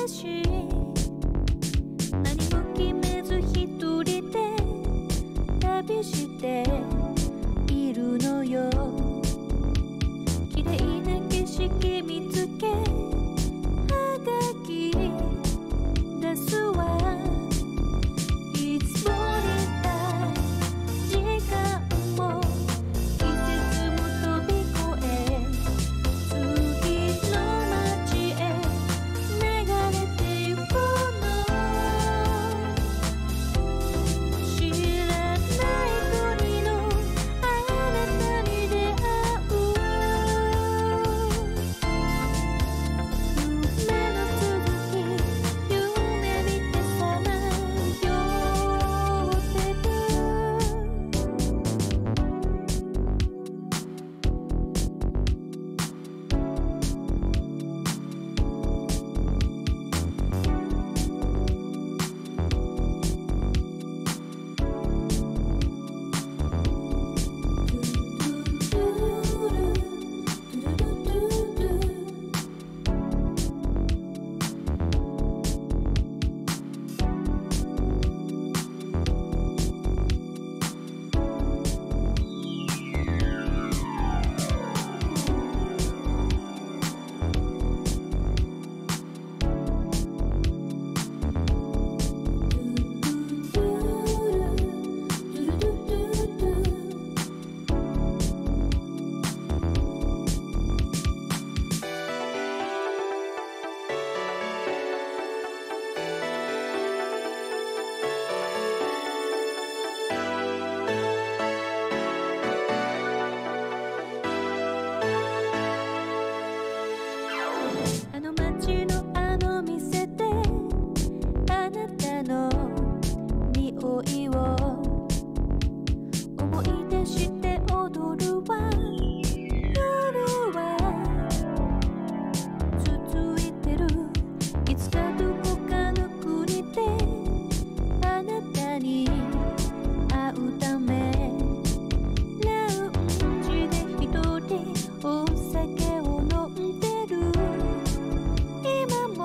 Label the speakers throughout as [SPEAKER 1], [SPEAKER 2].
[SPEAKER 1] し何も決めず一人で旅しているのよ綺麗な景色見つけはがき出すわいつもりた時間も季節も飛び越え次の街へ流れてゆくの知らない国のあなたに出会う夢の続き夢見てさまよってるあの街のあの店であなたの匂いを思い出して踊るわ夜は続いてるいつかどこかの国であなたに会うためラウンジで一人お酒を飲んでる今も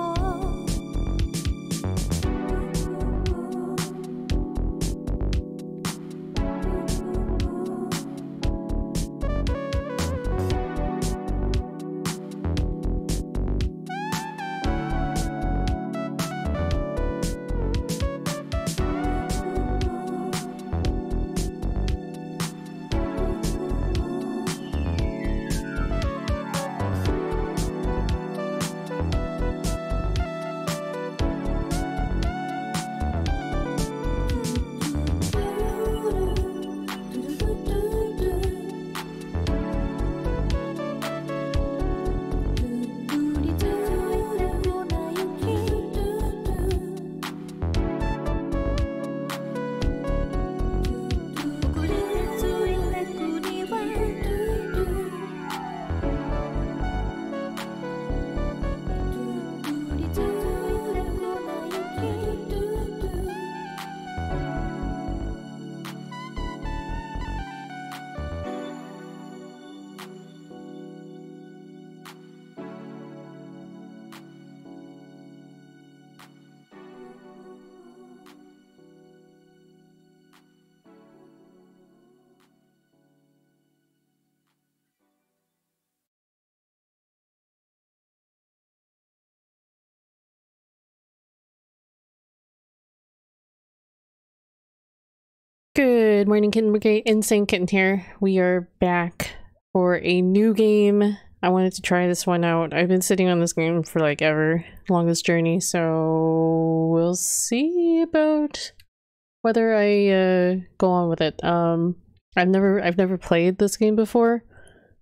[SPEAKER 2] Good morning, Kitten Brigade. Insane Kitten here. We are back for a new game. I wanted to try this one out. I've been sitting on this game for like ever. Longest journey, so we'll see about whether I go on with it. I've never played this game before,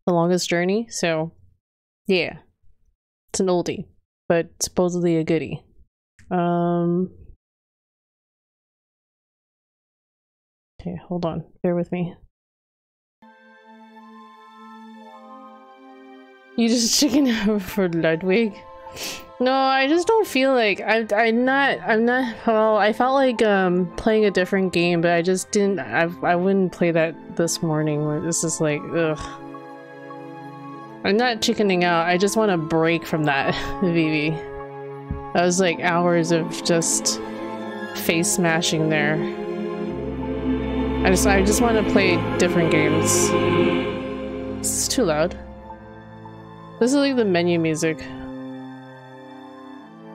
[SPEAKER 2] The Longest Journey, so yeah. It's an oldie, but supposedly a goodie. Okay, hold on. Bear with me. You just chicken out for Ludwig? No, I just don't feel like I'm not well, I felt like playing a different game, but I just didn't I wouldn't play that this morning where this is like ugh. I'm not chickening out, I just want to break from that, Vivi. That was like hours of just face smashing there. I just want to play different games. This is too loud. This is like the menu music.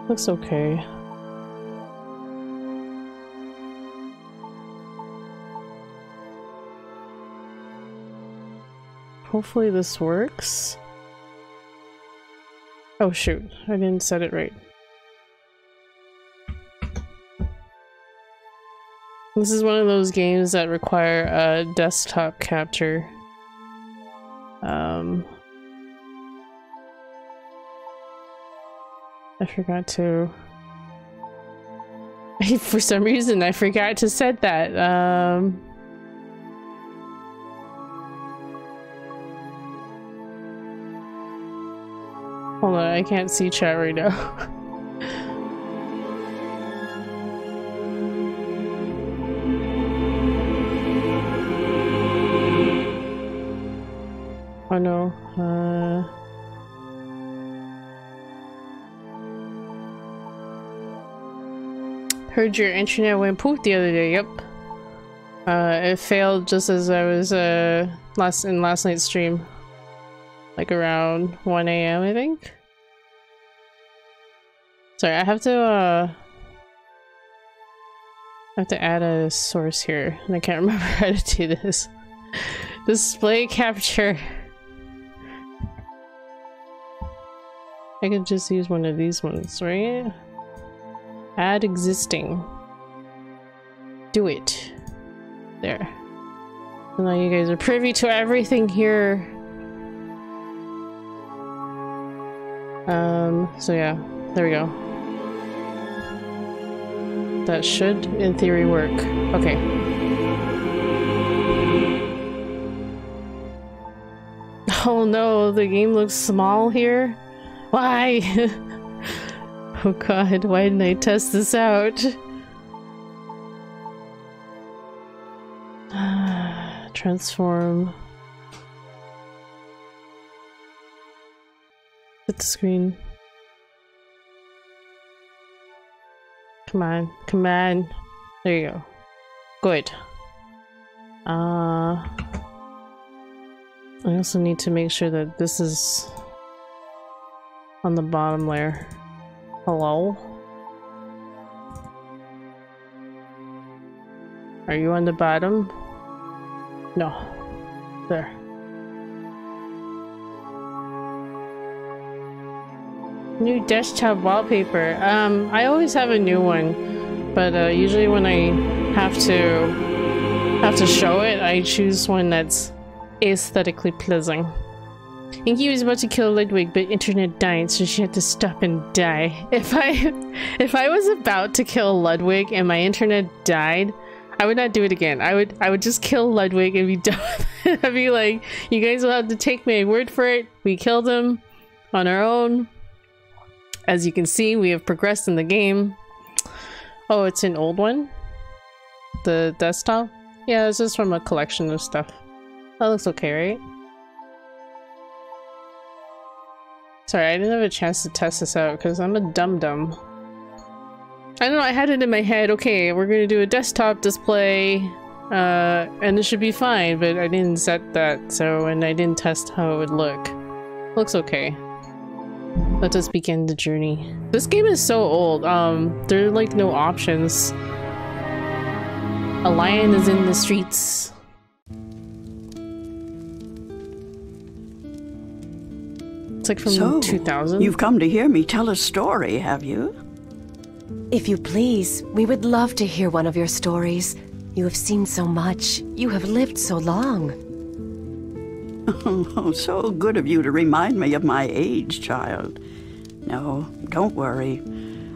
[SPEAKER 2] Looks okay. Hopefully this works. Oh shoot, I didn't set it right. This is one of those games that require a desktop capture. I forgot to... For some reason I forgot to set that. Hold on, I can't see chat right now. Oh no, heard your internet went poof the other day, yep. It failed just as I was in last night's stream. Like around 1 AM, I think? Sorry, I have to add a source here, and I can't remember how to do this. Display capture. I could just use one of these ones, right? Add existing. Do it. There. So now you guys are privy to everything here. So yeah, there we go. That should, in theory, work. Okay. Oh no, the game looks small here? Why? Oh god, why didn't I test this out? Transform. Hit the screen. Come on, come on. There you go. Good. I also need to make sure that this is on the bottom layer. Hello? Are you on the bottom? No. There. New desktop wallpaper. I always have a new one, but usually when I have to show it, I choose one that's aesthetically pleasing. Inky was about to kill Ludwig, but internet died, so she had to stop and die. If I was about to kill Ludwig and my internet died, I would not do it again. I would just kill Ludwig and be done with it. I'd be like, you guys will have to take my word for it. We killed him on our own. As you can see, we have progressed in the game. Oh, it's an old one? The desktop? Yeah, it's just from a collection of stuff. That looks okay, right? Sorry, I didn't have a chance to test this out because I'm a dum-dum. I don't know, I had it in my head, okay, we're gonna do a desktop display, and it should be fine, but I didn't set that, so, and I didn't test how it would look. Looks okay. Let us begin the journey. This game is so old, there are like no options. A lion is in the streets. It's like from 2000.
[SPEAKER 3] You've come to hear me tell a story, have you?
[SPEAKER 4] If you please, we would love to hear one of your stories. You have seen so much. You have lived so long.
[SPEAKER 3] Oh, so good of you to remind me of my age, child. No, don't worry.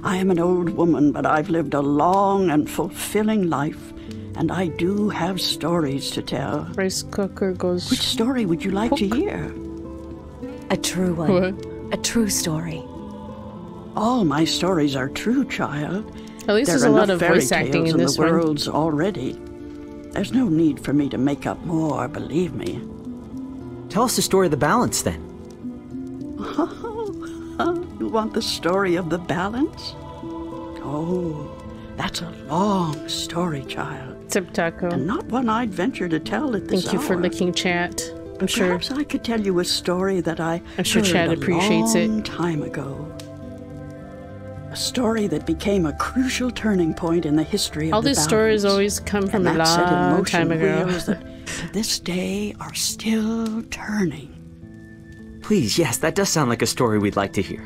[SPEAKER 3] I am an old woman, but I've lived a long and fulfilling life, and I do have stories to tell.
[SPEAKER 2] Rice cooker goes...
[SPEAKER 3] Which story would you like to hear?
[SPEAKER 4] A true one.
[SPEAKER 2] What?
[SPEAKER 4] A true story.
[SPEAKER 3] All my stories are true, child.
[SPEAKER 2] At least there's a lot of voice acting in this one.
[SPEAKER 3] There are enough fairy tales in the worlds already. There's no need for me to make up more, believe me.
[SPEAKER 5] Tell us the story of the balance, then.
[SPEAKER 3] You want the story of the balance? Oh, that's a long story, child.
[SPEAKER 2] Tip taco.
[SPEAKER 3] And not one I'd venture to tell at this
[SPEAKER 2] Thank you for
[SPEAKER 3] hour.
[SPEAKER 2] licking chat. I'm sure.
[SPEAKER 3] Perhaps I could tell you a story that I'm
[SPEAKER 2] sure
[SPEAKER 3] heard
[SPEAKER 2] Chad
[SPEAKER 3] a
[SPEAKER 2] appreciates
[SPEAKER 3] long
[SPEAKER 2] it.
[SPEAKER 3] time ago. A story that became a crucial turning point in the history of
[SPEAKER 2] All
[SPEAKER 3] the
[SPEAKER 2] these stories
[SPEAKER 3] balance.
[SPEAKER 2] always come from a
[SPEAKER 3] And that set in
[SPEAKER 2] long
[SPEAKER 3] motion
[SPEAKER 2] time ago.
[SPEAKER 3] wheels that to this day are still turning.
[SPEAKER 5] Please, yes, that does sound like a story we'd like to hear.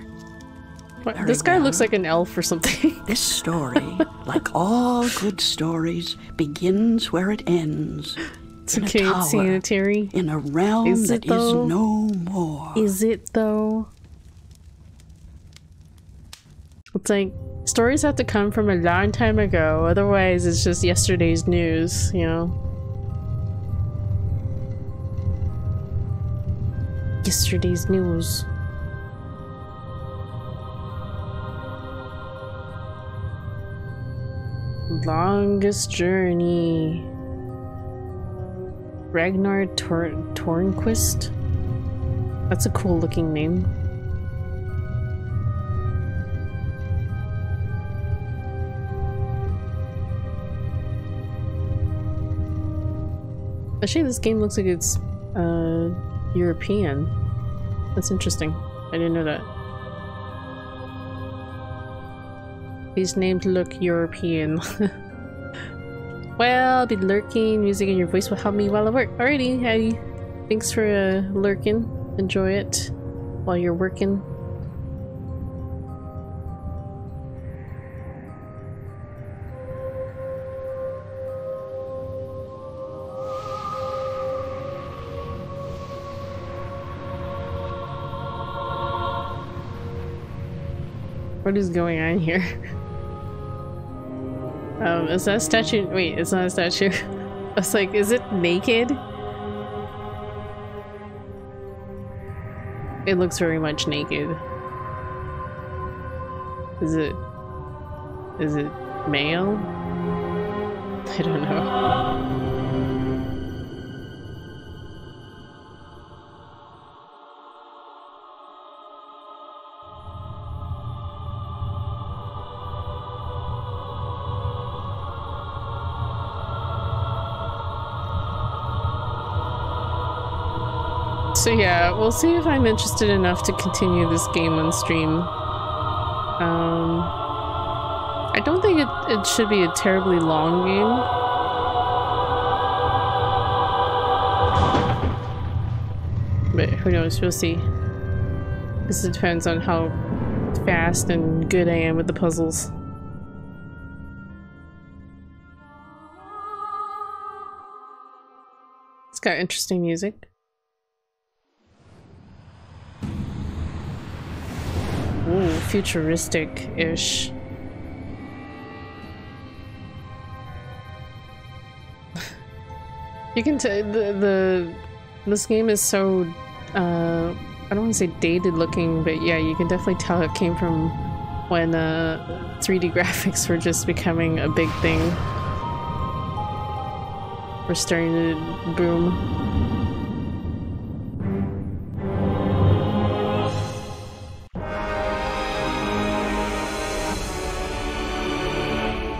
[SPEAKER 2] What,
[SPEAKER 3] Very
[SPEAKER 2] this guy
[SPEAKER 3] well.
[SPEAKER 2] looks like an elf or something.
[SPEAKER 3] This story, like all good stories, begins where it ends.
[SPEAKER 2] It's
[SPEAKER 3] in a
[SPEAKER 2] okay,
[SPEAKER 3] tower,
[SPEAKER 2] it's sanitary.
[SPEAKER 3] in a realm
[SPEAKER 2] Is
[SPEAKER 3] that
[SPEAKER 2] it, though?
[SPEAKER 3] is no more.
[SPEAKER 2] Is it though? It's like stories have to come from a long time ago, otherwise it's just yesterday's news, you know? Yesterday's news. Longest journey. Ragnar Tornquist? That's a cool looking name. Actually, this game looks like it's European. That's interesting. I didn't know that. These names look European. Well, I'll be lurking. Music and your voice will help me while I work. Alrighty, hey. Thanks for lurking. Enjoy it while you're working. What is going on here? Is that a statue? Wait, it's not a statue. I was like, is it naked? It looks very much naked. Is it male? I don't know. So yeah, we'll see if I'm interested enough to continue this game on stream. I don't think it should be a terribly long game. But who knows, we'll see. This depends on how fast and good I am with the puzzles. It's got interesting music. Ooh, futuristic-ish. You can tell this game is so I don't want to say dated looking, but yeah, you can definitely tell it came from when 3D graphics were just becoming a big thing. We're starting to boom.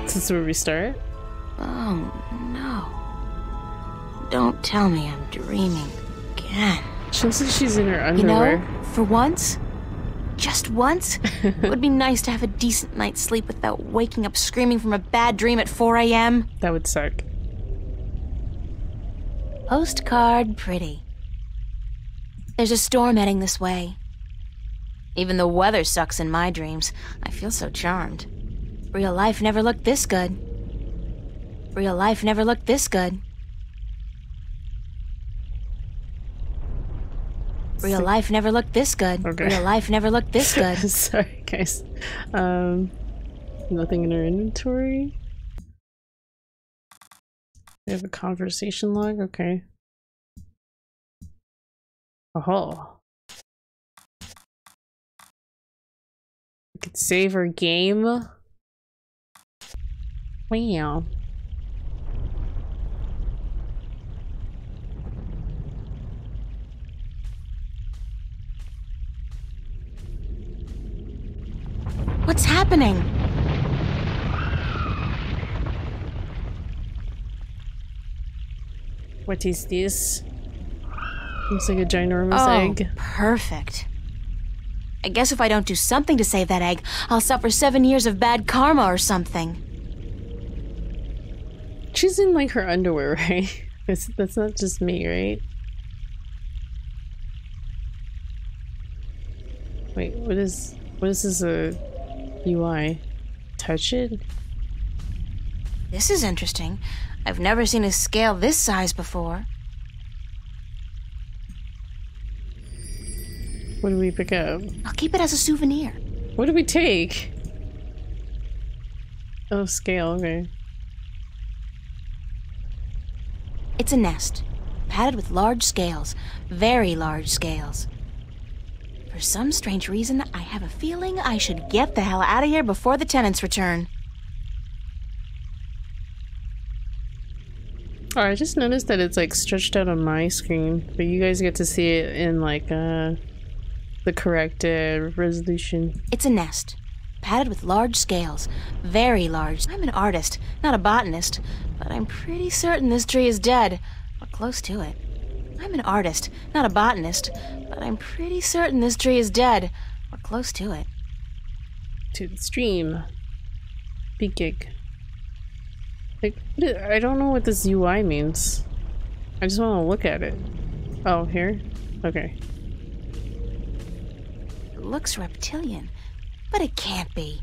[SPEAKER 2] This is where we start?
[SPEAKER 6] Oh, no. Don't tell me I'm dreaming again.
[SPEAKER 2] She looks like she's in her
[SPEAKER 6] You
[SPEAKER 2] underwear.
[SPEAKER 6] know, for once, just once, it would be nice to have a decent night's sleep without waking up screaming from a bad dream at 4 a.m.
[SPEAKER 2] That would suck.
[SPEAKER 6] Postcard pretty. There's a storm heading this way. Even the weather sucks in my dreams. I feel so charmed. Real life never looked this good. Real life never looked this good. Real life never looked this good.
[SPEAKER 2] Okay.
[SPEAKER 6] Real life never looked this good.
[SPEAKER 2] Sorry, guys. Nothing in our inventory. We have a conversation log. Okay. Oh. We could save our game. Wow.
[SPEAKER 6] happening?
[SPEAKER 2] What is this? Looks like a ginormous egg.
[SPEAKER 6] Perfect. I guess if I don't do something to save that egg, I'll suffer 7 years of bad karma or something.
[SPEAKER 2] She's in like her underwear, right? That's not just me, right? Wait, what is this UI? Touch it?
[SPEAKER 6] This is interesting. I've never seen a scale this size before.
[SPEAKER 2] What do we pick up?
[SPEAKER 6] I'll keep it as a souvenir.
[SPEAKER 2] What do we take? Oh, scale, okay.
[SPEAKER 6] It's a nest, padded with large scales, very large scales. For some strange reason, I have a feeling I should get the hell out of here before the tenants return.
[SPEAKER 2] Oh, I just noticed that it's like stretched out on my screen, but you guys get to see it in like the correct resolution.
[SPEAKER 6] It's a nest, padded with large scales, very large. I'm an artist, not a botanist, but I'm pretty certain this tree is dead, or close to it. I'm an artist, not a botanist, but I'm pretty certain this tree is dead, or close to it.
[SPEAKER 2] To the stream. Big gig. Like, I don't know what this UI means. I just want to look at it. Oh, here? Okay.
[SPEAKER 6] It looks reptilian, but it can't be.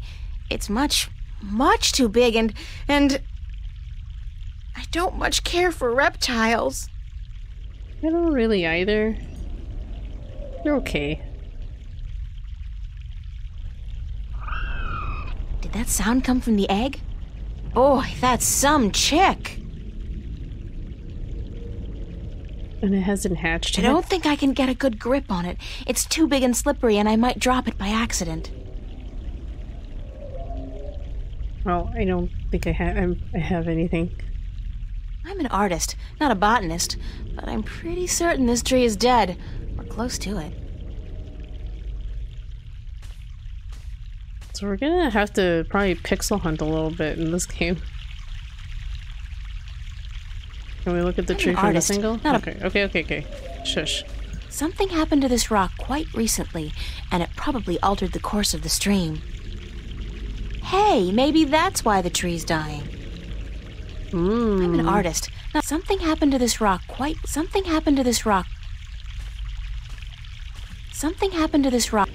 [SPEAKER 6] It's much, much too big, and I don't much care for reptiles.
[SPEAKER 2] I don't really either. They're okay.
[SPEAKER 6] Did that sound come from the egg? Boy, that's some chick.
[SPEAKER 2] And it hasn't hatched
[SPEAKER 6] I
[SPEAKER 2] yet?
[SPEAKER 6] don't think I can get a good grip on it. It's too big and slippery, and I might drop it by accident.
[SPEAKER 2] Well, I don't think I have anything.
[SPEAKER 6] I'm an artist, not a botanist, but I'm pretty certain this tree is dead, or close to it.
[SPEAKER 2] So we're gonna have to probably pixel hunt a little bit in this game. Can we look at the tree from this angle? Okay. Shush.
[SPEAKER 6] Something happened to this rock quite recently, and it probably altered the course of the stream. Hey, maybe that's why the tree's dying. I'm an artist. Now, something happened to this rock Something happened to this rock. Something happened to this rock.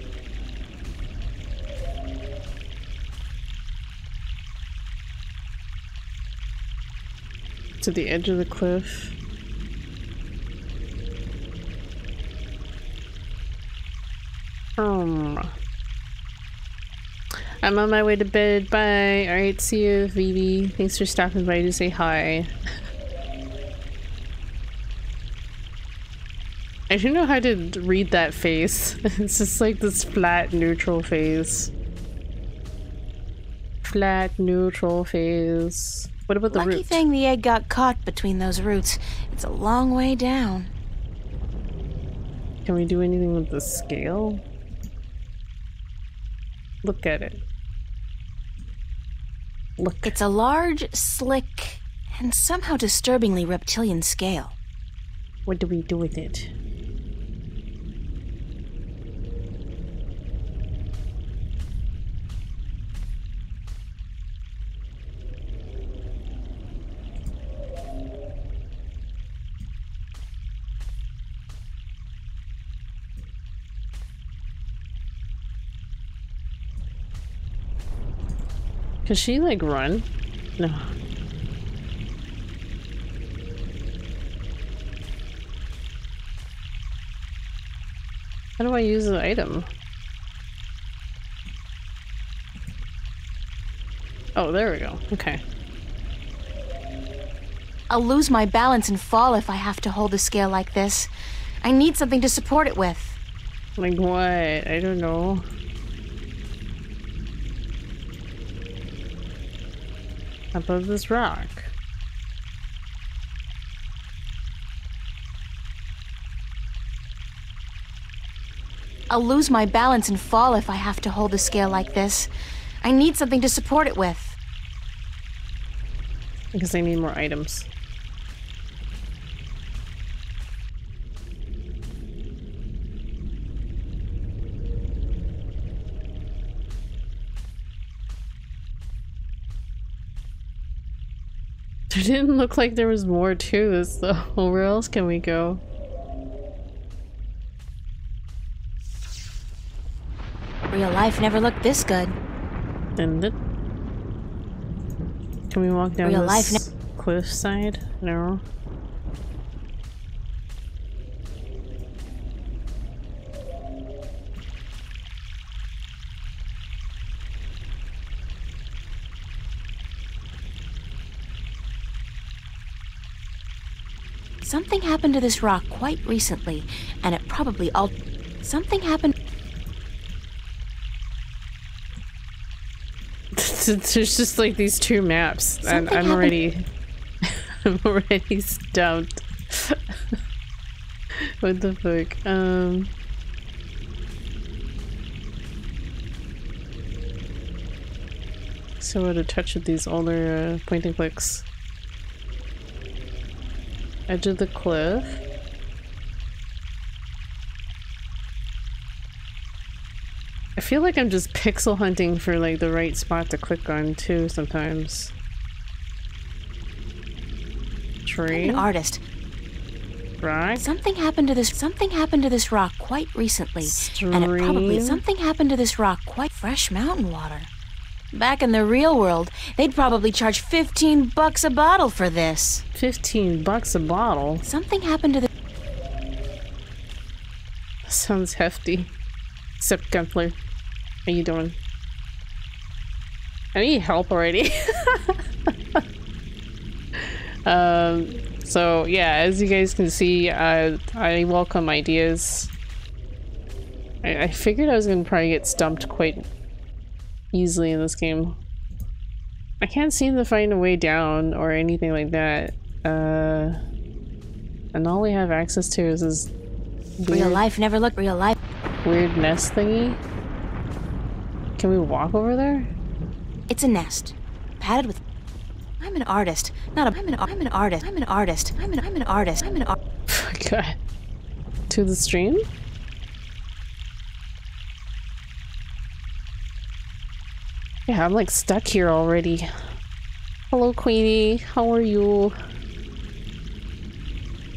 [SPEAKER 2] To the edge of the cliff. I'm on my way to bed. Bye. Alright, see you, Vivi. Thanks for stopping by to say hi. I don't know how to read that face. It's just like this flat, neutral face. Flat, neutral face. What about the roots?
[SPEAKER 6] Lucky thing the egg got caught between those roots. It's a long way down.
[SPEAKER 2] Can we do anything with the scale? Look at it. Look.
[SPEAKER 6] It's a large, slick, and somehow disturbingly reptilian scale.
[SPEAKER 2] What do we do with it? Can she, like, run? No. How do I use the item? Oh, there we go. Okay.
[SPEAKER 6] I'll lose my balance and fall if I have to hold a scale like this. I need something to support it with.
[SPEAKER 2] Like what? I don't know. Above this rock.
[SPEAKER 6] I'll lose my balance and fall if I have to hold a scale like this. I need something to support it with.
[SPEAKER 2] Because I need more items. It didn't look like there was more to this though. Where else can we go?
[SPEAKER 6] Real life never looked this good.
[SPEAKER 2] Didn't it? Can we walk down this cliff side? No.
[SPEAKER 6] Something happened to this rock quite recently, and it probably all. Something happened.
[SPEAKER 2] There's just like these two maps, and I'm already stumped. What the fuck? So what to touch with these older point and clicks? Edge of the cliff. I feel like I'm just pixel hunting for like the right spot to click on too sometimes. Tree.
[SPEAKER 6] I'm an artist.
[SPEAKER 2] Rock.
[SPEAKER 6] Something happened to this rock quite recently.
[SPEAKER 2] Stream.
[SPEAKER 6] And it probably something happened to this rock quite fresh mountain water. Back in the real world, they'd probably charge $15 a bottle for this.
[SPEAKER 2] $15 a bottle?
[SPEAKER 6] Something happened to the...
[SPEAKER 2] Sounds hefty. Sip Guntler. How you doing? I need help already. So yeah, as you guys can see, I welcome ideas. I figured I was gonna probably get stumped quite easily in this game. I can't seem to find a way down or anything like that. And all we have access to is this weird,
[SPEAKER 6] real life never looked real life.
[SPEAKER 2] Weird nest thingy. Can we walk over there?
[SPEAKER 6] It's a nest, padded with. I'm an artist, not a. I'm an artist. I'm an artist. I'm an artist. I'm an art.
[SPEAKER 2] God. To the stream? Yeah, I'm like stuck here already. Hello, Queenie. How are you?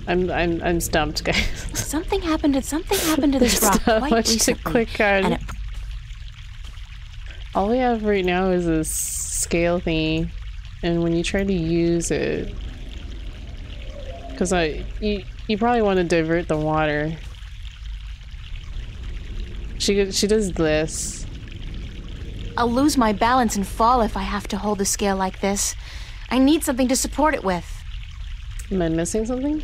[SPEAKER 2] I'm stumped, guys.
[SPEAKER 6] Something happened to this rock
[SPEAKER 2] Not
[SPEAKER 6] quite
[SPEAKER 2] much
[SPEAKER 6] recently.
[SPEAKER 2] to click on.
[SPEAKER 6] And it,
[SPEAKER 2] all we have right now is a scale thingy, and when you try to use it, because you probably want to divert the water. She does this.
[SPEAKER 6] I'll lose my balance and fall if I have to hold the scale like this. I need something to support it with.
[SPEAKER 2] Am I missing something?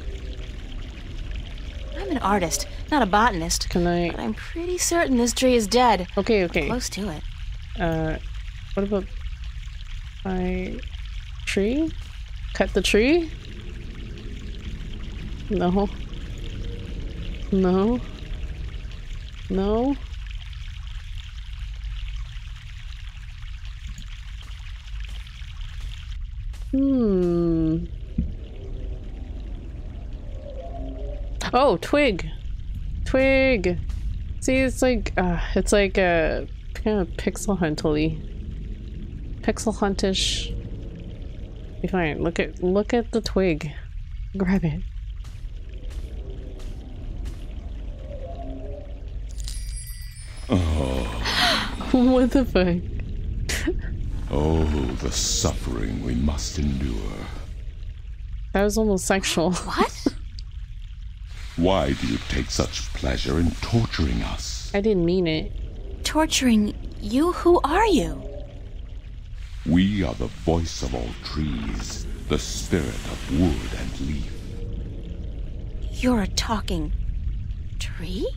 [SPEAKER 6] I'm an artist, not a botanist.
[SPEAKER 2] Can I?
[SPEAKER 6] But I'm pretty certain this tree is dead.
[SPEAKER 2] Okay, okay.
[SPEAKER 6] Close to it.
[SPEAKER 2] What about my tree? Cut the tree? No. No. No. Oh, twig. Twig. See, it's like a kind of pixel huntly. Pixel huntish. Be fine. Look at the twig. Grab it.
[SPEAKER 7] Oh.
[SPEAKER 2] What the fuck?
[SPEAKER 7] Oh, the suffering we must endure.
[SPEAKER 2] That was almost sexual.
[SPEAKER 6] What?
[SPEAKER 7] Why do you take such pleasure in torturing us?
[SPEAKER 2] I didn't mean it.
[SPEAKER 6] Torturing you? Who are you?
[SPEAKER 7] We are the voice of all trees, the spirit of wood and leaf.
[SPEAKER 6] You're a talking tree?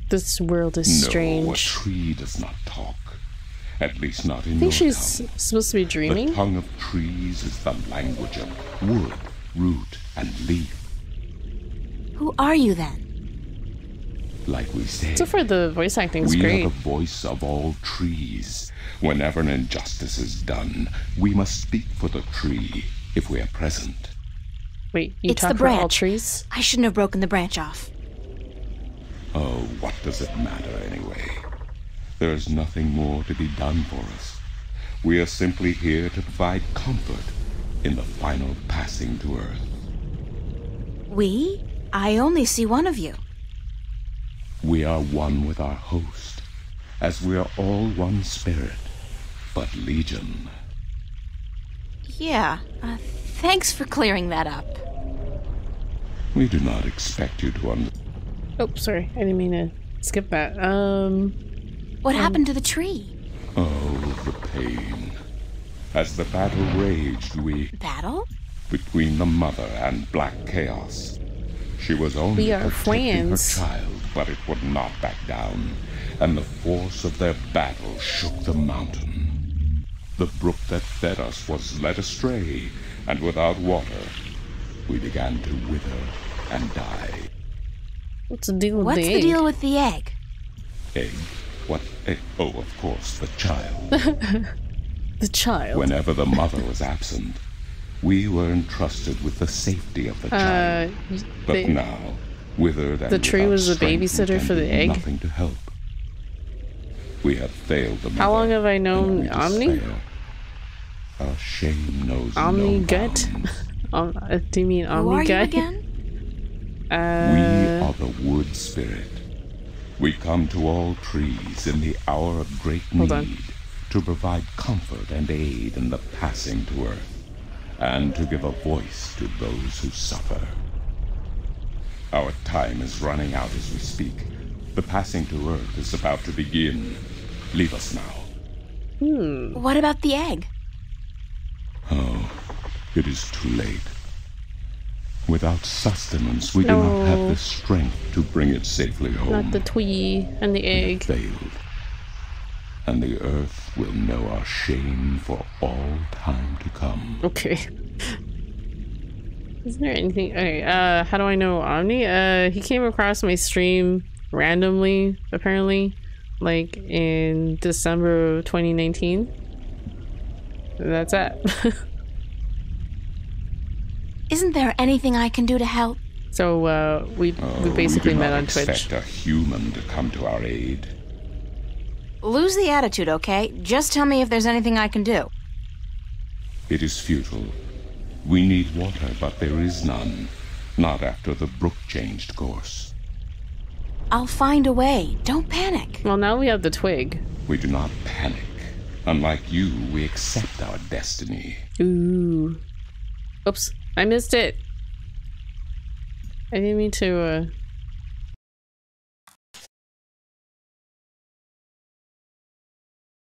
[SPEAKER 2] This world is strange.
[SPEAKER 7] No, a tree does not talk. At least not in
[SPEAKER 2] I think
[SPEAKER 7] your
[SPEAKER 2] she's
[SPEAKER 7] tongue.
[SPEAKER 2] supposed to be dreaming.
[SPEAKER 7] The tongue of trees is the language of wood, root, and leaf.
[SPEAKER 6] Who are you then?
[SPEAKER 7] Like we say,
[SPEAKER 2] So far, the voice acting's
[SPEAKER 7] we
[SPEAKER 2] great.
[SPEAKER 7] are the voice of all trees. Whenever an injustice is done, we must speak for the tree if we are present.
[SPEAKER 2] Wait, you
[SPEAKER 6] It's
[SPEAKER 2] talk
[SPEAKER 6] the
[SPEAKER 2] for all
[SPEAKER 6] branch.
[SPEAKER 2] trees?
[SPEAKER 6] I shouldn't have broken the branch off.
[SPEAKER 7] Oh, what does it matter anyway? There is nothing more to be done for us. We are simply here to provide comfort in the final passing to Earth.
[SPEAKER 6] We? I only see one of you.
[SPEAKER 7] We are one with our host, as we are all one spirit, but legion.
[SPEAKER 6] Yeah, thanks for clearing that up.
[SPEAKER 7] We do not expect you to
[SPEAKER 2] Oh, sorry. I didn't mean to skip that.
[SPEAKER 6] What happened to the tree?
[SPEAKER 7] Oh, the pain. As the battle raged,
[SPEAKER 6] Battle?
[SPEAKER 7] between the mother and Black Chaos. She was only
[SPEAKER 2] We are
[SPEAKER 7] protecting
[SPEAKER 2] friends.
[SPEAKER 7] her child, but it would not back down, and the force of their battle shook the mountain. The brook that fed us was led astray, and without water, we began to wither and die.
[SPEAKER 2] What's the deal with
[SPEAKER 6] What's
[SPEAKER 2] the
[SPEAKER 6] the
[SPEAKER 2] egg?
[SPEAKER 6] deal with the egg?
[SPEAKER 7] Egg? What egg? Oh, of course, the child.
[SPEAKER 2] The child.
[SPEAKER 7] Whenever the mother was absent, we were entrusted with the safety of the child. But now, withered and
[SPEAKER 2] the tree
[SPEAKER 7] without
[SPEAKER 2] was the
[SPEAKER 7] strength, we
[SPEAKER 2] babysitter
[SPEAKER 7] can
[SPEAKER 2] for the
[SPEAKER 7] do
[SPEAKER 2] egg?
[SPEAKER 7] Nothing to help. We have failed the mother.
[SPEAKER 2] How long have I known
[SPEAKER 7] and we
[SPEAKER 2] Omni?
[SPEAKER 7] despair. Our shame knows
[SPEAKER 2] Omni
[SPEAKER 7] no
[SPEAKER 2] gut?
[SPEAKER 7] bounds.
[SPEAKER 2] Do you mean
[SPEAKER 6] Who
[SPEAKER 2] Omni
[SPEAKER 6] are you
[SPEAKER 2] gut?
[SPEAKER 6] again?
[SPEAKER 7] We are the wood spirit. We come to all trees in the hour of great
[SPEAKER 2] Hold on.
[SPEAKER 7] need to provide comfort and aid in the passing to Earth, and to give a voice to those who suffer. Our time is running out as we speak. The passing to Earth is about to begin. Leave us now.
[SPEAKER 6] What about the egg?
[SPEAKER 7] Oh, it is too late. Without sustenance, we do not have
[SPEAKER 2] No.
[SPEAKER 7] the strength to bring it safely home.
[SPEAKER 2] Not the twee and the
[SPEAKER 7] We
[SPEAKER 2] egg.
[SPEAKER 7] failed. And the Earth will know our shame for all time to come.
[SPEAKER 2] Okay. Isn't there anything? Okay, how do I know Omni? He came across my stream randomly, apparently, like in December of 2019. And that's it.
[SPEAKER 6] Isn't there anything I can do to help?
[SPEAKER 2] So, we basically
[SPEAKER 7] we do
[SPEAKER 2] met
[SPEAKER 7] not
[SPEAKER 2] on Twitch.
[SPEAKER 7] expect a human to come to our aid.
[SPEAKER 6] Lose the attitude, okay? Just tell me if there's anything I can do.
[SPEAKER 7] It is futile. We need water, but there is none. Not after the brook changed course.
[SPEAKER 6] I'll find a way. Don't panic.
[SPEAKER 2] Well, now we have the twig.
[SPEAKER 7] We do not panic. Unlike you, we accept our destiny.
[SPEAKER 2] Ooh. Oops, I missed it. I didn't mean to,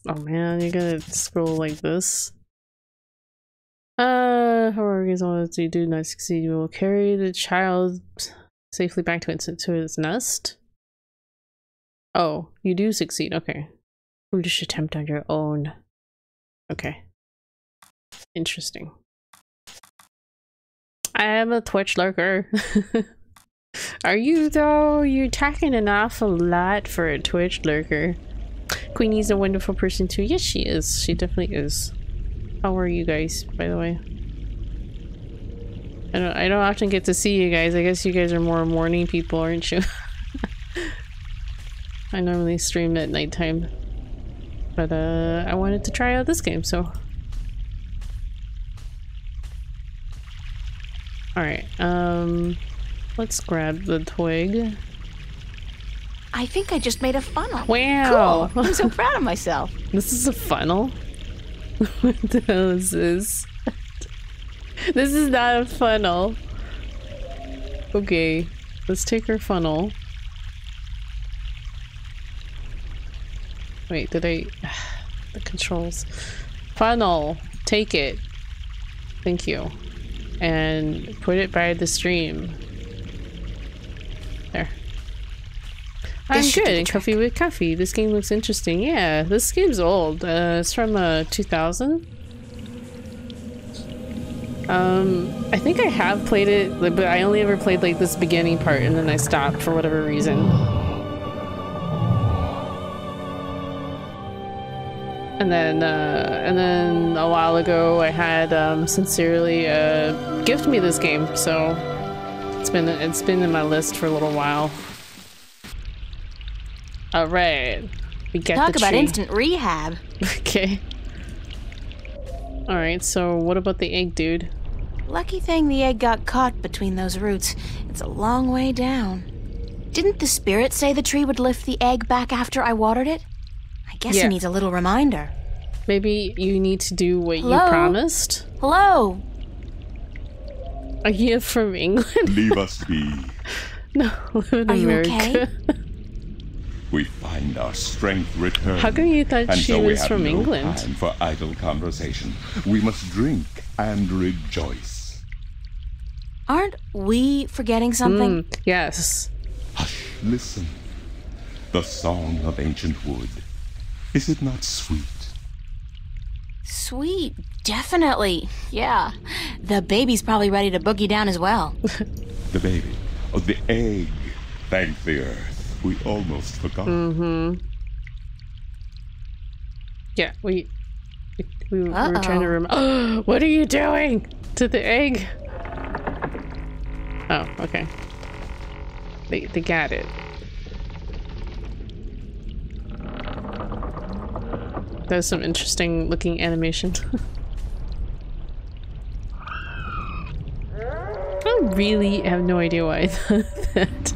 [SPEAKER 2] Oh man, you gotta scroll like this. However, as long as you do not succeed, you will carry the child safely back to its nest. Oh, you do succeed, okay. Foolish attempt on your own. Okay. Interesting. I am a Twitch lurker. Are you though? You're talking an awful lot for a Twitch lurker. Queenie's a wonderful person too. Yes, she is. She definitely is. How are you guys, by the way? I don't often get to see you guys. I guess you guys are more morning people, aren't you? I normally stream at nighttime. But I wanted to try out this game, so. Alright, let's grab the twig.
[SPEAKER 6] I think I just made a funnel.
[SPEAKER 2] Wow!
[SPEAKER 6] Cool. I'm so proud of myself.
[SPEAKER 2] This is a funnel? What the hell is this? This is not a funnel. Okay, let's take our funnel. Wait, did I... The controls. Funnel! Take it. Thank you. And put it by the stream. There. I'm
[SPEAKER 6] This should do
[SPEAKER 2] good
[SPEAKER 6] the
[SPEAKER 2] and
[SPEAKER 6] trick.
[SPEAKER 2] coffee with coffee. This game looks interesting. Yeah, this game's old. It's from 2000. I think I have played it, but I only ever played like this beginning part and then I stopped for whatever reason. And then a while ago, I had Sincerely gift me this game, so it's been in my list for a little while. All right, we get
[SPEAKER 6] Talk
[SPEAKER 2] the
[SPEAKER 6] about
[SPEAKER 2] tree.
[SPEAKER 6] instant rehab.
[SPEAKER 2] Okay. All right, so what about the egg, dude?
[SPEAKER 6] Lucky thing the egg got caught between those roots. It's a long way down. Didn't the spirit say the tree would lift the egg back after I watered it? I guess
[SPEAKER 2] Yeah.
[SPEAKER 6] it needs a little reminder.
[SPEAKER 2] Maybe you need to do what you
[SPEAKER 6] Hello?
[SPEAKER 2] promised.
[SPEAKER 6] Hello?
[SPEAKER 2] Are you from England?
[SPEAKER 7] Leave us be.
[SPEAKER 2] No, live in
[SPEAKER 6] Are you
[SPEAKER 2] America.
[SPEAKER 6] okay?
[SPEAKER 7] We find our strength return.
[SPEAKER 2] How come you thought
[SPEAKER 7] and
[SPEAKER 2] she
[SPEAKER 7] so we
[SPEAKER 2] was
[SPEAKER 7] have
[SPEAKER 2] from
[SPEAKER 7] no
[SPEAKER 2] England?
[SPEAKER 7] time for idle conversation. We must drink and rejoice.
[SPEAKER 6] Aren't we forgetting something?
[SPEAKER 2] Yes.
[SPEAKER 7] Hush, listen. The song of ancient wood. Is it not sweet?
[SPEAKER 6] Sweet, definitely. Yeah. The baby's probably ready to boogie down as well.
[SPEAKER 7] The baby. Oh, the egg. Thank the earth. We almost forgot.
[SPEAKER 2] Yeah, we were trying to remember. What are you doing to the egg? Oh, okay. They got it. That's some interesting looking animation. I really have no idea why I thought that.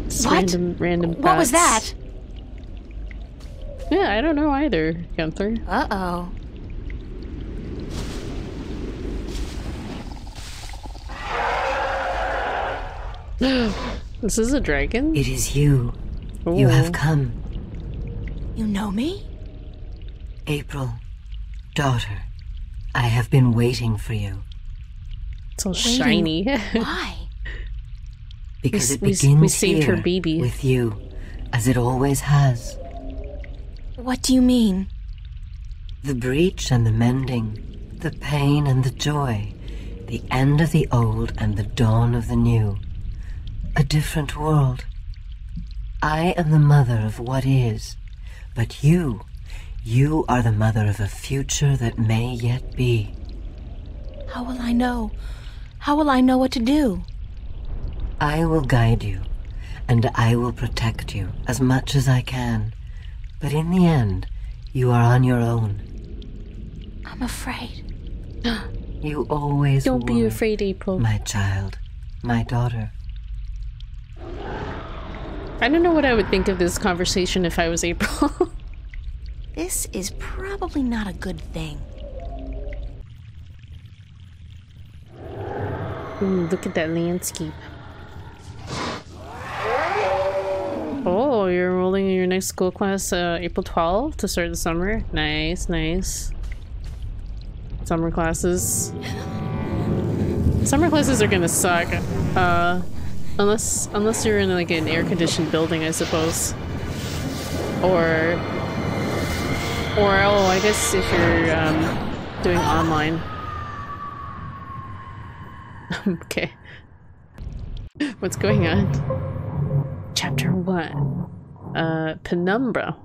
[SPEAKER 2] Just
[SPEAKER 6] What?
[SPEAKER 2] Random
[SPEAKER 6] What was that?
[SPEAKER 2] thoughts. Yeah, I don't know either, Gunther.
[SPEAKER 6] Uh-oh.
[SPEAKER 2] This is a dragon?
[SPEAKER 8] It is you. You
[SPEAKER 2] Ooh.
[SPEAKER 8] have come.
[SPEAKER 6] You know me?
[SPEAKER 8] April, daughter, I have been waiting for you.
[SPEAKER 2] It's all shiny.
[SPEAKER 6] Why?
[SPEAKER 8] Because
[SPEAKER 2] We-
[SPEAKER 8] it
[SPEAKER 2] we-
[SPEAKER 8] begins
[SPEAKER 2] we saved her
[SPEAKER 8] here
[SPEAKER 2] baby.
[SPEAKER 8] with you, as it always has.
[SPEAKER 6] What do you mean?
[SPEAKER 8] The breach and the mending, the pain and the joy, the end of the old and the dawn of the new. A different world. I am the mother of what is, but you are the mother of a future that may yet be.
[SPEAKER 6] How will I know? How will I know what to do?
[SPEAKER 8] I will guide you, and I will protect you as much as I can. But in the end, you are on your own.
[SPEAKER 6] I'm afraid.
[SPEAKER 8] You always
[SPEAKER 2] Don't be
[SPEAKER 8] were,
[SPEAKER 2] afraid, April.
[SPEAKER 8] my child, my daughter.
[SPEAKER 2] I don't know what I would think of this conversation if I was April.
[SPEAKER 6] This is probably not a good thing.
[SPEAKER 2] Ooh, look at that landscape. Oh, you're enrolling in your next school class April 12th to start the summer. Nice, nice. Summer classes. Summer classes are gonna suck. Unless you're in like an air-conditioned building, I suppose. Or oh, I guess if you're doing online. Okay. What's going on? Chapter 1. Penumbra.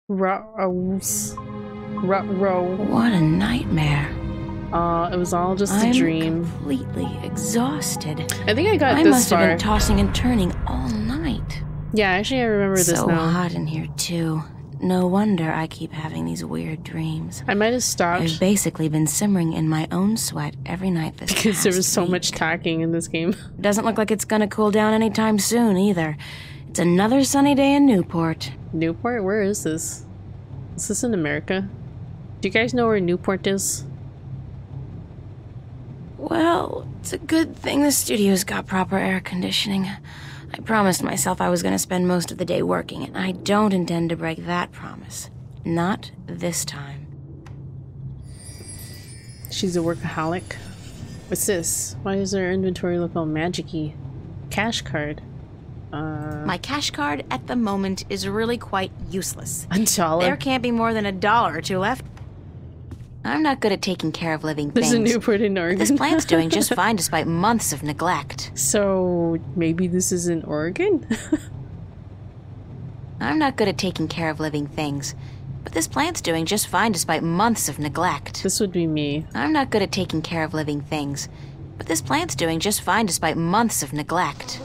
[SPEAKER 2] Ruh-roh.
[SPEAKER 6] What a nightmare.
[SPEAKER 2] It was all just a
[SPEAKER 6] I'm
[SPEAKER 2] dream.
[SPEAKER 6] completely exhausted.
[SPEAKER 2] I think I got
[SPEAKER 6] I
[SPEAKER 2] this
[SPEAKER 6] must
[SPEAKER 2] far.
[SPEAKER 6] have been tossing and turning all night.
[SPEAKER 2] Yeah, actually I remember this
[SPEAKER 6] So
[SPEAKER 2] now.
[SPEAKER 6] hot in here too. No wonder I keep having these weird dreams.
[SPEAKER 2] I might have stopped
[SPEAKER 6] I've basically been simmering in my own sweat every night this
[SPEAKER 2] because there was
[SPEAKER 6] past
[SPEAKER 2] so
[SPEAKER 6] week.
[SPEAKER 2] much talking in this game.
[SPEAKER 6] Doesn't look like it's gonna cool down anytime soon either. It's another sunny day in Newport.
[SPEAKER 2] Newport? Where is this? Is this in America? Do you guys know where Newport is?
[SPEAKER 6] Well, it's a good thing the studio's got proper air conditioning. I promised myself I was going to spend most of the day working, and I don't intend to break that promise. Not this time.
[SPEAKER 2] She's a workaholic. What's this? Why does her inventory look all magic-y? Cash card.
[SPEAKER 6] My cash card at the moment is really quite useless.
[SPEAKER 2] $1.
[SPEAKER 6] There can't be more than $1 or $2 left. I'm not good at taking care of living
[SPEAKER 2] There's
[SPEAKER 6] things.
[SPEAKER 2] a Newport in Oregon.
[SPEAKER 6] This plant's doing just fine despite months of neglect.
[SPEAKER 2] So maybe this is in Oregon?
[SPEAKER 6] I'm not good at taking care of living things, but this plant's doing just fine despite months of neglect.
[SPEAKER 2] This would be me.
[SPEAKER 6] I'm not good at taking care of living things, but this plant's doing just fine despite months of neglect.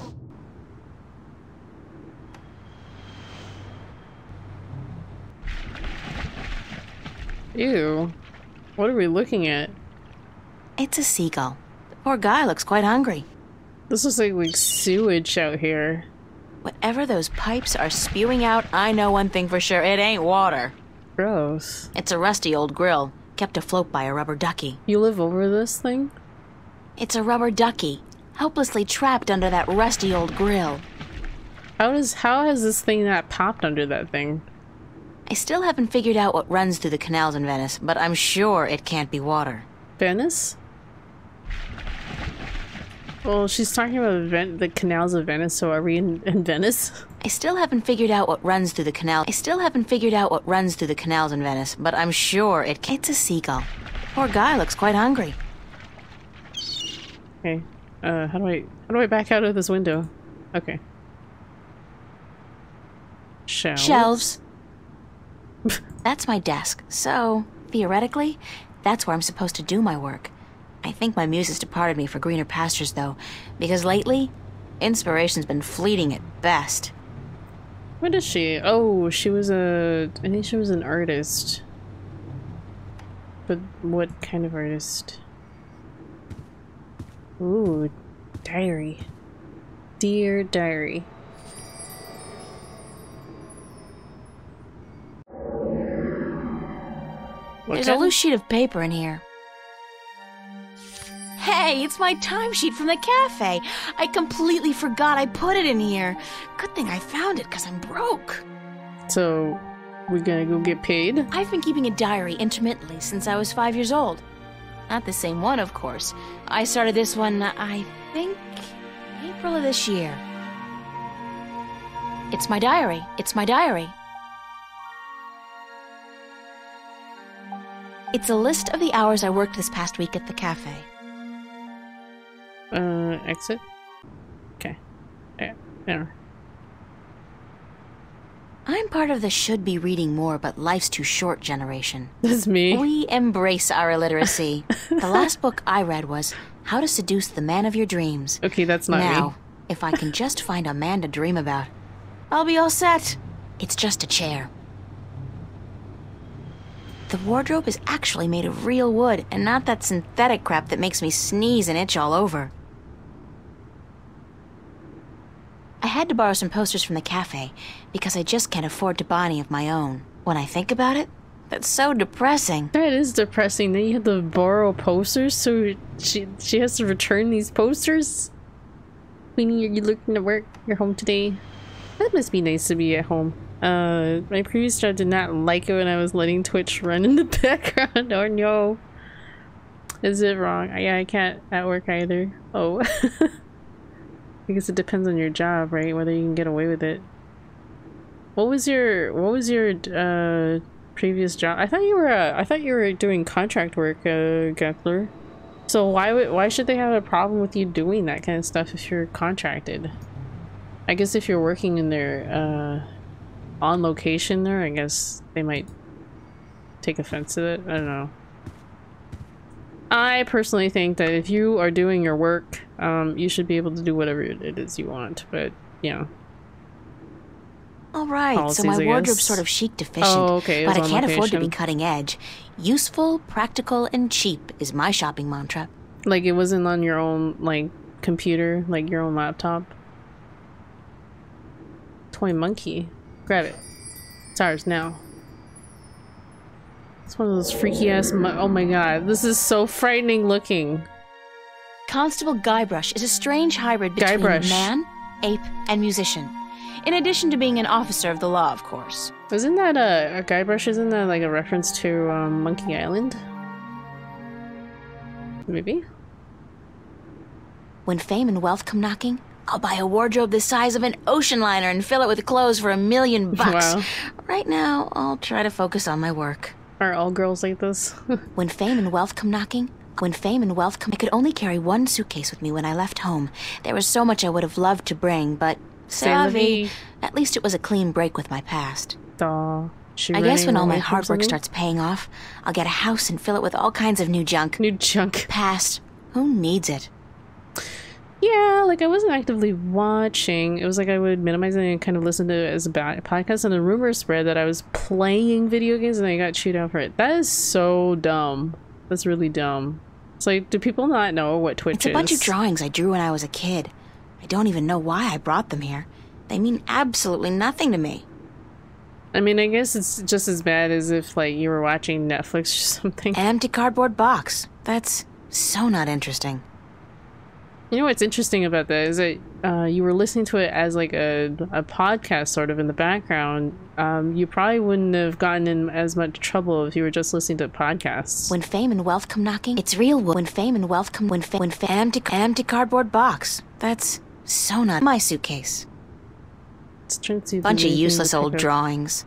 [SPEAKER 2] Ew. What are we looking at?
[SPEAKER 6] It's a seagull. The poor guy looks quite hungry.
[SPEAKER 2] This looks like sewage out here.
[SPEAKER 6] Whatever those pipes are spewing out, I know one thing for sure. It ain't water.
[SPEAKER 2] Gross.
[SPEAKER 6] It's a rusty old grill, kept afloat by a rubber ducky.
[SPEAKER 2] You live over this thing?
[SPEAKER 6] It's a rubber ducky, helplessly trapped under that rusty old grill.
[SPEAKER 2] How has this thing not popped under that thing?
[SPEAKER 6] I still haven't figured out what runs through the canals in Venice, but I'm sure it can't be water.
[SPEAKER 2] Venice? Well, she's talking about the canals of Venice, so are we in Venice?
[SPEAKER 6] I still haven't figured out what runs through the canal. I still haven't figured out what runs through the canals in Venice, but I'm sure it's a seagull. Poor guy looks quite hungry.
[SPEAKER 2] Okay. How do I back out of this window? Okay.
[SPEAKER 6] Shelves. That's my desk, so theoretically, that's where I'm supposed to do my work. I think my muse has departed me for greener pastures, though, because lately, inspiration's been fleeting at best.
[SPEAKER 2] What is she? Oh, I think she was an artist. But what kind of artist? Ooh, diary. Dear diary.
[SPEAKER 6] There's a loose sheet of paper in here. Hey, it's my timesheet from the cafe. I completely forgot I put it in here. Good thing I found it, because I'm broke.
[SPEAKER 2] So, we gonna go get paid?
[SPEAKER 6] I've been keeping a diary intermittently since I was 5 years old. Not the same one, of course. I started this one, I think, April of this year. It's my diary. It's my diary. It's a list of the hours I worked this past week at the cafe.
[SPEAKER 2] Exit? Okay. Yeah.
[SPEAKER 6] I'm part of the should be reading more but life's too short generation.
[SPEAKER 2] That's me.
[SPEAKER 6] We embrace our illiteracy. The last book I read was How to Seduce the Man of Your Dreams.
[SPEAKER 2] Okay, that's not me.
[SPEAKER 6] Now, if I can just find a man to dream about, I'll be all set. It's just a chair. The wardrobe is actually made of real wood and not that synthetic crap that makes me sneeze and itch all over. I had to borrow some posters from the cafe because I just can't afford to buy any of my own. When I think about it, that's so depressing.
[SPEAKER 2] That is depressing. Then you have to borrow posters, so she has to return these posters? Queenie, are you looking to work? You're home today? That must be nice to be at home. My previous job did not like it when I was letting Twitch run in the background. Oh no. Is it wrong? Yeah, I can't at work either. Oh. I guess it depends on your job, right? Whether you can get away with it. What was your previous job? I thought you were doing contract work, Geckler. So why should they have a problem with you doing that kind of stuff if you're contracted? I guess if you're working in their on location there, I guess they might take offense to it. I don't know. I personally think that if you are doing your work, you should be able to do whatever it is you want, but, you know.
[SPEAKER 6] Alright, so
[SPEAKER 2] Policies,
[SPEAKER 6] my
[SPEAKER 2] I
[SPEAKER 6] wardrobe's
[SPEAKER 2] guess.
[SPEAKER 6] sort of chic deficient,
[SPEAKER 2] Oh, okay, it
[SPEAKER 6] but
[SPEAKER 2] was
[SPEAKER 6] I
[SPEAKER 2] on
[SPEAKER 6] can't afford to be
[SPEAKER 2] location.
[SPEAKER 6] cutting edge. Useful, practical, and cheap is my shopping mantra.
[SPEAKER 2] Like, it wasn't on your own, like, computer, like your own laptop. Toy monkey. Grab it. It's ours now. It's one of those freaky ass oh my god, this is so frightening looking.
[SPEAKER 6] Constable Guybrush is a strange hybrid between
[SPEAKER 2] Guybrush.
[SPEAKER 6] man, ape, and musician. In addition to being an officer of the law, of course.
[SPEAKER 2] Isn't that a Guybrush? Isn't that like a reference to Monkey Island? Maybe?
[SPEAKER 6] When fame and wealth come knocking, I'll buy a wardrobe the size of an ocean liner and fill it with clothes for $1 million.
[SPEAKER 2] Wow.
[SPEAKER 6] Right now, I'll try to focus on my work.
[SPEAKER 2] Are all girls like this?
[SPEAKER 6] When fame and wealth come knocking, I could only carry one suitcase with me when I left home. There was so much I would have loved to bring, but Savvy. At least it was a clean break with my past.
[SPEAKER 2] Duh.
[SPEAKER 6] I guess when all my hard work starts paying off, I'll get a house and fill it with all kinds of new junk.
[SPEAKER 2] New junk.
[SPEAKER 6] Past. Who needs it?
[SPEAKER 2] Yeah, like I wasn't actively watching. It was like I would minimize it and kind of listen to it as a podcast, and the rumor spread that I was playing video games and I got chewed out for it. That is so dumb. That's really dumb. It's like, do people not know what Twitch is?
[SPEAKER 6] It's a bunch of drawings I drew when I was a kid. I don't even know why I brought them here. They mean absolutely nothing to me.
[SPEAKER 2] I mean, I guess it's just as bad as if, like, you were watching Netflix or something.
[SPEAKER 6] An empty cardboard box. That's so not interesting.
[SPEAKER 2] You know what's interesting about that is that you were listening to it as like a podcast sort of in the background. You probably wouldn't have gotten in as much trouble if you were just listening to podcasts.
[SPEAKER 6] When fame and wealth come knocking, it's real. When fame and wealth come, empty cardboard box. That's so not my suitcase.
[SPEAKER 2] Let's try and see
[SPEAKER 6] bunch of useless old drawings.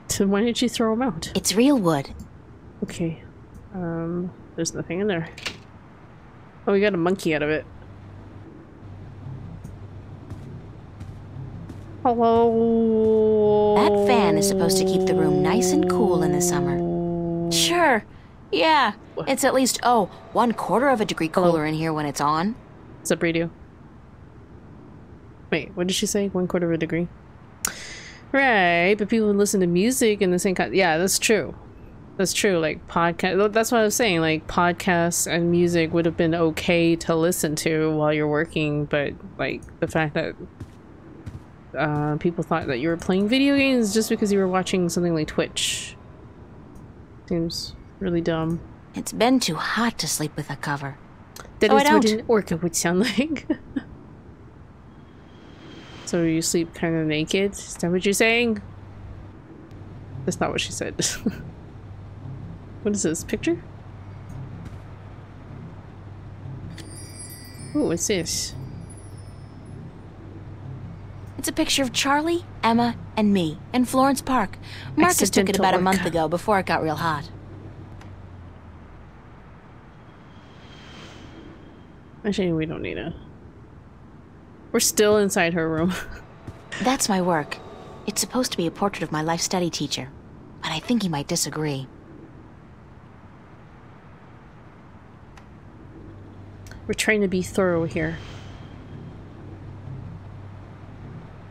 [SPEAKER 2] So why didn't you throw them out?
[SPEAKER 6] It's real wood.
[SPEAKER 2] Okay. There's nothing in there. Oh, we got a monkey out of it. Hello.
[SPEAKER 6] That fan is supposed to keep the room nice and cool in the summer. Sure. Yeah. It's at least, 1/4 of a degree cooler in here when it's on.
[SPEAKER 2] What's up, radio? Wait, what did she say? 1/4 of a degree? Right, but people would listen to music in the same kind. Yeah, that's true. That's true. Like podcast. That's what I was saying. Like podcasts and music would have been okay to listen to while you're working, but like the fact that people thought that you were playing video games just because you were watching something like Twitch seems really dumb.
[SPEAKER 6] It's been too hot to sleep with a cover.
[SPEAKER 2] That is what an orca would sound like. So you sleep kind of naked? Is that what you're saying? That's not what she said. What is this? Picture? Ooh, what's this?
[SPEAKER 6] It's a picture of Charlie, Emma, and me in Florence Park. Marcus took it about a month ago before it got real hot.
[SPEAKER 2] Actually, we don't need it. We're still inside her room.
[SPEAKER 6] That's my work. It's supposed to be a portrait of my life study teacher, but I think he might disagree.
[SPEAKER 2] We're trying to be thorough here.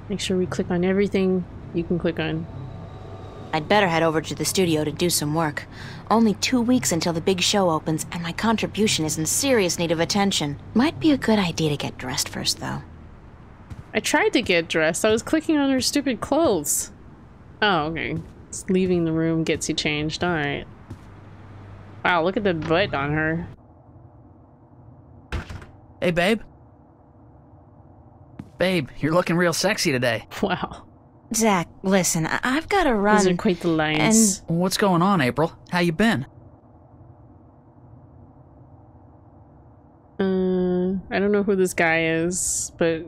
[SPEAKER 2] Make sure we click on everything you can click on.
[SPEAKER 6] I'd better head over to the studio to do some work. Only 2 weeks until the big show opens, and my contribution is in serious need of attention. Might be a good idea to get dressed first, though.
[SPEAKER 2] I tried to get dressed. I was clicking on her stupid clothes. Oh, okay. Just leaving the room gets you changed. Alright. Wow, look at the butt on her.
[SPEAKER 9] Hey, babe. Babe, you're looking real sexy today.
[SPEAKER 2] Wow.
[SPEAKER 6] Zach, listen, I've got to run.
[SPEAKER 2] Those are quite the lines.
[SPEAKER 9] And what's going on, April? How you been?
[SPEAKER 2] I don't know who this guy is, but...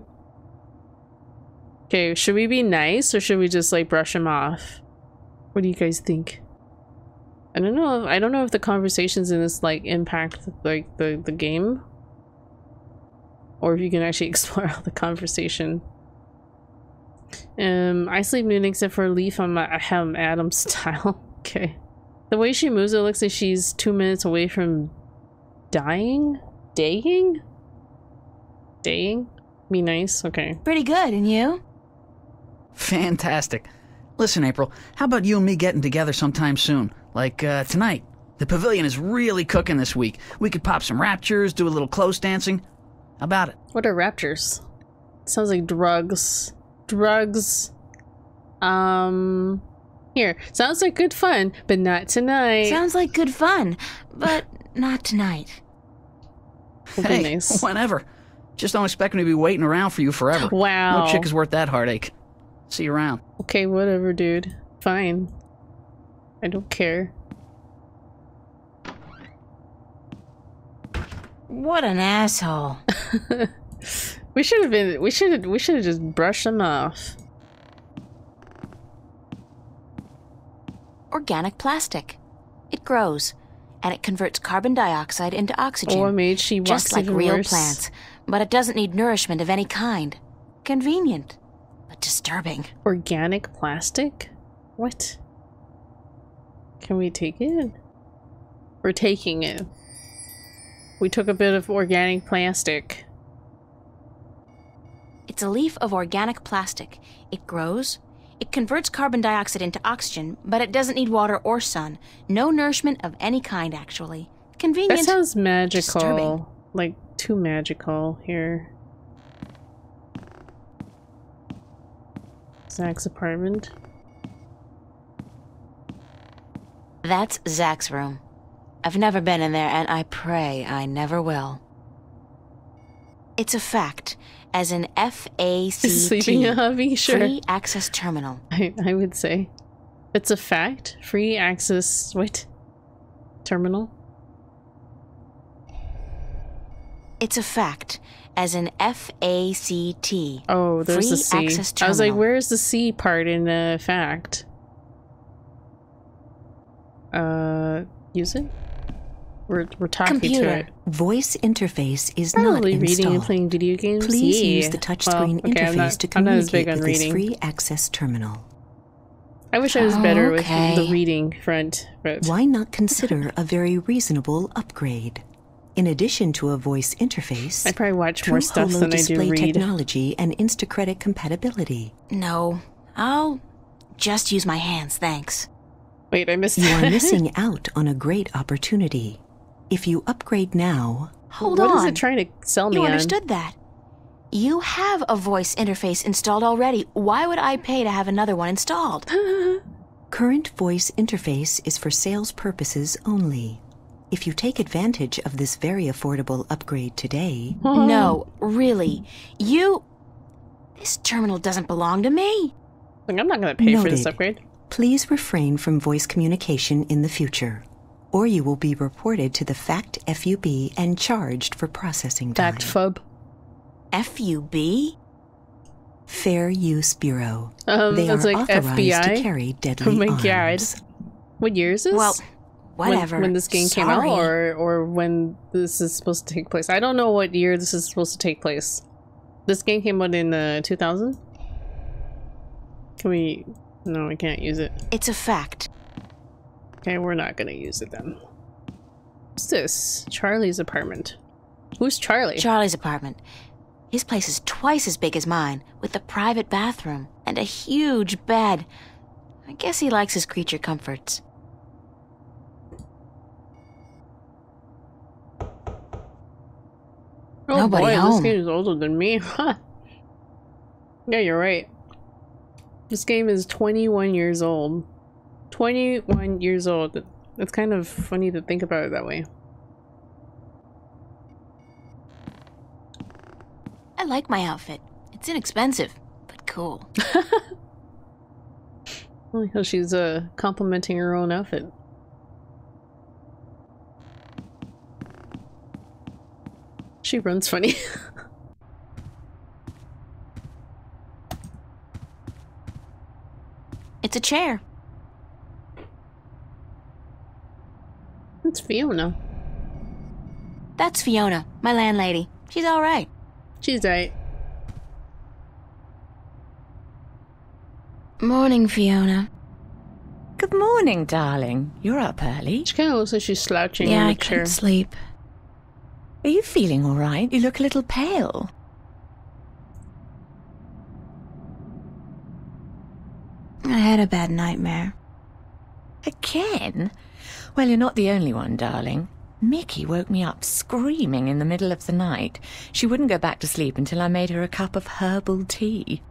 [SPEAKER 2] Okay, should we be nice or should we just, like, brush him off? What do you guys think? I don't know if the conversations in this, like, impact, like, the game. Or if you can actually explore all the conversation. I sleep noon except for Leaf on my Adam style. Okay. The way she moves, it looks like she's 2 minutes away from dying? Daying? Daying? Be nice? Okay.
[SPEAKER 6] Pretty good, and you?
[SPEAKER 9] Fantastic. Listen, April, how about you and me getting together sometime soon? Like, tonight. The pavilion is really cooking this week. We could pop some raptures, do a little close dancing. How about it?
[SPEAKER 2] What are raptures? Sounds like drugs. Drugs. Here. Sounds like good fun, but not tonight.
[SPEAKER 6] Sounds like good fun, but not tonight.
[SPEAKER 2] Hey, nice.
[SPEAKER 9] Whenever. Just don't expect me to be waiting around for you forever.
[SPEAKER 2] Wow.
[SPEAKER 9] No chick is worth that heartache. See you around.
[SPEAKER 2] Okay, whatever, dude. Fine. I don't care.
[SPEAKER 6] What an asshole.
[SPEAKER 2] we should have just brushed him off.
[SPEAKER 6] Organic plastic. It grows, and it converts carbon dioxide into oxygen.
[SPEAKER 2] Or maybe she walks
[SPEAKER 6] just like
[SPEAKER 2] even
[SPEAKER 6] real
[SPEAKER 2] worse.
[SPEAKER 6] plants, but it doesn't need nourishment of any kind. Convenient, but disturbing.
[SPEAKER 2] Organic plastic? What? Can we take it? We're taking it. We took a bit of organic plastic.
[SPEAKER 6] It's a leaf of organic plastic. It grows. It converts carbon dioxide into oxygen, but it doesn't need water or sun. No nourishment of any kind, actually. Convenient.
[SPEAKER 2] That sounds magical.
[SPEAKER 6] Disturbing.
[SPEAKER 2] Like, too magical here. Zach's apartment.
[SPEAKER 6] That's Zach's room. I've never been in there, and I pray I never will. It's a fact, as in F-A-C-T.
[SPEAKER 2] Sleeping a hubby? Sure.
[SPEAKER 6] Free access terminal.
[SPEAKER 2] I would say. It's a fact. Free access... What? Terminal?
[SPEAKER 6] It's a fact, as in F-A-C-T.
[SPEAKER 2] Oh, there's
[SPEAKER 6] Free
[SPEAKER 2] the C.
[SPEAKER 6] access terminal.
[SPEAKER 2] I was like, where's the C part in the fact? Use it? We're talking
[SPEAKER 6] Computer.
[SPEAKER 2] to it.
[SPEAKER 8] Voice interface is
[SPEAKER 2] Probably
[SPEAKER 8] not
[SPEAKER 2] reading
[SPEAKER 8] installed.
[SPEAKER 2] and playing video games.
[SPEAKER 8] Please
[SPEAKER 2] Yeah.
[SPEAKER 8] use the touchscreen
[SPEAKER 2] Well, okay,
[SPEAKER 8] interface
[SPEAKER 2] I'm not as
[SPEAKER 8] to
[SPEAKER 2] big
[SPEAKER 8] communicate
[SPEAKER 2] on
[SPEAKER 8] with this
[SPEAKER 2] reading.
[SPEAKER 8] free access terminal.
[SPEAKER 2] I wish I was better with
[SPEAKER 6] Okay.
[SPEAKER 2] the reading front, but
[SPEAKER 8] Why not consider a very reasonable upgrade? In addition to a voice interface,
[SPEAKER 2] I probably watch
[SPEAKER 8] true
[SPEAKER 2] more stuff
[SPEAKER 8] holo
[SPEAKER 2] than I do
[SPEAKER 8] display
[SPEAKER 2] read.
[SPEAKER 8] technology and Instacredit compatibility.
[SPEAKER 6] No, I'll just use my hands, thanks.
[SPEAKER 2] Wait, I missed
[SPEAKER 8] You
[SPEAKER 2] that.
[SPEAKER 8] are missing out on a great opportunity. If you upgrade now,
[SPEAKER 6] Hold
[SPEAKER 2] What
[SPEAKER 6] on.
[SPEAKER 2] is it trying to sell me
[SPEAKER 6] You
[SPEAKER 2] on?
[SPEAKER 6] understood that. You have a voice interface installed already. Why would I pay to have another one installed?
[SPEAKER 8] current voice interface is for sales purposes only. If you take advantage of this very affordable upgrade today,
[SPEAKER 6] No, really. This terminal doesn't belong to me.
[SPEAKER 2] Like, I'm not going to pay for this
[SPEAKER 8] Noted.
[SPEAKER 2] upgrade.
[SPEAKER 8] please refrain from voice communication in the future, or you will be reported to the FACT FUB and charged for processing time.
[SPEAKER 2] Fact fub.
[SPEAKER 6] FUB?
[SPEAKER 8] Fair Use Bureau. They
[SPEAKER 2] it's
[SPEAKER 8] are
[SPEAKER 2] like
[SPEAKER 8] authorized
[SPEAKER 2] FBI.
[SPEAKER 8] to carry deadly
[SPEAKER 2] Oh my
[SPEAKER 8] arms.
[SPEAKER 2] god. What year is this?
[SPEAKER 6] Well, whatever.
[SPEAKER 2] When this game came out,
[SPEAKER 6] Sorry.
[SPEAKER 2] or when this is supposed to take place. I don't know what year this is supposed to take place. This game came out in 2000? Can we... No, we can't use it.
[SPEAKER 6] It's a fact.
[SPEAKER 2] Okay, we're not gonna use it then. What's this? Charlie's apartment. Who's Charlie?
[SPEAKER 6] Charlie's apartment. His place is twice as big as mine, with a private bathroom and a huge bed. I guess he likes his creature comforts.
[SPEAKER 2] Oh
[SPEAKER 6] Nobody
[SPEAKER 2] boy, this
[SPEAKER 6] home.
[SPEAKER 2] game is older than me. Huh. Yeah, you're right. This game is 21 years old. 21 years old. It's kind of funny to think about it that way.
[SPEAKER 6] I like my outfit. It's inexpensive, but cool.
[SPEAKER 2] I like how she's complimenting her own outfit. She runs funny.
[SPEAKER 6] It's a chair.
[SPEAKER 2] It's Fiona.
[SPEAKER 6] That's Fiona, my landlady. She's all right.
[SPEAKER 2] She's right.
[SPEAKER 6] Morning, Fiona.
[SPEAKER 10] Good morning, darling. You're up early.
[SPEAKER 2] She kind of looks like she's slouching
[SPEAKER 6] Yeah,
[SPEAKER 2] in
[SPEAKER 6] I
[SPEAKER 2] the chair.
[SPEAKER 6] couldn't sleep.
[SPEAKER 10] Are you feeling all right? You look a little pale.
[SPEAKER 6] I had a bad nightmare.
[SPEAKER 10] Again? Well, you're not the only one, darling. Mickey woke me up screaming in the middle of the night. She wouldn't go back to sleep until I made her a cup of herbal tea.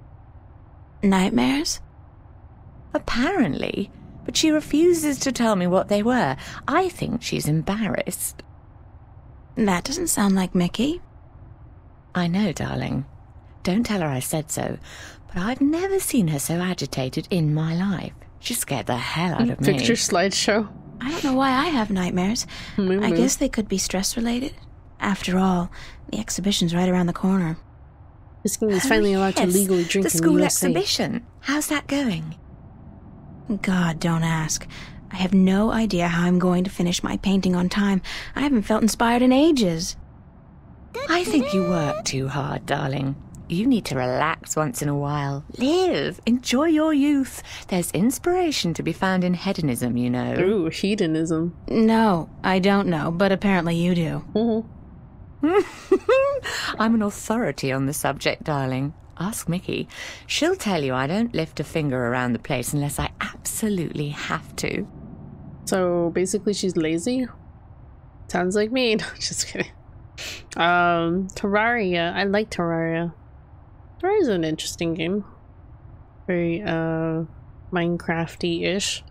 [SPEAKER 6] Nightmares?
[SPEAKER 10] Apparently, but she refuses to tell me what they were. I think she's embarrassed.
[SPEAKER 6] That doesn't sound like Mickey.
[SPEAKER 10] I know, darling. Don't tell her I said so, but I've never seen her so agitated in my life. She scared the hell out of me.
[SPEAKER 2] Picture slideshow.
[SPEAKER 6] I don't know why I have nightmares. I guess they could be stress-related. After all, the exhibition's right around the corner.
[SPEAKER 2] This game is finally allowed to
[SPEAKER 10] Yes,
[SPEAKER 2] legally drink
[SPEAKER 10] the
[SPEAKER 2] in the
[SPEAKER 10] school
[SPEAKER 2] USA.
[SPEAKER 10] exhibition. How's that going?
[SPEAKER 6] God, don't ask. I have no idea how I'm going to finish my painting on time. I haven't felt inspired in ages.
[SPEAKER 10] I think you work too hard, darling. You need to relax once in a while. Live. Enjoy your youth. There's inspiration to be found in hedonism, you know.
[SPEAKER 2] Ooh, hedonism.
[SPEAKER 6] No, I don't know, but apparently you do.
[SPEAKER 10] I'm an authority on the subject, darling. Ask Mickey. She'll tell you I don't lift a finger around the place unless I absolutely have to.
[SPEAKER 2] So basically she's lazy? Sounds like me. No, just kidding. Terraria. I like Terraria. Terraria's an interesting game. Very, Minecrafty-ish.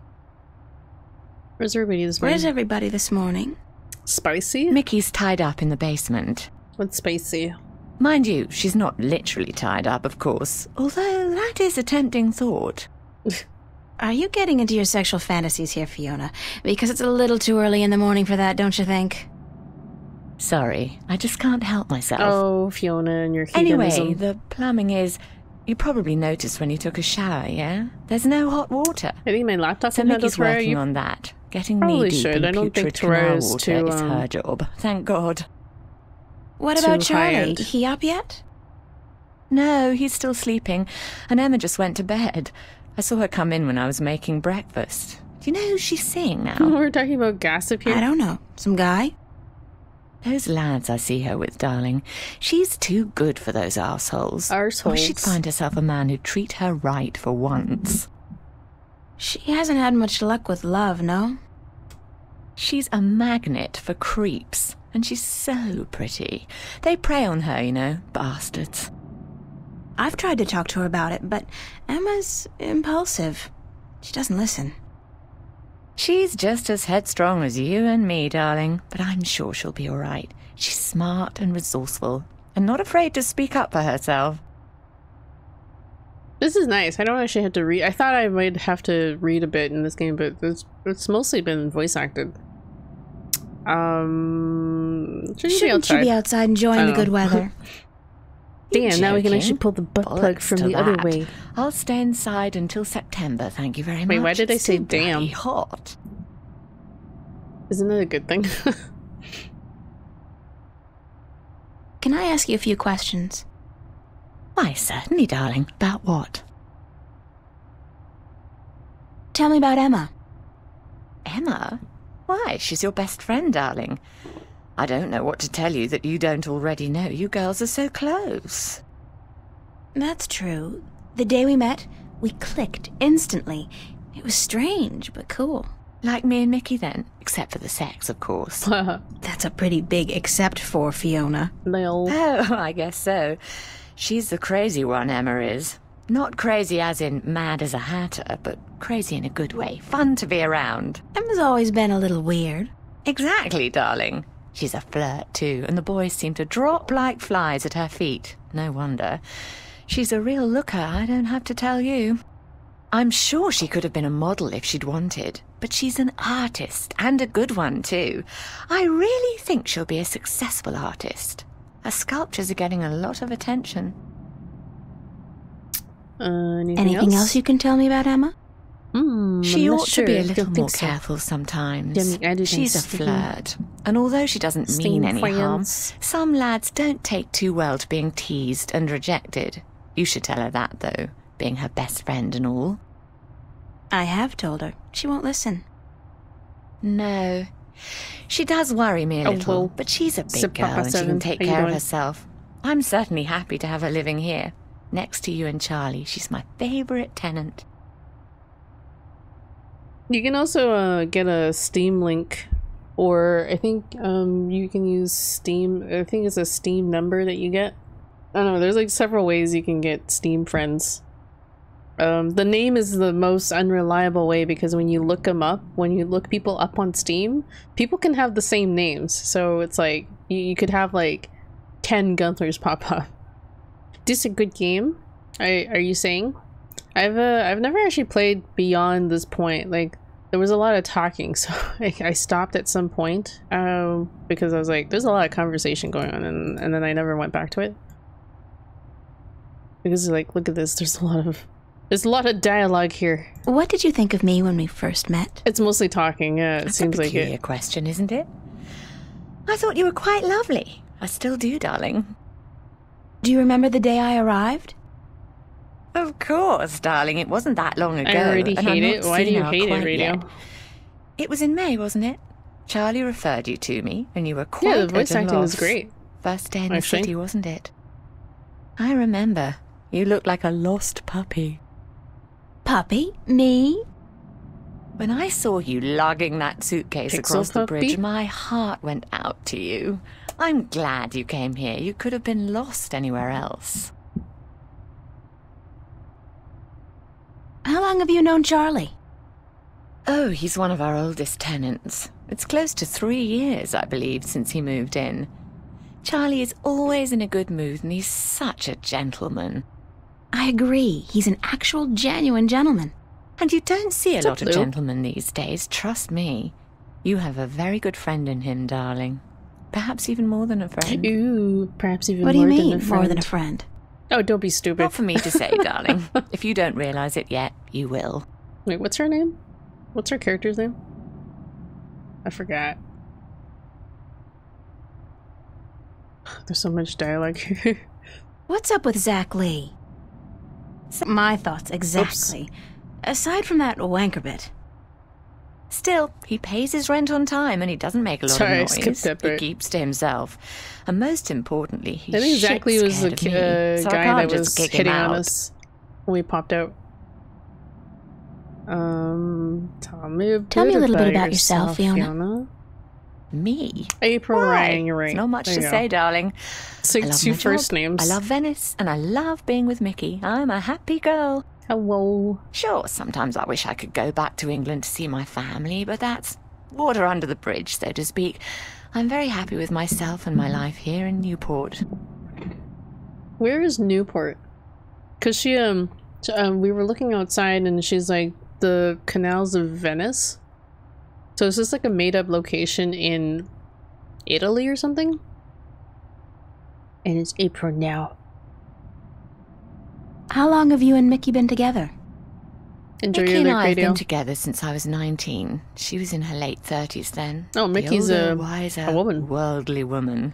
[SPEAKER 2] Where's everybody this morning?
[SPEAKER 6] Where's everybody this morning?
[SPEAKER 2] Spicy?
[SPEAKER 10] Mickey's tied up in the basement.
[SPEAKER 2] What's spicy?
[SPEAKER 10] Mind you, she's not literally tied up, of course. Although that is a tempting thought.
[SPEAKER 6] Are you getting into your sexual fantasies here, Fiona? Because it's a little too early in the morning for that, don't you think?
[SPEAKER 10] Sorry, I just can't help myself.
[SPEAKER 2] Oh, Fiona and your hedonism.
[SPEAKER 10] Anyway, the plumbing is... You probably noticed when you took a shower, yeah? There's no hot water.
[SPEAKER 2] I think my laptop
[SPEAKER 10] so
[SPEAKER 2] can handle
[SPEAKER 10] Mickey's working on that. Getting knee deep in
[SPEAKER 2] I don't think
[SPEAKER 10] putrid canal
[SPEAKER 2] Terraria's
[SPEAKER 10] water
[SPEAKER 2] too,
[SPEAKER 10] is her job. Thank God.
[SPEAKER 6] What about Charlie? He up yet?
[SPEAKER 10] No, he's still sleeping. And Emma just went to bed. I saw her come in when I was making breakfast. Do you know who she's seeing now?
[SPEAKER 2] We're talking about gossip here.
[SPEAKER 6] I don't know. Some guy?
[SPEAKER 10] Those lads I see her with, darling. She's too good for those arseholes.
[SPEAKER 2] Arseholes.
[SPEAKER 10] I wish she'd find herself a man who'd treat her right for once.
[SPEAKER 6] She hasn't had much luck with love, no?
[SPEAKER 10] She's a magnet for creeps. And she's so pretty. They prey on her, you know, bastards.
[SPEAKER 6] I've tried to talk to her about it, but Emma's impulsive. She doesn't listen.
[SPEAKER 10] She's just as headstrong as you and me, darling, but I'm sure she'll be all right. She's smart and resourceful, and not afraid to speak up for herself.
[SPEAKER 2] This is nice. I don't actually have to read. I thought I might have to read a bit in this game, but it's mostly been voice acted.
[SPEAKER 6] Shouldn't you be outside enjoying the good weather?
[SPEAKER 2] Damn, now we can actually pull the butt plug from the other way.
[SPEAKER 10] I'll stay inside until September, thank you very much.
[SPEAKER 2] Wait, why did I say damn?
[SPEAKER 10] Hot.
[SPEAKER 2] Isn't that a good thing?
[SPEAKER 6] Can I ask you a few questions?
[SPEAKER 10] Why, certainly, darling. About what?
[SPEAKER 6] Tell me about Emma.
[SPEAKER 10] Emma? Why, she's your best friend, darling. I don't know what to tell you that you don't already know. You girls are so close.
[SPEAKER 6] That's true. The day we met, we clicked instantly. It was strange, but cool.
[SPEAKER 10] Like me and Mickey then, except for the sex, of course.
[SPEAKER 6] That's a pretty big except for Fiona.
[SPEAKER 2] No.
[SPEAKER 10] Oh, I guess so. She's the crazy one, Emma is. Not crazy as in mad as a hatter, but crazy in a good way. Fun to be around.
[SPEAKER 6] Emma's always been a little weird.
[SPEAKER 10] Exactly, darling. She's a flirt, too, and the boys seem to drop like flies at her feet. No wonder. She's a real looker, I don't have to tell you. I'm sure she could have been a model if she'd wanted, but she's an artist, and a good one, too. I really think she'll be a successful artist. Her sculptures are getting a lot of attention.
[SPEAKER 6] Anything else you can tell me about Emma?
[SPEAKER 10] She ought to be a little more careful sometimes. She's a flirt, and although she doesn't mean any harm, some lads don't take too well to being teased and rejected. You should tell her that, though, being her best friend and all.
[SPEAKER 6] I have told her. She won't listen.
[SPEAKER 10] No. She does worry me a little, but she's a big girl and she can take care of herself. I'm certainly happy to have her living here. Next to you and Charlie, she's my favourite tenant.
[SPEAKER 2] You can also get a Steam link, or I think you can use Steam. I think it's a Steam number that you get. I don't know, there's like several ways you can get Steam friends. The name is the most unreliable way because when you look them up, when you look people up on Steam, people can have the same names. So it's like, you could have like 10 Guntlers pop up. This is a good game, are you saying? I've never actually played beyond this point. Like, there was a lot of talking, so I stopped at some point because I was like, there's a lot of conversation going on, and then I never went back to it. Because like, look at this, there's a lot of dialogue here.
[SPEAKER 6] What did you think of me when we first met?
[SPEAKER 2] It's mostly talking, yeah, it seems like it.
[SPEAKER 10] That's a peculiar question, isn't it? I thought you were quite lovely. I still do, darling.
[SPEAKER 6] Do you remember the day I arrived?
[SPEAKER 10] Of course, darling. It wasn't that long ago.
[SPEAKER 2] I already
[SPEAKER 10] and
[SPEAKER 2] hate
[SPEAKER 10] I'm
[SPEAKER 2] it.
[SPEAKER 10] not
[SPEAKER 2] Why do you
[SPEAKER 10] senile
[SPEAKER 2] hate it,
[SPEAKER 10] quite
[SPEAKER 2] Radio?
[SPEAKER 10] yet. It was in May, wasn't it? Charlie referred you to me, and you were quite
[SPEAKER 2] Yeah, the voice
[SPEAKER 10] at a
[SPEAKER 2] acting was
[SPEAKER 10] loss.
[SPEAKER 2] great.
[SPEAKER 10] First day in the
[SPEAKER 2] Actually.
[SPEAKER 10] city, wasn't it? I remember. You looked like a lost puppy.
[SPEAKER 6] Puppy? Me?
[SPEAKER 10] When I saw you lugging that suitcase
[SPEAKER 2] Pixel
[SPEAKER 10] across the
[SPEAKER 2] puppy?
[SPEAKER 10] bridge, my heart went out to you. I'm glad you came here. You could have been lost anywhere else.
[SPEAKER 6] How long have you known Charlie?
[SPEAKER 10] Oh, he's one of our oldest tenants. It's close to 3 years, I believe, since he moved in. Charlie is always in a good mood, and he's such a gentleman.
[SPEAKER 6] I agree. He's an actual, genuine gentleman.
[SPEAKER 10] And you don't see a
[SPEAKER 2] What's
[SPEAKER 10] lot
[SPEAKER 2] up,
[SPEAKER 10] of
[SPEAKER 2] Lou?
[SPEAKER 10] gentlemen these days, trust me. You have a very good friend in him, darling. Perhaps even more than a friend.
[SPEAKER 2] Ooh, perhaps even
[SPEAKER 6] What do
[SPEAKER 2] more
[SPEAKER 6] you
[SPEAKER 2] than
[SPEAKER 6] mean,
[SPEAKER 2] a friend.
[SPEAKER 6] more than a friend?
[SPEAKER 2] Oh, don't be stupid.
[SPEAKER 10] Not for me to say, darling. If you don't realize it yet, you will.
[SPEAKER 2] Wait, what's her name? What's her character's name? I forgot. There's so much dialogue here.
[SPEAKER 6] What's up with Zach Lee? My thoughts, exactly. Aside from that wanker bit.
[SPEAKER 10] Still, he pays his rent on time and he doesn't make a lot
[SPEAKER 2] Sorry, I
[SPEAKER 10] of noise.
[SPEAKER 2] skipped that
[SPEAKER 10] He
[SPEAKER 2] bit.
[SPEAKER 10] keeps to himself. And most importantly, he's
[SPEAKER 2] I think Zach Lee was the
[SPEAKER 10] shit scared of me, so I
[SPEAKER 2] guy
[SPEAKER 10] can't
[SPEAKER 2] that
[SPEAKER 10] just
[SPEAKER 2] was
[SPEAKER 10] kick him
[SPEAKER 2] hitting on
[SPEAKER 10] out.
[SPEAKER 2] us when we popped out. Tell me a
[SPEAKER 6] little bit about yourself, Fiona.
[SPEAKER 10] Me?
[SPEAKER 2] April
[SPEAKER 10] Why?
[SPEAKER 2] Ryan, you're right.
[SPEAKER 10] It's not much
[SPEAKER 2] There
[SPEAKER 10] to
[SPEAKER 2] you
[SPEAKER 10] say,
[SPEAKER 2] go.
[SPEAKER 10] darling.
[SPEAKER 2] So
[SPEAKER 10] I love
[SPEAKER 2] two
[SPEAKER 10] my
[SPEAKER 2] first
[SPEAKER 10] job,
[SPEAKER 2] names.
[SPEAKER 10] I love Venice, and I love being with Mickey. I'm a happy girl.
[SPEAKER 2] Hello.
[SPEAKER 10] Sure, sometimes I wish I could go back to England to see my family, but that's water under the bridge, so to speak. I'm very happy with myself and my life here in Newport.
[SPEAKER 2] Where is Newport? Because we were looking outside and she's like, the canals of Venice. So is this like a made-up location in Italy or something? And it's April now.
[SPEAKER 6] How long have you and Mickey been together?
[SPEAKER 2] Enjoy
[SPEAKER 10] Mickey
[SPEAKER 2] your
[SPEAKER 10] and
[SPEAKER 2] lyric
[SPEAKER 10] I have
[SPEAKER 2] radio.
[SPEAKER 10] been together since I was 19. She was in her late 30s then.
[SPEAKER 2] Oh,
[SPEAKER 10] The
[SPEAKER 2] Mickey's
[SPEAKER 10] older,
[SPEAKER 2] a
[SPEAKER 10] wiser,
[SPEAKER 2] woman.
[SPEAKER 10] worldly woman.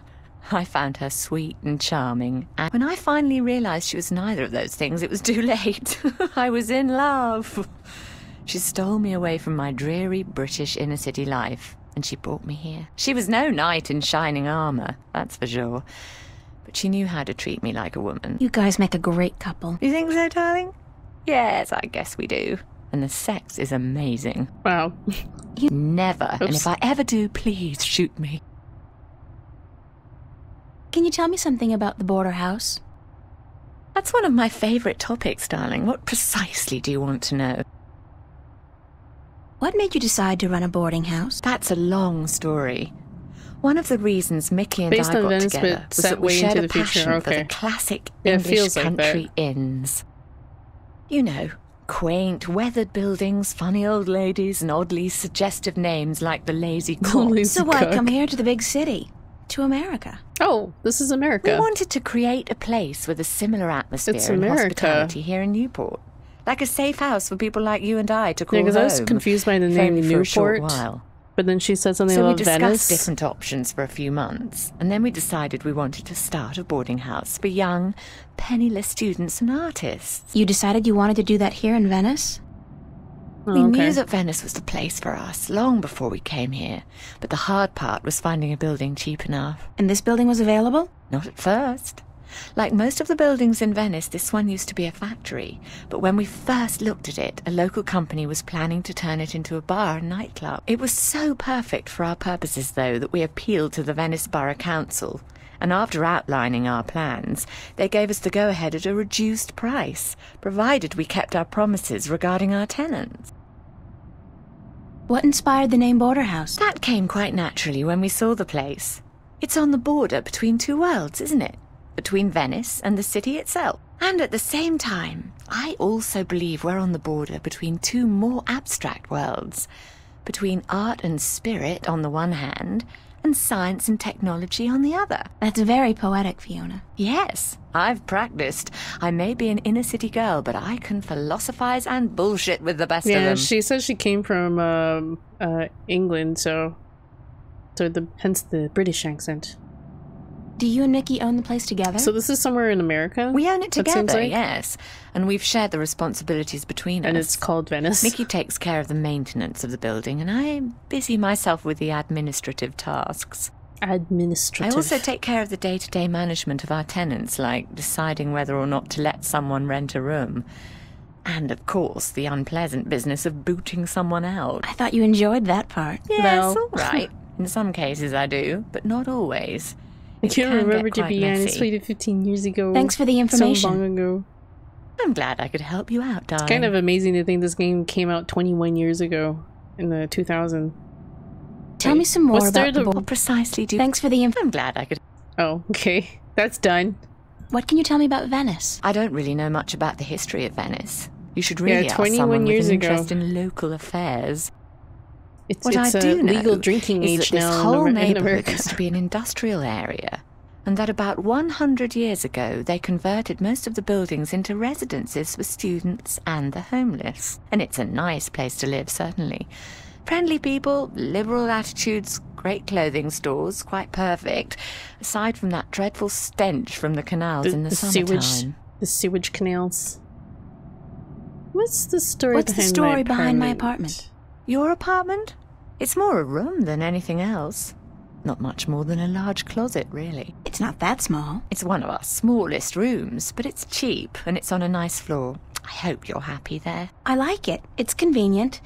[SPEAKER 10] I found her sweet and charming. And when I finally realized she was neither of those things, it was too late. I was in love. She stole me away from my dreary British inner-city life, and she brought me here. She was no knight in shining armour, that's for sure. But she knew how to treat me like a woman.
[SPEAKER 6] You guys make a great couple.
[SPEAKER 10] You think so, darling? Yes, I guess we do. And the sex is amazing.
[SPEAKER 2] Wow.
[SPEAKER 10] Never. And
[SPEAKER 2] Oops.
[SPEAKER 10] if I ever do, please shoot me.
[SPEAKER 6] Can you tell me something about the border house?
[SPEAKER 10] That's one of my favourite topics, darling. What precisely do you want to know?
[SPEAKER 6] What made you decide to run a boarding house?
[SPEAKER 10] That's a long story. One of the reasons Mickey and
[SPEAKER 2] Based
[SPEAKER 10] I
[SPEAKER 2] on
[SPEAKER 10] got
[SPEAKER 2] Venice,
[SPEAKER 10] together
[SPEAKER 2] but
[SPEAKER 10] was
[SPEAKER 2] set
[SPEAKER 10] that we
[SPEAKER 2] way
[SPEAKER 10] shared
[SPEAKER 2] into
[SPEAKER 10] a
[SPEAKER 2] the future.
[SPEAKER 10] passion for
[SPEAKER 2] Okay.
[SPEAKER 10] the classic
[SPEAKER 2] Yeah, it
[SPEAKER 10] English
[SPEAKER 2] feels like
[SPEAKER 10] country
[SPEAKER 2] that.
[SPEAKER 10] inns. You know, quaint, weathered buildings, funny old ladies, and oddly suggestive names like the Lazy Cock.
[SPEAKER 2] Lazy
[SPEAKER 6] So why
[SPEAKER 2] Cook.
[SPEAKER 6] come here to the big city? To America?
[SPEAKER 2] Oh, this is
[SPEAKER 10] We
[SPEAKER 2] America.
[SPEAKER 10] wanted to create a place with a similar atmosphere
[SPEAKER 2] It's
[SPEAKER 10] and
[SPEAKER 2] America.
[SPEAKER 10] hospitality here in Newport. Like a safe house for people like you and I to call
[SPEAKER 2] Yeah, because I was
[SPEAKER 10] home,
[SPEAKER 2] confused by the
[SPEAKER 10] if
[SPEAKER 2] name
[SPEAKER 10] only for a short
[SPEAKER 2] Newport.
[SPEAKER 10] while.
[SPEAKER 2] But then she said something
[SPEAKER 10] So we
[SPEAKER 2] about
[SPEAKER 10] discussed
[SPEAKER 2] Venice.
[SPEAKER 10] different options for a few months, and then we decided we wanted to start a boarding house for young, penniless students and artists.
[SPEAKER 6] You decided you wanted to do that here in Venice?
[SPEAKER 2] Oh,
[SPEAKER 10] We
[SPEAKER 2] okay.
[SPEAKER 10] knew that Venice was the place for us long before we came here, but the hard part was finding a building cheap enough.
[SPEAKER 6] And this building was available?
[SPEAKER 10] Not at first. Like most of the buildings in Venice, this one used to be a factory, but when we first looked at it, a local company was planning to turn it into a bar and nightclub. It was so perfect for our purposes, though, that we appealed to the Venice Borough Council, and after outlining our plans, they gave us the go-ahead at a reduced price, provided we kept our promises regarding our tenants.
[SPEAKER 6] What inspired the name Border House?
[SPEAKER 10] That came quite naturally when we saw the place. It's on the border between two worlds, isn't it? Between Venice and the city itself. And at the same time, I also believe we're on the border between two more abstract worlds. Between art and spirit on the one hand, and science and technology on the other.
[SPEAKER 6] That's very poetic, Fiona.
[SPEAKER 10] Yes, I've practiced. I may be an inner city girl, but I can philosophize and bullshit with the best of
[SPEAKER 2] Yeah,
[SPEAKER 10] them.
[SPEAKER 2] she says she came from England, so hence the British accent.
[SPEAKER 6] Do you and Mickey own the place together?
[SPEAKER 2] So this is somewhere in America?
[SPEAKER 10] We own it
[SPEAKER 2] that seems
[SPEAKER 10] together,
[SPEAKER 2] like?
[SPEAKER 10] yes. And we've shared the responsibilities between us.
[SPEAKER 2] And it's called Venice.
[SPEAKER 10] Mickey takes care of the maintenance of the building, and I busy myself with the administrative tasks.
[SPEAKER 2] Administrative.
[SPEAKER 10] I also take care of the day-to-day management of our tenants, like deciding whether or not to let someone rent a room. And, of course, the unpleasant business of booting someone out.
[SPEAKER 6] I thought you enjoyed that part.
[SPEAKER 10] Yes, all right. In some cases I do, but not always.
[SPEAKER 2] I can't remember, to be honest. Played it 15 years ago.
[SPEAKER 6] Thanks for the information.
[SPEAKER 2] So long ago.
[SPEAKER 10] I'm glad I could help you out, darling.
[SPEAKER 2] It's kind of amazing to think this game came out 21 years ago in the 2000.
[SPEAKER 6] Tell me some more about the
[SPEAKER 10] What precisely do you...
[SPEAKER 6] Thanks for the
[SPEAKER 10] I'm glad I could...
[SPEAKER 2] Oh, okay. That's done.
[SPEAKER 6] What can you tell me about Venice?
[SPEAKER 10] I don't really know much about the history of Venice. You should really ask
[SPEAKER 2] 21
[SPEAKER 10] someone
[SPEAKER 2] years
[SPEAKER 10] with an
[SPEAKER 2] ago.
[SPEAKER 10] interest in local affairs.
[SPEAKER 2] It's
[SPEAKER 10] What I
[SPEAKER 2] a
[SPEAKER 10] do know
[SPEAKER 2] legal drinking
[SPEAKER 10] is
[SPEAKER 2] age
[SPEAKER 10] that this
[SPEAKER 2] now
[SPEAKER 10] whole
[SPEAKER 2] in
[SPEAKER 10] neighborhood
[SPEAKER 2] America.
[SPEAKER 10] used to be an industrial area, and that about 100 years ago they converted most of the buildings into residences for students and the homeless. And it's a nice place to live, certainly. Friendly people, liberal attitudes, great clothing stores, quite perfect, aside from that dreadful stench from the canals in the summertime.
[SPEAKER 2] The sewage canals. What's the story
[SPEAKER 6] behind my apartment?
[SPEAKER 10] Your apartment? It's more a room than anything else. Not much more than a large closet, really.
[SPEAKER 6] It's not that small.
[SPEAKER 10] It's one of our smallest rooms, but it's cheap and it's on a nice floor. I hope you're happy there.
[SPEAKER 6] I like it. It's convenient,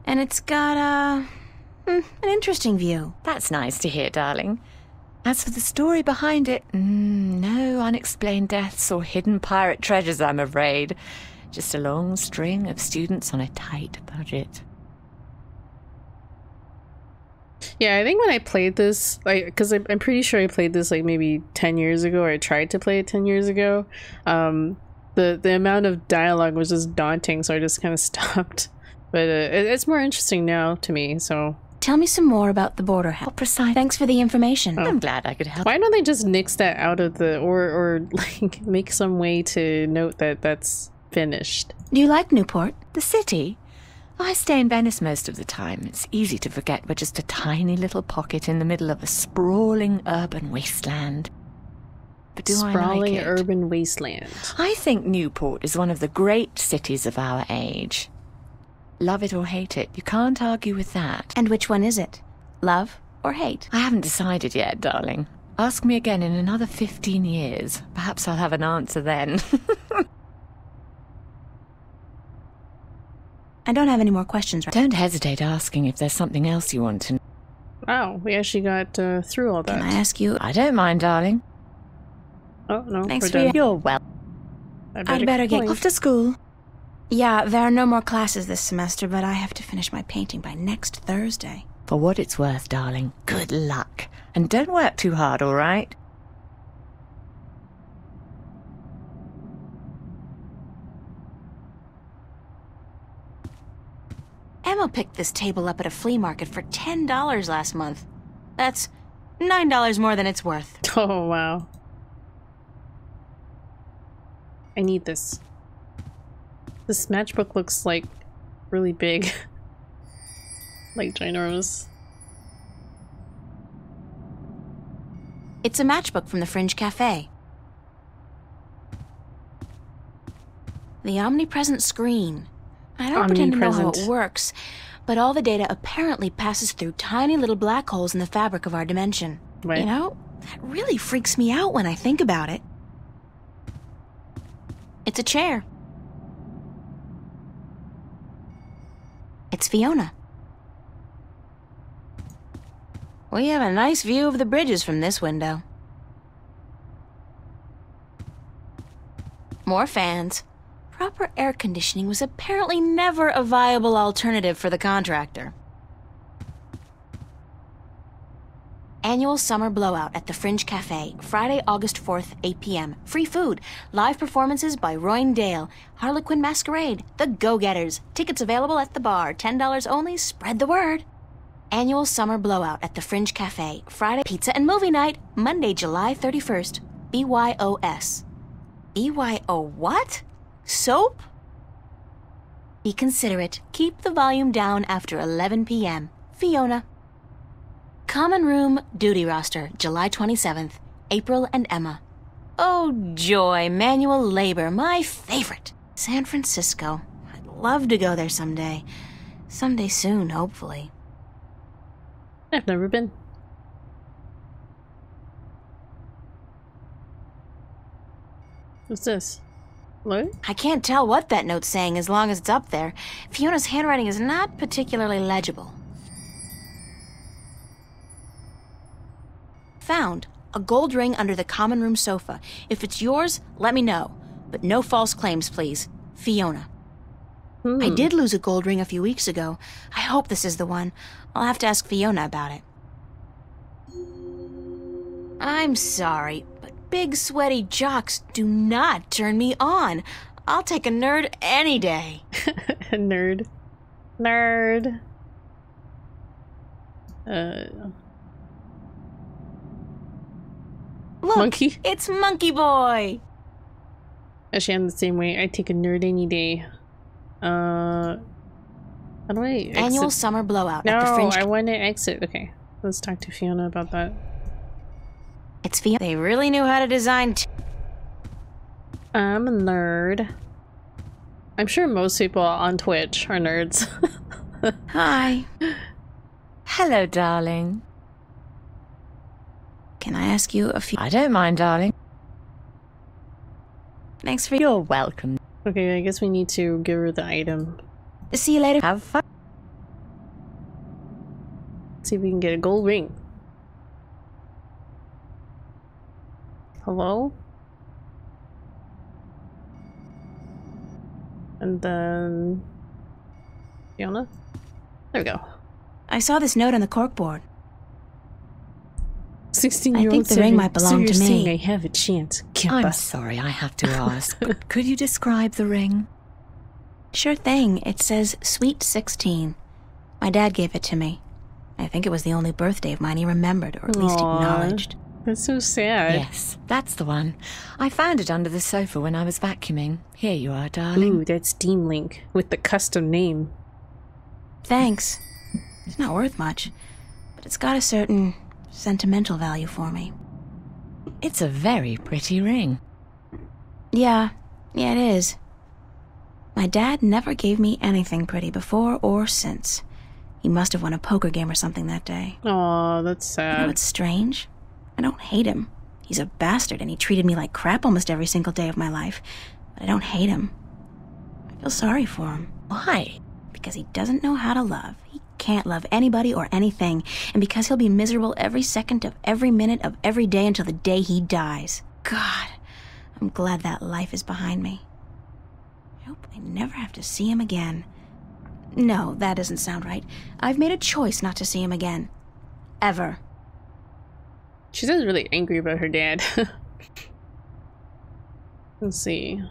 [SPEAKER 6] and it's got an interesting view.
[SPEAKER 10] That's nice to hear, darling. As for the story behind it, no unexplained deaths or hidden pirate treasures, I'm afraid. Just a long string of students on a tight budget.
[SPEAKER 2] Yeah, I think when I played this, because I'm pretty sure I played this like maybe 10 years ago, or I tried to play it 10 years ago, the amount of dialogue was just daunting, so I just kind of stopped. But it's more interesting now to me, so...
[SPEAKER 6] Tell me some more about the border house.
[SPEAKER 10] Precise.
[SPEAKER 6] Thanks for the information.
[SPEAKER 2] Oh.
[SPEAKER 10] I'm glad I could help.
[SPEAKER 2] Why don't they just nix that out of the... or like make some way to note that that's finished?
[SPEAKER 6] Do you like Newport?
[SPEAKER 10] The city? I stay in Venice most of the time. It's easy to forget we're just a tiny little pocket in the middle of a sprawling urban wasteland. But do I like it?
[SPEAKER 2] Sprawling urban wasteland.
[SPEAKER 10] I think Newport is one of the great cities of our age. Love it or hate it, you can't argue with that.
[SPEAKER 6] And which one is it? Love or hate?
[SPEAKER 10] I haven't decided yet, darling. Ask me again in another 15 years. Perhaps I'll have an answer then.
[SPEAKER 6] I don't have any more questions right now.
[SPEAKER 10] Don't hesitate asking if there's something else you want to know.
[SPEAKER 2] Wow, we actually got through all that.
[SPEAKER 6] Can I ask you?
[SPEAKER 10] I don't mind, darling.
[SPEAKER 2] Oh, no,
[SPEAKER 6] Thanks
[SPEAKER 2] we're
[SPEAKER 6] for
[SPEAKER 2] done.
[SPEAKER 10] You're well.
[SPEAKER 6] I'd better get
[SPEAKER 10] off to school.
[SPEAKER 6] Yeah, there are no more classes this semester, but I have to finish my painting by next Thursday.
[SPEAKER 10] For what it's worth, darling, good luck. And don't work too hard, all right?
[SPEAKER 6] Emma picked this table up at a flea market for $10 last month. That's $9 more than it's worth.
[SPEAKER 2] Oh, wow. I need this. This matchbook looks like really big. Like ginormous.
[SPEAKER 6] It's a matchbook from the Fringe Cafe. The omnipresent screen. I don't pretend to know how it works, but all the data apparently passes through tiny little black holes in the fabric of our dimension.
[SPEAKER 2] Right.
[SPEAKER 6] You know, that really freaks me out when I think about it. It's a chair. It's Fiona. We have a nice view of the bridges from this window. More fans. Proper air conditioning was apparently never a viable alternative for the contractor. Annual summer blowout at the Fringe Cafe, Friday, August 4th, 8 p.m. Free food, live performances by Roy Dale, Harlequin Masquerade, The Go-Getters. Tickets available at the bar, $10 only. Spread the word. Annual summer blowout at the Fringe Cafe, Friday, pizza and movie night, Monday, July 31st. BYOS. BYO what? Soap? Be considerate. Keep the volume down after 11 p.m. Fiona. Common Room Duty Roster, July 27th. April and Emma. Oh, joy, manual labor, my favorite. San Francisco. I'd love to go there someday. Someday soon, hopefully.
[SPEAKER 2] I've never been. What's this? What?
[SPEAKER 6] I can't tell what that note's saying as long as it's up there. Fiona's handwriting is not particularly legible. Found a gold ring under the common room sofa. If it's yours, let me know. But no false claims, please. Fiona. I did lose a gold ring a few weeks ago. I hope this is the one. I'll have to ask Fiona about it. I'm sorry, but big sweaty jocks do not turn me on. I'll take a nerd any day.
[SPEAKER 2] Nerd. Nerd.
[SPEAKER 6] Look,
[SPEAKER 2] Monkey?
[SPEAKER 6] It's Monkey Boy.
[SPEAKER 2] Actually, I'm the same way. I take a nerd any day. How do I exit?
[SPEAKER 6] Annual summer blowout
[SPEAKER 2] No,
[SPEAKER 6] at the Fringe.
[SPEAKER 2] I want to exit. Okay, let's talk to Fiona about that.
[SPEAKER 6] It's Fiona. They really knew how to design.
[SPEAKER 2] I'm a nerd. I'm sure most people on Twitch are nerds.
[SPEAKER 6] Hi.
[SPEAKER 10] Hello, darling.
[SPEAKER 6] Can I ask you a few?
[SPEAKER 10] I don't mind, darling.
[SPEAKER 6] Thanks for.
[SPEAKER 10] You're welcome.
[SPEAKER 2] Okay, I guess we need to give her the item.
[SPEAKER 6] See you later.
[SPEAKER 10] Have fun.
[SPEAKER 2] See if we can get a gold ring. Hello? And then... Fiona? There we go.
[SPEAKER 6] I saw this note on the corkboard.
[SPEAKER 2] 16-year-old
[SPEAKER 6] I think the ring might belong to me.
[SPEAKER 2] Saying I have a chance.
[SPEAKER 10] I'm sorry I have to ask, but could you describe the ring?
[SPEAKER 6] Sure thing. It says Sweet 16. My dad gave it to me. I think it was the only birthday of mine he remembered, or at least acknowledged.
[SPEAKER 2] That's so sad.
[SPEAKER 10] Yes, that's the one. I found it under the sofa when I was vacuuming. Here you are, darling.
[SPEAKER 2] Ooh, that's Steam Link with the custom name.
[SPEAKER 6] Thanks. It's not worth much, but it's got a certain sentimental value for me.
[SPEAKER 10] It's a very pretty ring.
[SPEAKER 6] Yeah, it is. My dad never gave me anything pretty before or since. He must have won a poker game or something that day.
[SPEAKER 2] Aw, that's sad.
[SPEAKER 6] You know what's strange? I don't hate him. He's a bastard and he treated me like crap almost every single day of my life. But I don't hate him. I feel sorry for him.
[SPEAKER 10] Why?
[SPEAKER 6] Because he doesn't know how to love. He can't love anybody or anything. And because he'll be miserable every second of every minute of every day until the day he dies. God, I'm glad that life is behind me. I hope I never have to see him again. No, that doesn't sound right. I've made a choice not to see him again. Ever.
[SPEAKER 2] She sounds really angry about her dad. Let's see.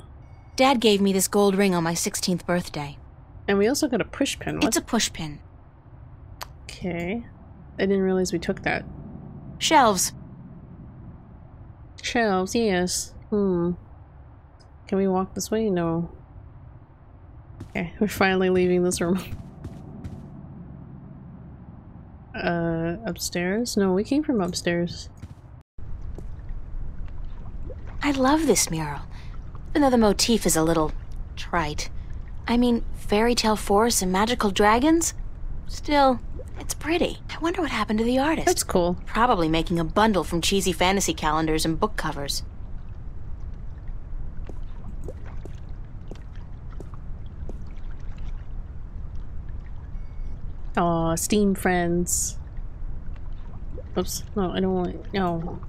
[SPEAKER 6] Dad gave me this gold ring on my 16th birthday.
[SPEAKER 2] And we also got a push pin. What?
[SPEAKER 6] It's a push pin.
[SPEAKER 2] Okay. I didn't realize we took that.
[SPEAKER 6] Shelves.
[SPEAKER 2] Shelves, yes. Can we walk this way? No. Okay, we're finally leaving this room. Upstairs? No, we came from upstairs.
[SPEAKER 6] I love this mural, even though the motif is a little trite. I mean, fairy tale forests and magical dragons? Still, it's pretty. I wonder what happened to the artist.
[SPEAKER 2] That's cool.
[SPEAKER 6] Probably making a bundle from cheesy fantasy calendars and book covers.
[SPEAKER 2] Aw, Steam friends. Oops. No, I don't want... No.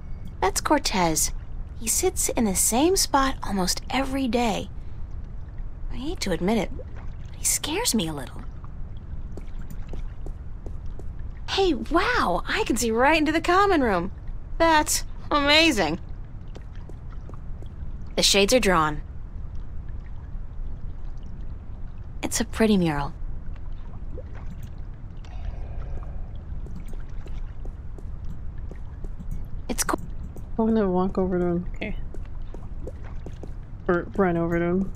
[SPEAKER 6] That's Cortez. He sits in the same spot almost every day. I hate to admit it, but he scares me a little. Hey, wow! I can see right into the common room. That's amazing. The shades are drawn. It's a pretty mural. It's cool.
[SPEAKER 2] I want to walk over to him. Okay. Or run over to him.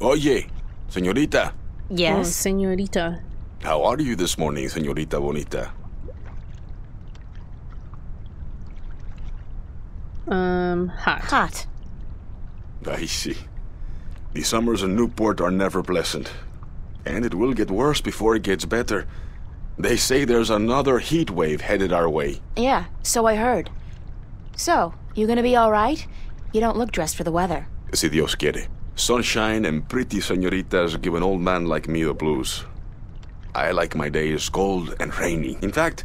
[SPEAKER 11] Oye, señorita.
[SPEAKER 6] Yes?
[SPEAKER 2] Oh, señorita.
[SPEAKER 11] How are you this morning, señorita bonita?
[SPEAKER 2] Hot.
[SPEAKER 6] Hot.
[SPEAKER 11] I see. The summers in Newport are never pleasant. And it will get worse before it gets better. They say there's another heat wave headed our way.
[SPEAKER 6] Yeah, so I heard. So, you gonna be alright? You don't look dressed for the weather.
[SPEAKER 11] Si Dios quiere. Sunshine and pretty señoritas give an old man like me the blues. I like my days cold and rainy. In fact,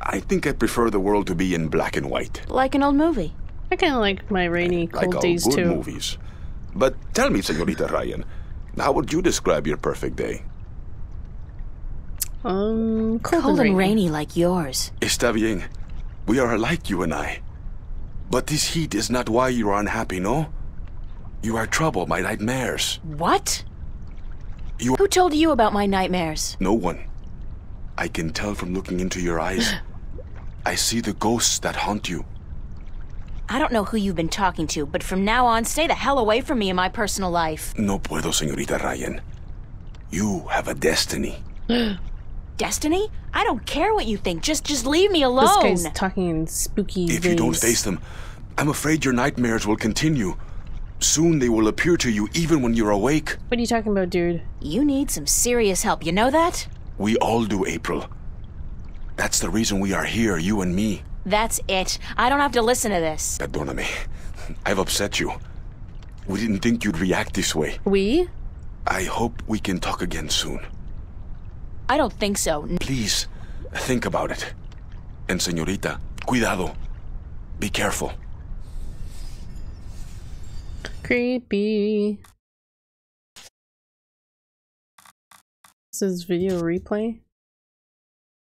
[SPEAKER 11] I think I prefer the world to be in black and white.
[SPEAKER 6] Like an old movie.
[SPEAKER 2] I kind of like my rainy, cold
[SPEAKER 11] like
[SPEAKER 2] days
[SPEAKER 11] all good
[SPEAKER 2] too.
[SPEAKER 11] movies. But tell me, Señorita Ryan, how would you describe your perfect day?
[SPEAKER 6] Cold and rainy like yours.
[SPEAKER 11] Está bien. We are alike, you and I. But this heat is not why you are unhappy, no? You are trouble, my nightmares.
[SPEAKER 6] What? Who told you about my nightmares?
[SPEAKER 11] No one. I can tell from looking into your eyes. I see the ghosts that haunt you.
[SPEAKER 6] I don't know who you've been talking to, but from now on, stay the hell away from me in my personal life.
[SPEAKER 11] No puedo, Señorita Ryan. You have a destiny.
[SPEAKER 6] Destiny? I don't care what you think. Just leave me alone.
[SPEAKER 2] This guy's talking in spooky
[SPEAKER 11] If you don't face them, I'm afraid your nightmares will continue. Soon they will appear to you even when you're awake.
[SPEAKER 2] What are you talking about, dude?
[SPEAKER 6] You need some serious help, you know that?
[SPEAKER 11] We all do, April. That's the reason we are here, you and me.
[SPEAKER 6] That's it. I don't have to listen to this.
[SPEAKER 11] Perdóname. I've upset you. We didn't think you'd react this way.
[SPEAKER 2] We?
[SPEAKER 11] I hope we can talk again soon.
[SPEAKER 6] I don't think so.
[SPEAKER 11] Please, think about it. And señorita, cuidado. Be careful.
[SPEAKER 2] Creepy. This is video replay?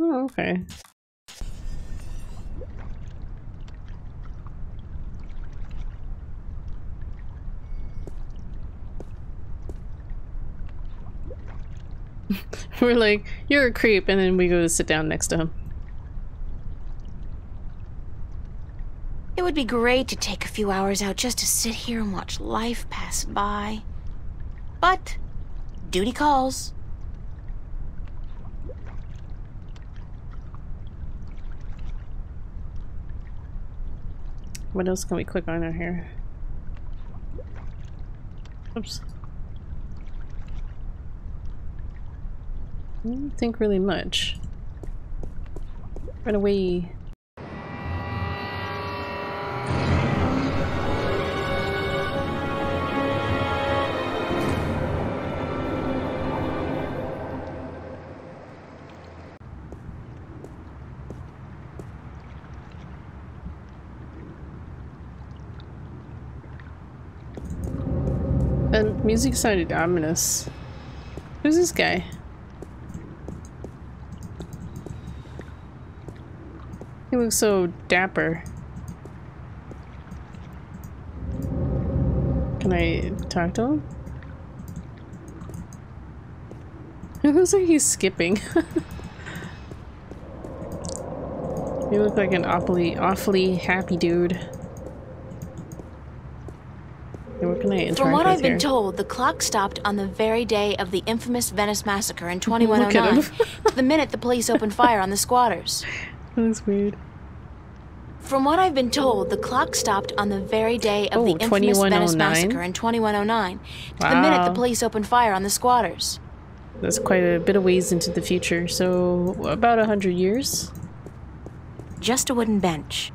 [SPEAKER 2] Oh, okay. We're like, you're a creep, and then we go to sit down next to him.
[SPEAKER 6] It would be great to take a few hours out just to sit here and watch life pass by. But duty calls.
[SPEAKER 2] What else can we click on out here? Oops. I don't think really much. Run away. And music sounded ominous. Who's this guy? He looks so dapper. Can I talk to him? It looks like he's skipping. You look like an awfully happy dude. Okay, what can I interact with?
[SPEAKER 6] From what I've
[SPEAKER 2] here?
[SPEAKER 6] been told, the clock stopped on the very day of the infamous Venice massacre in 2109, to the minute the police opened fire on the squatters.
[SPEAKER 2] That's weird.
[SPEAKER 6] From what I've been told, the clock stopped on the very day of the infamous Venice massacre in 2109, to the minute the police opened fire on the squatters.
[SPEAKER 2] That's quite a bit of ways into the future, so about 100 years?
[SPEAKER 6] Just a wooden bench.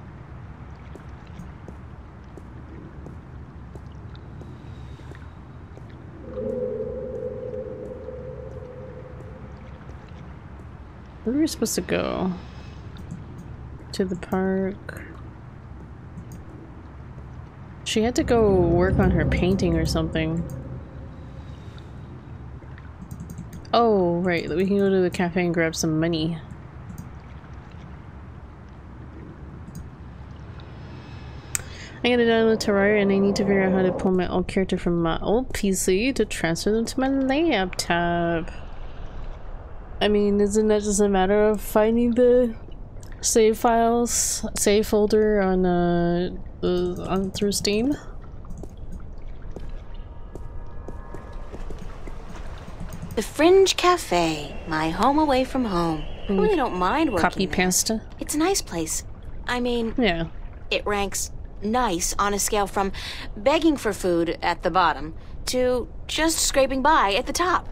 [SPEAKER 2] Where are we supposed to go? To the park. She had to go work on her painting or something. Oh, right. We can go to the cafe and grab some money. I gotta download Terraria and I need to figure out how to pull my old character from my old PC to transfer them to my laptop. I mean, isn't that just a matter of finding the save files, save folder on through Steam?
[SPEAKER 6] The Fringe Cafe, my home away from home. I really don't mind working
[SPEAKER 2] Copy
[SPEAKER 6] there.
[SPEAKER 2] pasta.
[SPEAKER 6] It's a nice place. I mean,
[SPEAKER 2] yeah.
[SPEAKER 6] It ranks nice on a scale from begging for food at the bottom to just scraping by at the top.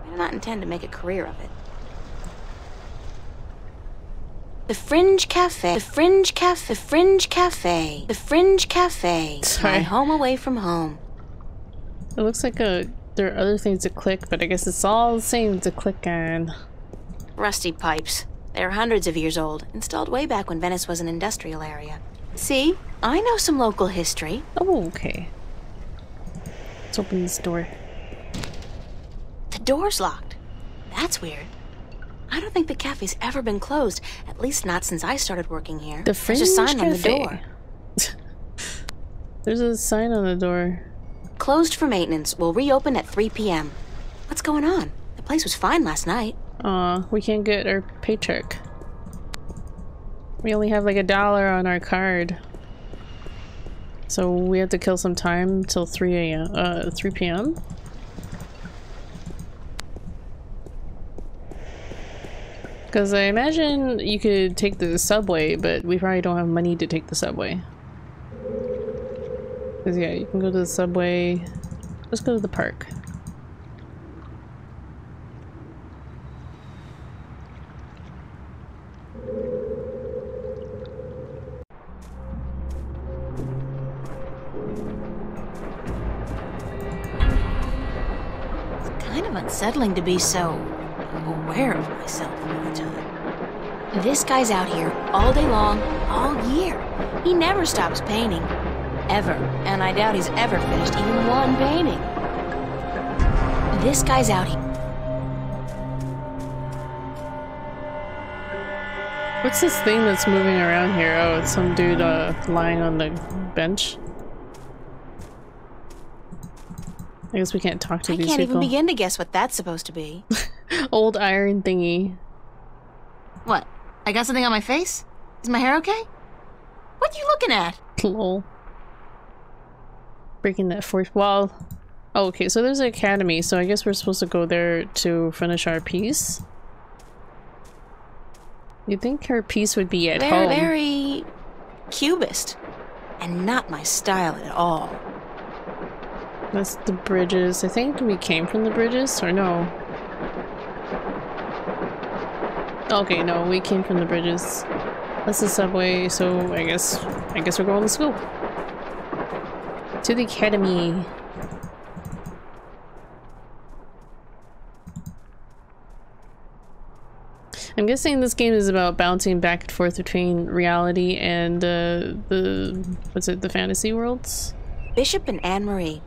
[SPEAKER 6] I do not intend to make a career of it. The Fringe Cafe. The Fringe Cafe. The Fringe Cafe. The Fringe Cafe.
[SPEAKER 2] Sorry.
[SPEAKER 6] My home away from home.
[SPEAKER 2] It looks like there are other things to click, but I guess it's all the same to click on.
[SPEAKER 6] Rusty pipes. They're hundreds of years old, installed way back when Venice was an industrial area. See? I know some local history.
[SPEAKER 2] Oh, okay. Let's open this door.
[SPEAKER 6] The door's locked. That's weird. I don't think the cafe's ever been closed, at least not since I started working here.
[SPEAKER 2] The Fringe
[SPEAKER 6] There's a sign
[SPEAKER 2] Cafe.
[SPEAKER 6] on the door.
[SPEAKER 2] There's a sign on the door.
[SPEAKER 6] Closed for maintenance. Will reopen at 3 p.m. What's going on? The place was fine last night.
[SPEAKER 2] We can't get our paycheck. We only have like $1 on our card. So we have to kill some time till 3 p.m. Because I imagine you could take the subway, but we probably don't have money to take the subway. Because yeah, you can go to the subway. Let's go to the park.
[SPEAKER 6] It's kind of unsettling to be so aware of myself all the time. This guy's out here all day long, all year. He never stops painting. Ever. And I doubt he's ever finished even one painting. This guy's out here.
[SPEAKER 2] What's this thing that's moving around here? Oh, it's some dude lying on the bench. I guess we can't talk to these people.
[SPEAKER 6] I can't even begin to guess what that's supposed to be.
[SPEAKER 2] Old iron thingy.
[SPEAKER 6] What? I got something on my face? Is my hair okay? What are you looking at?
[SPEAKER 2] Lol. Breaking that fourth wall. Oh, okay, so there's an academy, so I guess we're supposed to go there to finish our piece. You'd think her piece would be at home.
[SPEAKER 6] Very cubist. And not my style at all.
[SPEAKER 2] That's the bridges. I think we came from the bridges, or no? Okay, no, we came from the bridges. That's the subway, so I guess we're going to school. To the academy. I'm guessing this game is about bouncing back and forth between reality and the fantasy worlds?
[SPEAKER 6] Bishop and Anne-Marie.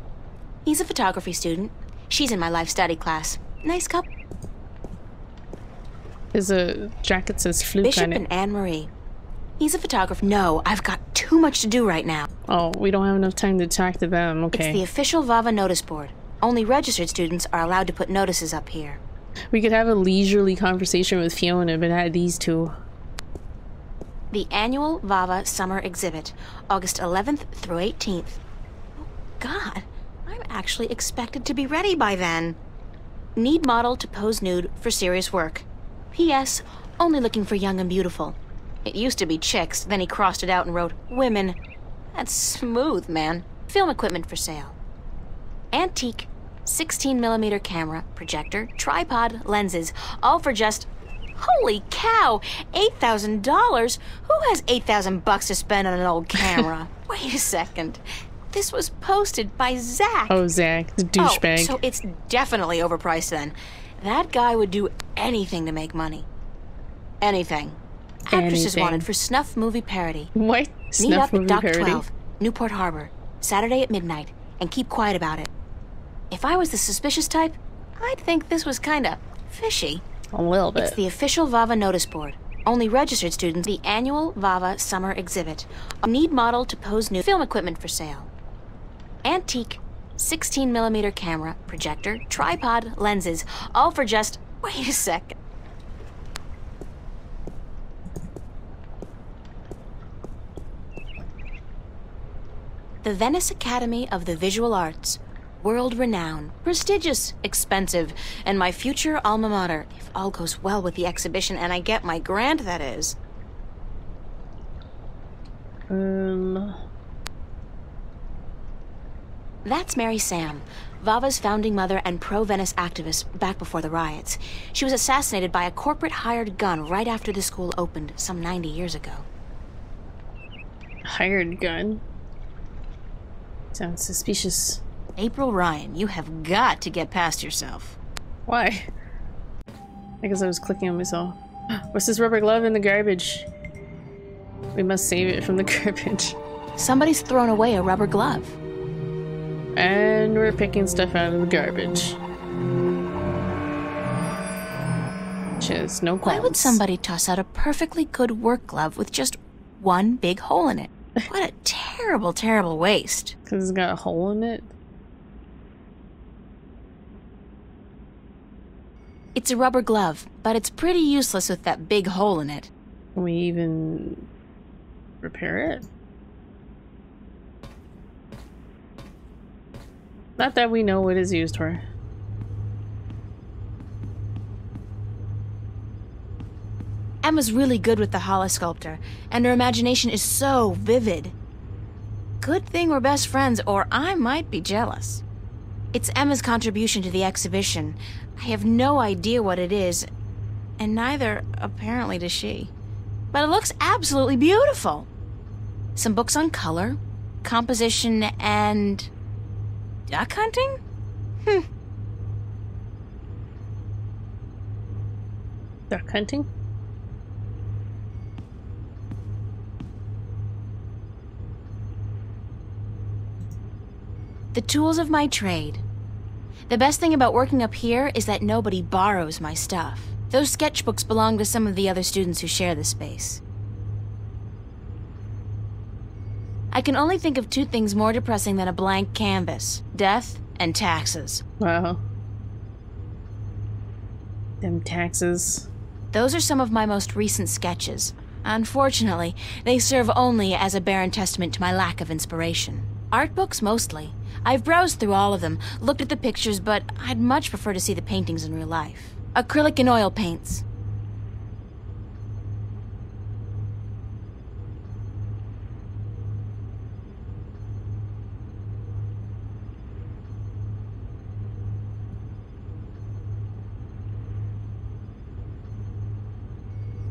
[SPEAKER 6] He's a photography student. She's in my life study class. Nice couple.
[SPEAKER 2] His jacket says fluke
[SPEAKER 6] Bishop
[SPEAKER 2] on it.
[SPEAKER 6] and Anne-Marie. He's a photographer. No, I've got too much to do right now.
[SPEAKER 2] Oh, we don't have enough time to talk to them. Okay.
[SPEAKER 6] It's the official VAVA notice board. Only registered students are allowed to put notices up here.
[SPEAKER 2] We could have a leisurely conversation with Fiona, but not these two.
[SPEAKER 6] The annual VAVA summer exhibit, August 11th through 18th. Oh, God. I'm actually expected to be ready by then. Need model to pose nude for serious work. P.S. Only looking for young and beautiful. It used to be chicks, then he crossed it out and wrote women. That's smooth, man. Film equipment for sale. Antique, 16mm camera, projector, tripod, lenses, all for just... Holy cow! $8,000? Who has $8,000 to spend on an old camera? Wait a second. This was posted by Zach.
[SPEAKER 2] Oh, Zach, the douchebag.
[SPEAKER 6] Oh, so it's definitely overpriced then. That guy would do anything to make money. Anything. Actresses wanted for snuff movie parody.
[SPEAKER 2] What?
[SPEAKER 6] Meet
[SPEAKER 2] Snuff
[SPEAKER 6] up
[SPEAKER 2] movie
[SPEAKER 6] at Dock
[SPEAKER 2] parody?
[SPEAKER 6] 12, Newport Harbor, Saturday at midnight, and keep quiet about it. If I was the suspicious type, I'd think this was kinda fishy.
[SPEAKER 2] A little bit.
[SPEAKER 6] It's the official VAVA notice board. Only registered students. The annual VAVA summer exhibit. Need model to pose nude. Film equipment for sale. Antique, 16mm camera, projector, tripod, lenses, all for just... Wait a second. The Venice Academy of the Visual Arts. World-renowned, prestigious, expensive, and my future alma mater, if all goes well with the exhibition and I get my grant, that is. That's Mary Sam, Vava's founding mother and pro-Venice activist back before the riots. She was assassinated by a corporate-hired gun right after the school opened some 90 years ago.
[SPEAKER 2] Hired gun? Sounds suspicious.
[SPEAKER 6] April Ryan, you have got to get past yourself.
[SPEAKER 2] Why? I guess I was clicking on myself. What's this rubber glove in the garbage? We must save it from the garbage.
[SPEAKER 6] Somebody's thrown away a rubber glove.
[SPEAKER 2] And we're picking stuff out of the garbage. Just no qualms.
[SPEAKER 6] Why would somebody toss out a perfectly good work glove with just one big hole in it? What a terrible, terrible waste.
[SPEAKER 2] Because it's got a hole in it?
[SPEAKER 6] It's a rubber glove, but it's pretty useless with that big hole in it.
[SPEAKER 2] Can we even repair it? Not that we know what it's used for.
[SPEAKER 6] Emma's really good with the holosculptor, and her imagination is so vivid. Good thing we're best friends, or I might be jealous. It's Emma's contribution to the exhibition. I have no idea what it is, and neither, apparently, does she. But it looks absolutely beautiful. Some books on color, composition, and... duck hunting?
[SPEAKER 2] Duck hunting?
[SPEAKER 6] The tools of my trade. The best thing about working up here is that nobody borrows my stuff. Those sketchbooks belong to some of the other students who share the space. I can only think of two things more depressing than a blank canvas: death and taxes.
[SPEAKER 2] Wow. Them taxes.
[SPEAKER 6] Those are some of my most recent sketches. Unfortunately, they serve only as a barren testament to my lack of inspiration. Art books mostly. I've browsed through all of them, looked at the pictures, but I'd much prefer to see the paintings in real life. Acrylic and oil paints.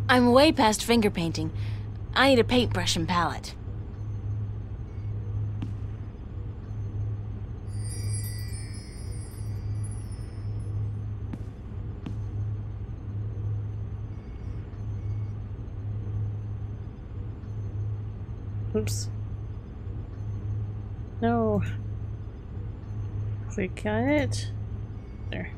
[SPEAKER 6] I'm way past finger painting. I need a paintbrush and palette.
[SPEAKER 2] Oops. No. Click on it. There.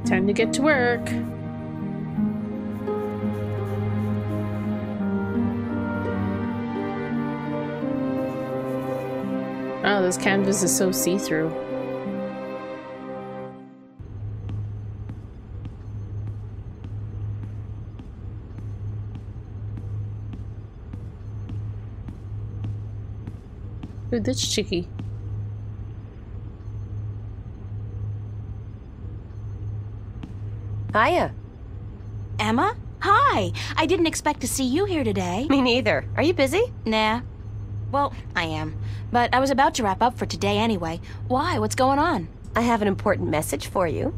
[SPEAKER 2] Time to get to work. Oh, this canvas is so see-through. Ooh, that's cheeky.
[SPEAKER 4] Hiya.
[SPEAKER 6] Emma? Hi! I didn't expect to see you here today.
[SPEAKER 4] Me neither. Are you busy?
[SPEAKER 6] Nah. Well, I am. But I was about to wrap up for today anyway. Why? What's going on?
[SPEAKER 4] I have an important message for you.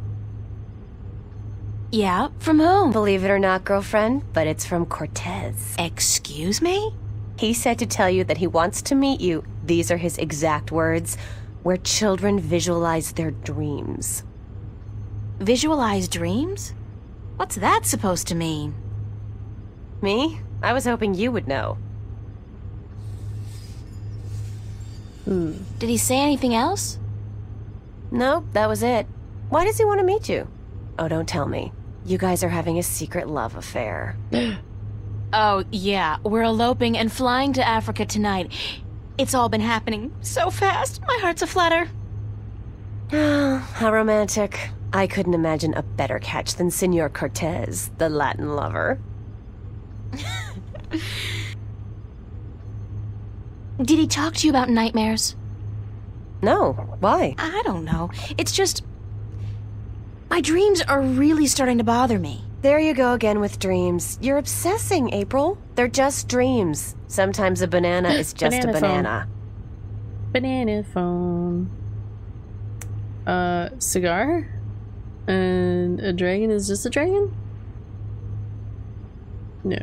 [SPEAKER 6] Yeah? From whom?
[SPEAKER 4] Believe it or not, girlfriend, but it's from Cortez.
[SPEAKER 6] Excuse me?
[SPEAKER 4] He said to tell you that he wants to meet you. These are his exact words. Where children visualize their dreams.
[SPEAKER 6] Visualize dreams? What's that supposed to mean?
[SPEAKER 4] Me? I was hoping you would know.
[SPEAKER 6] Did he say anything else?
[SPEAKER 4] No, that was it. Why does he want to meet you? Oh, don't tell me. You guys are having a secret love affair.
[SPEAKER 6] Oh, yeah. We're eloping and flying to Africa tonight. It's all been happening so fast. My heart's aflutter.
[SPEAKER 4] How romantic. I couldn't imagine a better catch than Senor Cortez, the Latin lover.
[SPEAKER 6] Did he talk to you about nightmares?
[SPEAKER 4] No. Why?
[SPEAKER 6] I don't know. It's just... My dreams are really starting to bother me.
[SPEAKER 4] There you go again with dreams. You're obsessing, April. They're just dreams. Sometimes a banana is just a banana.
[SPEAKER 2] Banana phone. Cigar? And a dragon is just a dragon? No.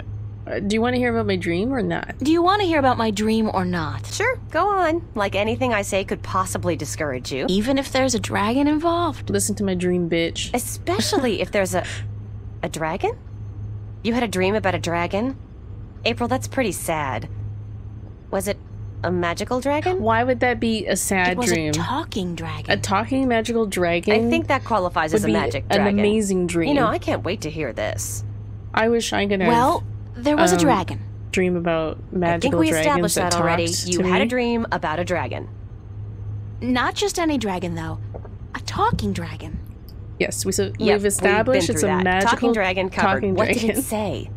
[SPEAKER 2] Do you want to hear about my dream or not?
[SPEAKER 6] Do you want to hear about my dream or not?
[SPEAKER 4] Sure, go on. Like anything I say could possibly discourage you.
[SPEAKER 6] Even if there's a dragon involved?
[SPEAKER 2] Listen to my dream, bitch.
[SPEAKER 4] Especially if there's a dragon? You had a dream about a dragon? April, that's pretty sad. Was it a magical dragon?
[SPEAKER 2] Why would that be a sad dream?
[SPEAKER 6] It was a talking dragon.
[SPEAKER 2] A talking magical dragon?
[SPEAKER 4] I think that qualifies as a magic dragon.
[SPEAKER 2] An amazing dream.
[SPEAKER 4] You know, I can't wait to hear this.
[SPEAKER 2] I wish I could have...
[SPEAKER 6] Well, there was a dragon.
[SPEAKER 2] Dream about magical dragons.
[SPEAKER 4] I think we established that already. You had a
[SPEAKER 2] me.
[SPEAKER 4] dream about a dragon.
[SPEAKER 6] Not just any dragon, though. A talking dragon.
[SPEAKER 2] Yes, we've established it's a magical
[SPEAKER 4] talking dragon covered. What did it say?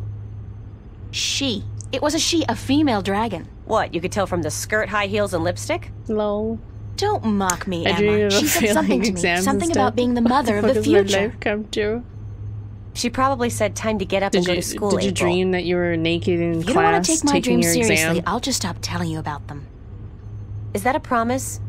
[SPEAKER 6] She. It was a she, a female dragon.
[SPEAKER 4] What, you could tell from the skirt, high heels, and lipstick?
[SPEAKER 2] Lol.
[SPEAKER 6] Don't mock me,
[SPEAKER 2] I dream
[SPEAKER 6] Emma.
[SPEAKER 2] of
[SPEAKER 6] She said something to me. Something about being the mother of the future.
[SPEAKER 2] What does my life come to?
[SPEAKER 4] She probably said time to get up and go to school,
[SPEAKER 2] Did you
[SPEAKER 4] April.
[SPEAKER 2] dream that you were naked in
[SPEAKER 6] If you
[SPEAKER 2] class
[SPEAKER 6] don't want to take my
[SPEAKER 2] taking
[SPEAKER 6] dreams
[SPEAKER 2] your
[SPEAKER 6] seriously,
[SPEAKER 2] exam?
[SPEAKER 6] I'll just stop telling you about them.
[SPEAKER 4] Is that a promise?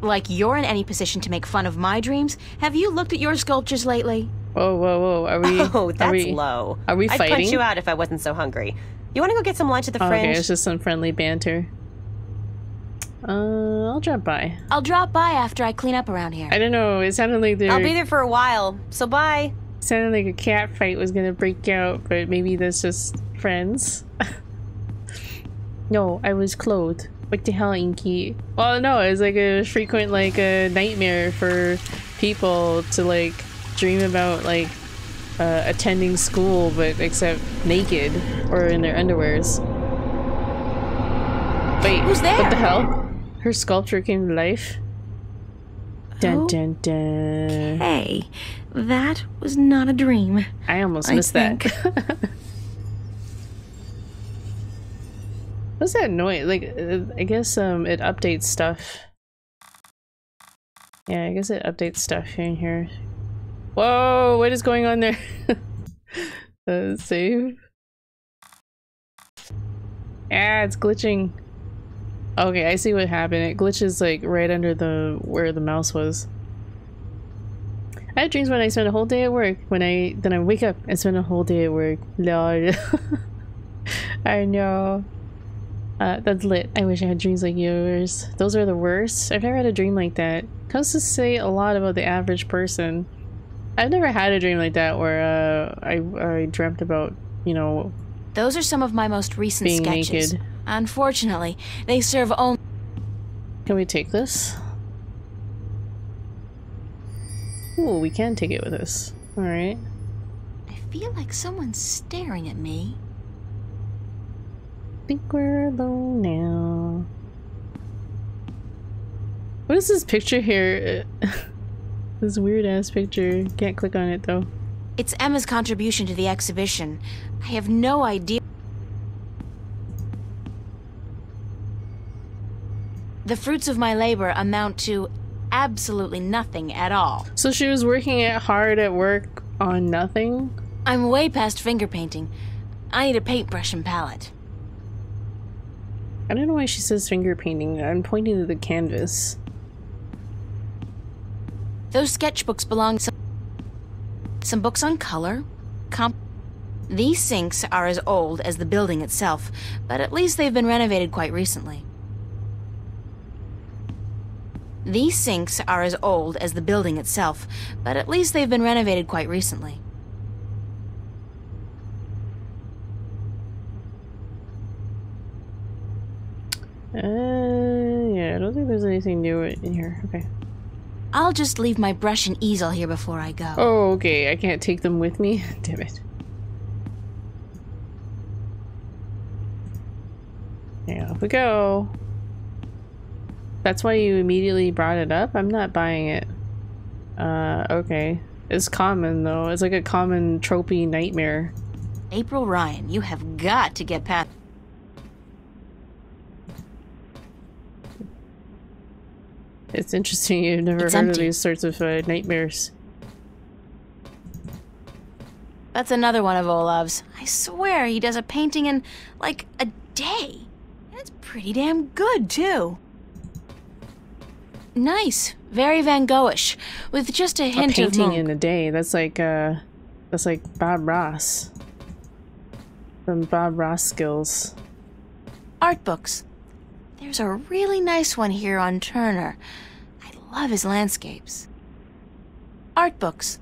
[SPEAKER 6] Like you're in any position to make fun of my dreams? Have you looked at your sculptures lately?
[SPEAKER 2] Whoa, whoa, whoa. Are we...
[SPEAKER 4] Oh, that's low.
[SPEAKER 2] Are we fighting?
[SPEAKER 4] I'd punch you out if I wasn't so hungry. You want to go get some lunch at the Fringe?
[SPEAKER 2] Okay, it's just some friendly banter. I'll drop by.
[SPEAKER 6] I'll drop by after I clean up around here.
[SPEAKER 2] I don't know, it sounded like
[SPEAKER 4] I'll be there for a while, so bye.
[SPEAKER 2] It sounded like a cat fight was gonna break out, but maybe that's just friends. No, I was clothed. What the hell, Inky? Well, no, it's like a frequent, like, a nightmare for people to, like, dream about, like, attending school, but except naked or in their underwears. Wait,
[SPEAKER 6] who's there?
[SPEAKER 2] What the hell? Her sculpture came to life. Dun dun dun.
[SPEAKER 6] Hey, that was not a dream.
[SPEAKER 2] I almost missed that. What's that noise? Like, I guess it updates stuff. Yeah, I guess it updates stuff in here. Whoa, what is going on there? Save. Ah, it's glitching. Okay, I see what happened. It glitches like right under where the mouse was. I have dreams when I spend a whole day at work. Then I wake up and spend a whole day at work. Lol. I know. That's lit. I wish I had dreams like yours. Those are the worst. I've never had a dream like that. Comes to say a lot about the average person. I've never had a dream like that where I dreamt about, you know,
[SPEAKER 6] those are some of my most recent
[SPEAKER 2] being
[SPEAKER 6] sketches.
[SPEAKER 2] Naked.
[SPEAKER 6] Unfortunately, they serve only...
[SPEAKER 2] Can we take this? Ooh, we can take it with us. Alright.
[SPEAKER 6] I feel like someone's staring at me.
[SPEAKER 2] Think we're alone now. What is this picture here? This weird ass picture. Can't click on it though.
[SPEAKER 6] It's Emma's contribution to the exhibition. I have no idea. The fruits of my labor amount to absolutely nothing at all.
[SPEAKER 2] So she was working hard at work on nothing?
[SPEAKER 6] I'm way past finger painting. I need a paintbrush and palette.
[SPEAKER 2] I don't know why she says finger painting. I'm pointing to the canvas.
[SPEAKER 6] Those sketchbooks belong to some books on color. These sinks are as old as the building itself, but at least they've been renovated quite recently. These sinks are as old as the building itself, but at least they've been renovated quite recently.
[SPEAKER 2] Yeah, I don't think there's anything new in here. Okay.
[SPEAKER 6] I'll just leave my brush and easel here before I go.
[SPEAKER 2] Oh, okay. I can't take them with me? Damn it. Yeah, off we go. That's why you immediately brought it up? I'm not buying it. Okay. It's common, though. It's like a common tropey nightmare.
[SPEAKER 6] April Ryan, you have got to get past...
[SPEAKER 2] It's interesting. You've never heard of these sorts of nightmares.
[SPEAKER 6] That's another one of Olav's. I swear he does a painting in, like, a day. And it's pretty damn good, too. Nice. Very Van Goghish, with just a hint of
[SPEAKER 2] painting
[SPEAKER 6] monk.
[SPEAKER 2] in a day. That's like Bob Ross. Some Bob Ross skills.
[SPEAKER 6] Art books. There's a really nice one here on Turner. I love his landscapes. Art books.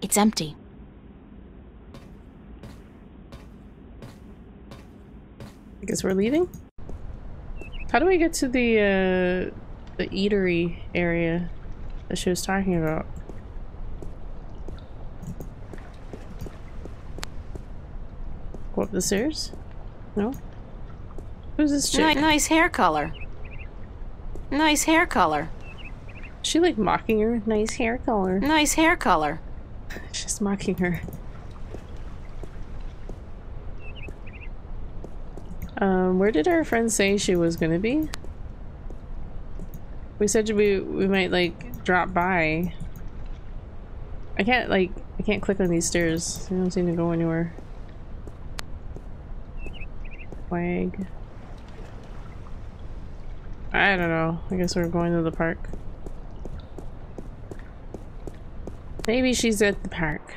[SPEAKER 6] It's empty.
[SPEAKER 2] I guess we're leaving? How do I get to the eatery area that she was talking about? Go up the stairs? No? Who's this chick?
[SPEAKER 6] Nice hair color. Nice hair color.
[SPEAKER 2] Is she like mocking her? Nice hair color.
[SPEAKER 6] Nice hair color.
[SPEAKER 2] She's mocking her. Where did our friend say she was gonna be? We said we might like drop by. I can't click on these stairs. They don't seem to go anywhere. Flag. I don't know. I guess we're going to the park. Maybe she's at the park.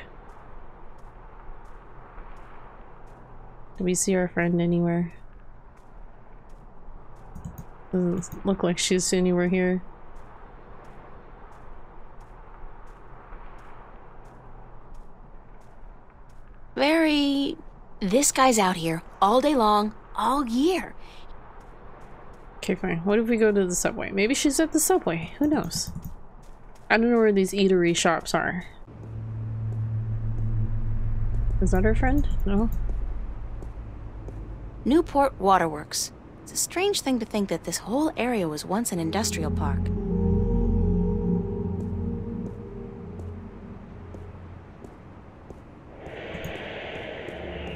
[SPEAKER 2] Do we see our friend anywhere? Doesn't look like she's anywhere here.
[SPEAKER 6] This guy's out here all day long, all year.
[SPEAKER 2] Okay, fine. What if we go to the subway? Maybe she's at the subway. Who knows? I don't know where these eatery shops are. Is that her friend? No?
[SPEAKER 6] Newport Waterworks. It's a strange thing to think that this whole area was once an industrial park.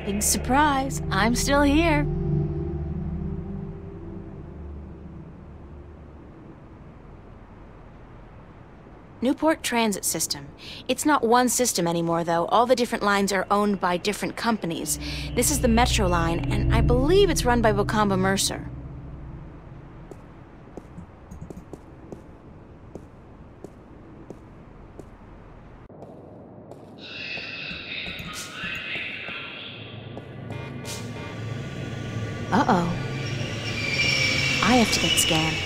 [SPEAKER 6] Big surprise, I'm still here. Newport Transit System. It's not one system anymore, though. All the different lines are owned by different companies. This is the Metro line, and I believe it's run by Bocamba Mercer. Uh-oh. I have to get scanned.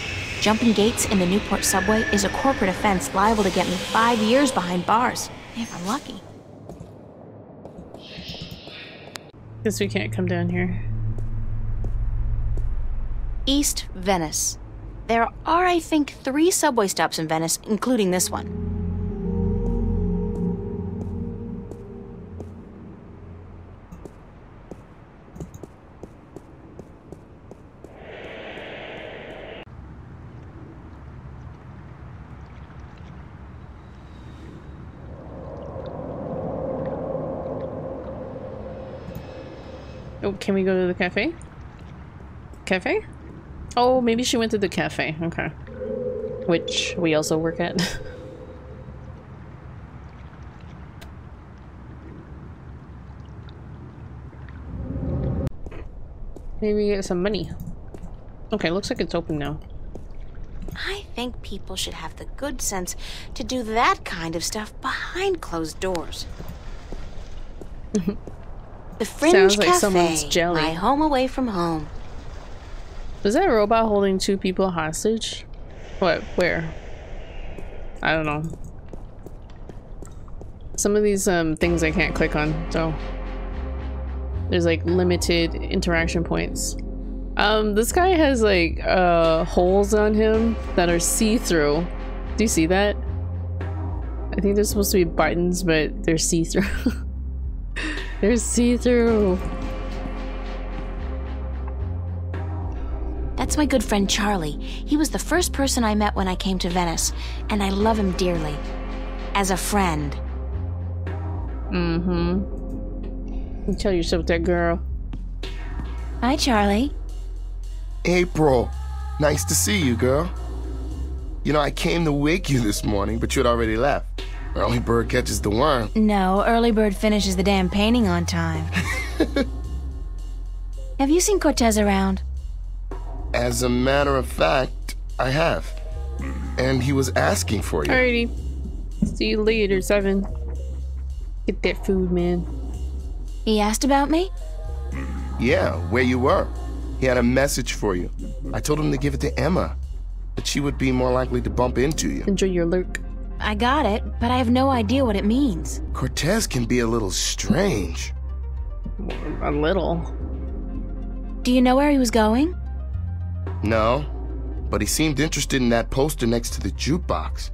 [SPEAKER 6] Jumping gates in the Newport subway is a corporate offense liable to get me 5 years behind bars, if I'm lucky.
[SPEAKER 2] Guess we can't come down here.
[SPEAKER 6] East Venice. There are, I think, 3 subway stops in Venice, including this one.
[SPEAKER 2] Oh, can we go to the cafe? Cafe? Oh, maybe she went to the cafe. Okay. Which we also work at. Maybe get some money. Okay, looks like it's open now.
[SPEAKER 6] I think people should have the good sense to do that kind of stuff behind closed doors. The Fringe
[SPEAKER 2] Sounds like
[SPEAKER 6] Cafe,
[SPEAKER 2] someone's jelly.
[SPEAKER 6] my home away from home.
[SPEAKER 2] Is that robot holding 2 people hostage? What? Where? I don't know. Some of these things I can't click on, so there's like limited interaction points. This guy has like holes on him that are see-through. Do you see that? I think they're supposed to be buttons, but they're see-through. They're see-through.
[SPEAKER 6] That's my good friend Charlie. He was the first person I met when I came to Venice, and I love him dearly. As a friend.
[SPEAKER 2] Mm-hmm. You tell yourself that, girl.
[SPEAKER 6] Hi, Charlie.
[SPEAKER 12] April, Nice to see you, girl. You know, I came to wake you this morning, but you'd already left. Early bird catches the worm.
[SPEAKER 6] No, early bird finishes the damn painting on time. Have you seen Cortez around?
[SPEAKER 12] As a matter of fact, I have. And he was asking for you.
[SPEAKER 2] Alrighty. See you later, 7. Get that food, man.
[SPEAKER 6] He asked about me?
[SPEAKER 12] Yeah, where you were. He had a message for you. I told him to give it to Emma, that she would be more likely to bump into you.
[SPEAKER 2] Enjoy your lurk.
[SPEAKER 6] I got it, but I have no idea what it means.
[SPEAKER 12] Cortez can be a little strange.
[SPEAKER 2] A little.
[SPEAKER 6] Do you know where he was going?
[SPEAKER 12] No, but he seemed interested in that poster next to the jukebox.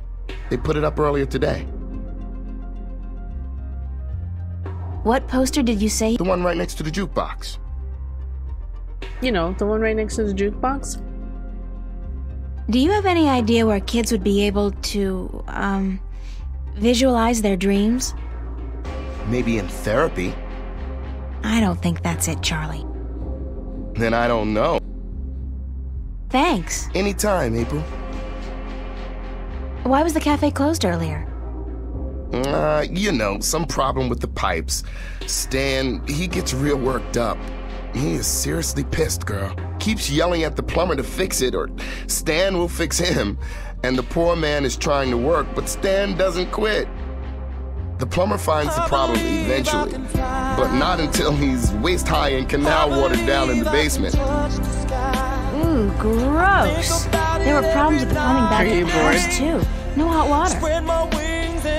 [SPEAKER 12] They put it up earlier today.
[SPEAKER 6] What poster did you say?
[SPEAKER 12] The one right next to the jukebox.
[SPEAKER 2] You know, the one right next to the jukebox?
[SPEAKER 6] Do you have any idea where kids would be able to, visualize their dreams?
[SPEAKER 12] Maybe in therapy.
[SPEAKER 6] I don't think that's it, Charlie.
[SPEAKER 12] Then I don't know.
[SPEAKER 6] Thanks.
[SPEAKER 12] Anytime, April.
[SPEAKER 6] Why was the cafe closed earlier?
[SPEAKER 12] You know, some problem with the pipes. Stan, he gets real worked up. He is seriously pissed, girl. Keeps yelling at the plumber to fix it, or Stan will fix him. And the poor man is trying to work, but Stan doesn't quit. The plumber finds the problem eventually, but not until he's waist-high in canal water down in the basement.
[SPEAKER 6] Ooh, gross. There were problems with the plumbing back in the house, too. No hot water.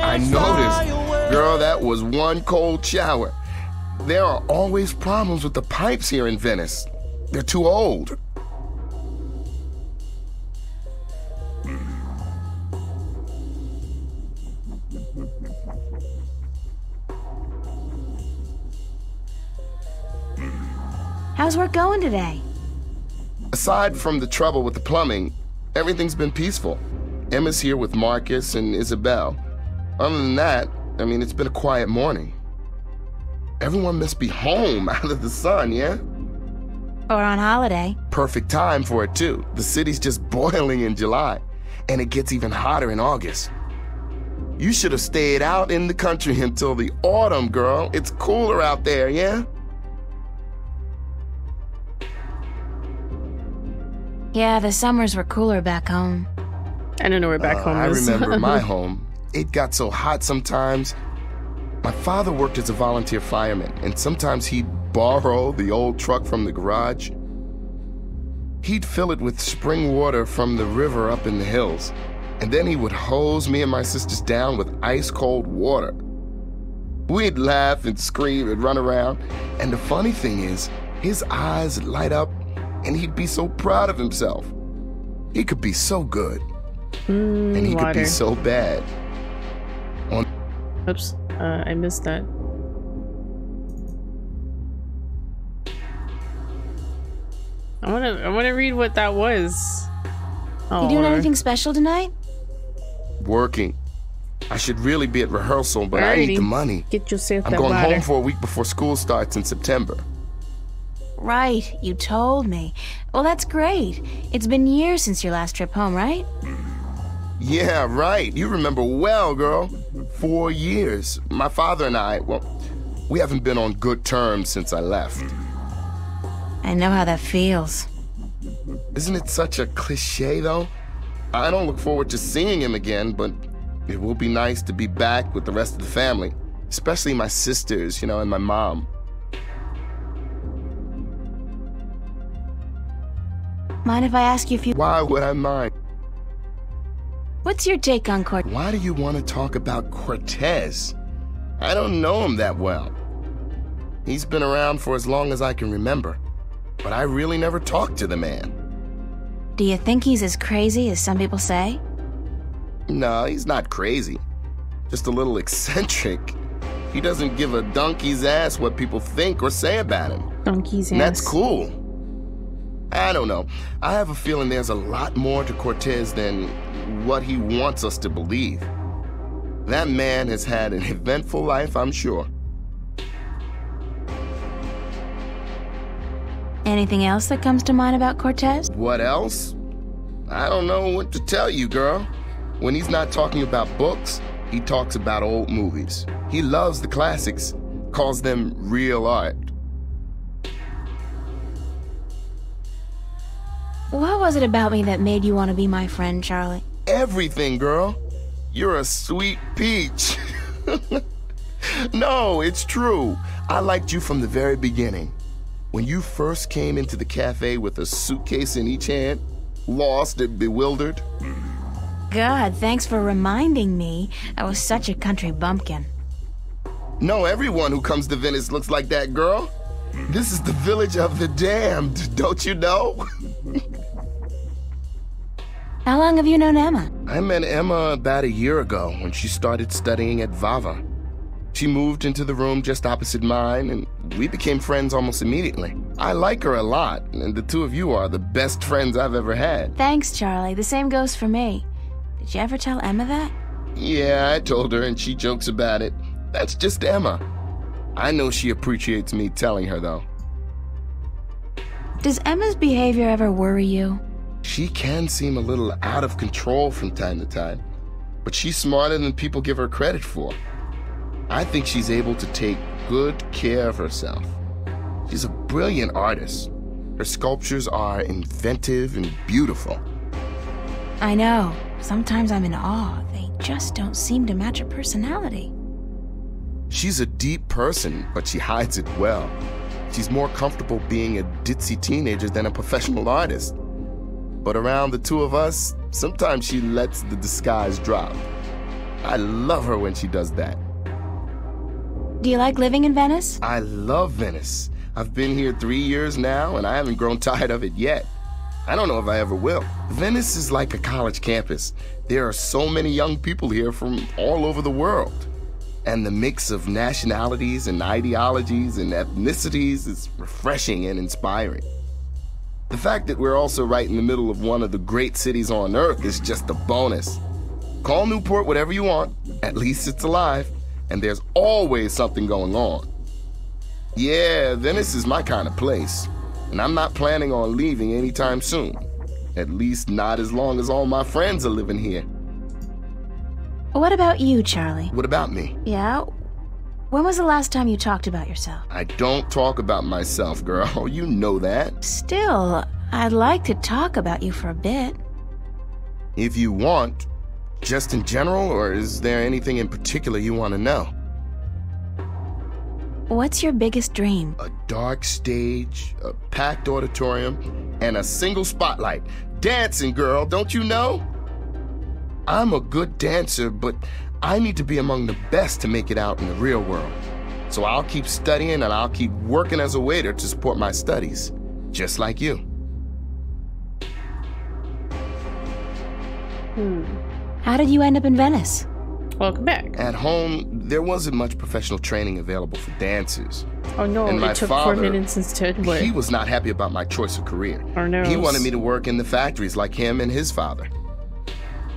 [SPEAKER 12] I noticed. Girl, that was one cold shower. There are always problems with the pipes here in Venice. They're too old.
[SPEAKER 6] How's work going today?
[SPEAKER 12] Aside from the trouble with the plumbing, everything's been peaceful. Emma's here with Marcus and Isabel. Other than that, I mean, it's been a quiet morning. Everyone must be home out of the sun, yeah?
[SPEAKER 6] Or on holiday.
[SPEAKER 12] Perfect time for it, too. The city's just boiling in July, and it gets even hotter in August. You should have stayed out in the country until the autumn, girl. It's cooler out there, yeah?
[SPEAKER 6] Yeah, the summers were cooler back home.
[SPEAKER 2] I don't know where back home is.
[SPEAKER 12] I remember my home. It got so hot sometimes. My father worked as a volunteer fireman, and sometimes he'd borrow the old truck from the garage. He'd fill it with spring water from the river up in the hills, and then he would hose me and my sisters down with ice-cold water. We'd laugh and scream and run around, and the funny thing is, his eyes would light up, and he'd be so proud of himself. He could be so good, and he could be so bad.
[SPEAKER 2] Oops, I missed that. I wanna read what that was. Oh,
[SPEAKER 6] you doing anything special tonight?
[SPEAKER 12] Working. I should really be at rehearsal, but I need the money.
[SPEAKER 2] Get yourself
[SPEAKER 12] I'm
[SPEAKER 2] that
[SPEAKER 12] going
[SPEAKER 2] water.
[SPEAKER 12] home for a week before school starts in September.
[SPEAKER 6] Right, you told me. Well, that's great. It's been years since your last trip home, right?
[SPEAKER 12] Yeah, right. You remember well, girl. 4 years. My father and I, well, we haven't been on good terms since I left.
[SPEAKER 6] I know how that feels.
[SPEAKER 12] Isn't it such a cliche, though? I don't look forward to seeing him again, but it will be nice to be back with the rest of the family, especially my sisters, and my mom.
[SPEAKER 6] Mind if I ask you a few...
[SPEAKER 12] Why would I mind?
[SPEAKER 6] What's your take on Cortez?
[SPEAKER 12] Why do you want to talk about Cortez? I don't know him that well. He's been around for as long as I can remember, but I really never talked to the man.
[SPEAKER 6] Do you think he's as crazy as some people say?
[SPEAKER 12] No, he's not crazy. Just a little eccentric. He doesn't give a donkey's ass what people think or say about him.
[SPEAKER 2] Donkey's ass.
[SPEAKER 12] And that's cool. I don't know. I have a feeling there's a lot more to Cortez than what he wants us to believe. That man has had an eventful life, I'm sure.
[SPEAKER 6] Anything else that comes to mind about Cortez?
[SPEAKER 12] What else? I don't know what to tell you, girl. When he's not talking about books, he talks about old movies. He loves the classics, calls them real art.
[SPEAKER 6] What was it about me that made you want to be my friend, Charlie?
[SPEAKER 12] Everything, girl. You're a sweet peach. No, it's true. I liked you from the very beginning. When you first came into the cafe with a suitcase in each hand, lost and bewildered.
[SPEAKER 6] God, thanks for reminding me. I was such a country bumpkin.
[SPEAKER 12] No, everyone who comes to Venice looks like that, girl. This is the village of the damned, don't you know?
[SPEAKER 6] How long have you known Emma?
[SPEAKER 12] I met Emma about a year ago when she started studying at Vava. She moved into the room just opposite mine, and we became friends almost immediately. I like her a lot, and the two of you are the best friends I've ever had.
[SPEAKER 6] Thanks, Charlie. The same goes for me. Did you ever tell Emma that?
[SPEAKER 12] Yeah, I told her, and she jokes about it. That's just Emma. I know she appreciates me telling her, though.
[SPEAKER 6] Does Emma's behavior ever worry you?
[SPEAKER 12] She can seem a little out of control from time to time, but she's smarter than people give her credit for. I think she's able to take good care of herself. She's a brilliant artist. Her sculptures are inventive and beautiful.
[SPEAKER 6] I know. Sometimes I'm in awe. They just don't seem to match her personality.
[SPEAKER 12] She's a deep person, but she hides it well. She's more comfortable being a ditzy teenager than a professional artist. But around the two of us, sometimes she lets the disguise drop. I love her when she does that.
[SPEAKER 6] Do you like living in Venice?
[SPEAKER 12] I love Venice. I've been here 3 years now, and I haven't grown tired of it yet. I don't know if I ever will. Venice is like a college campus. There are so many young people here from all over the world. And the mix of nationalities and ideologies and ethnicities is refreshing and inspiring. The fact that we're also right in the middle of one of the great cities on Earth is just a bonus. Call Newport whatever you want. At least it's alive. And there's always something going on. Yeah, Venice is my kind of place. And I'm not planning on leaving anytime soon. At least not as long as all my friends are living here.
[SPEAKER 6] What about you, Charlie?
[SPEAKER 12] What about me?
[SPEAKER 6] Yeah? When was the last time you talked about yourself?
[SPEAKER 12] I don't talk about myself, girl. You know that.
[SPEAKER 6] Still, I'd like to talk about you for a bit.
[SPEAKER 12] If you want. Just in general, or is there anything in particular you want to know?
[SPEAKER 6] What's your biggest dream?
[SPEAKER 12] A dark stage, a packed auditorium, and a single spotlight. Dancing, girl, don't you know? I'm a good dancer, but I need to be among the best to make it out in the real world. So I'll keep studying and I'll keep working as a waiter to support my studies, just like you.
[SPEAKER 6] How did you end up in Venice?
[SPEAKER 2] Welcome back.
[SPEAKER 12] At home, there wasn't much professional training available for dancers.
[SPEAKER 2] Oh no,
[SPEAKER 12] and my
[SPEAKER 2] it took
[SPEAKER 12] father,
[SPEAKER 2] 4 minutes instead. What?
[SPEAKER 12] He was not happy about my choice of career.
[SPEAKER 2] Oh no.
[SPEAKER 12] He wanted me to work in the factories like him and his father.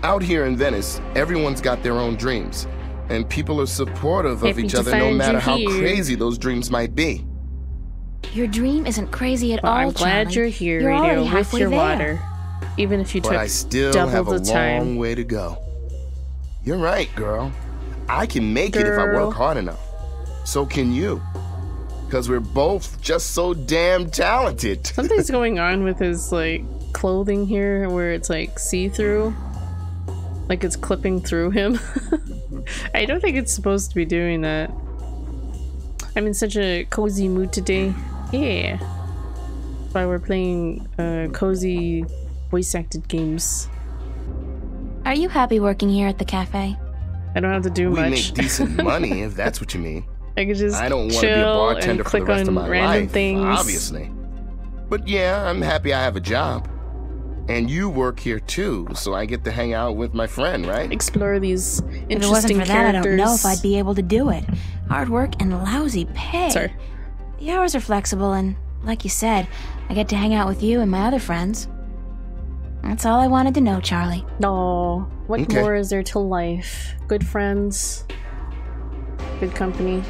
[SPEAKER 12] Out here in Venice, everyone's got their own dreams, and people are supportive of each other no matter how crazy those dreams might be.
[SPEAKER 6] Your dream isn't crazy at all,
[SPEAKER 2] I'm glad
[SPEAKER 6] Charlie.
[SPEAKER 2] you're here,
[SPEAKER 6] You're
[SPEAKER 2] Radio,
[SPEAKER 6] already
[SPEAKER 2] with your
[SPEAKER 6] halfway
[SPEAKER 2] water. Even if you
[SPEAKER 12] But
[SPEAKER 2] took
[SPEAKER 12] I still
[SPEAKER 2] double
[SPEAKER 12] have a
[SPEAKER 2] the time.
[SPEAKER 12] long way to go. You're right, girl. I can make it if I work hard enough. So can you. Because we're both just so damn talented.
[SPEAKER 2] Something's going on with his, like, clothing here where it's, like, see-through. Like it's clipping through him. I don't think it's supposed to be doing that. I'm in such a cozy mood today. Yeah. That's why we're playing cozy voice-acted games.
[SPEAKER 6] Are you happy working here at the cafe?
[SPEAKER 2] I don't have to do
[SPEAKER 12] we
[SPEAKER 2] much.
[SPEAKER 12] make decent money, if that's what you mean.
[SPEAKER 2] I could just
[SPEAKER 12] I don't want to be a
[SPEAKER 2] chill
[SPEAKER 12] bartender
[SPEAKER 2] and
[SPEAKER 12] for the
[SPEAKER 2] click
[SPEAKER 12] rest of
[SPEAKER 2] on
[SPEAKER 12] my
[SPEAKER 2] random
[SPEAKER 12] life,
[SPEAKER 2] things.
[SPEAKER 12] obviously. But yeah, I'm happy I have a job. And you work here too, so I get to hang out with my friend, right?
[SPEAKER 2] Explore these interesting
[SPEAKER 6] If it wasn't for
[SPEAKER 2] characters.
[SPEAKER 6] that, I don't know if I'd be able to do it. Hard work and lousy pay.
[SPEAKER 2] Sorry.
[SPEAKER 6] The hours are flexible, and like you said, I get to hang out with you and my other friends. That's all I wanted to know, Charlie.
[SPEAKER 2] No, what
[SPEAKER 12] Okay.
[SPEAKER 2] more is there to life? Good friends, good company.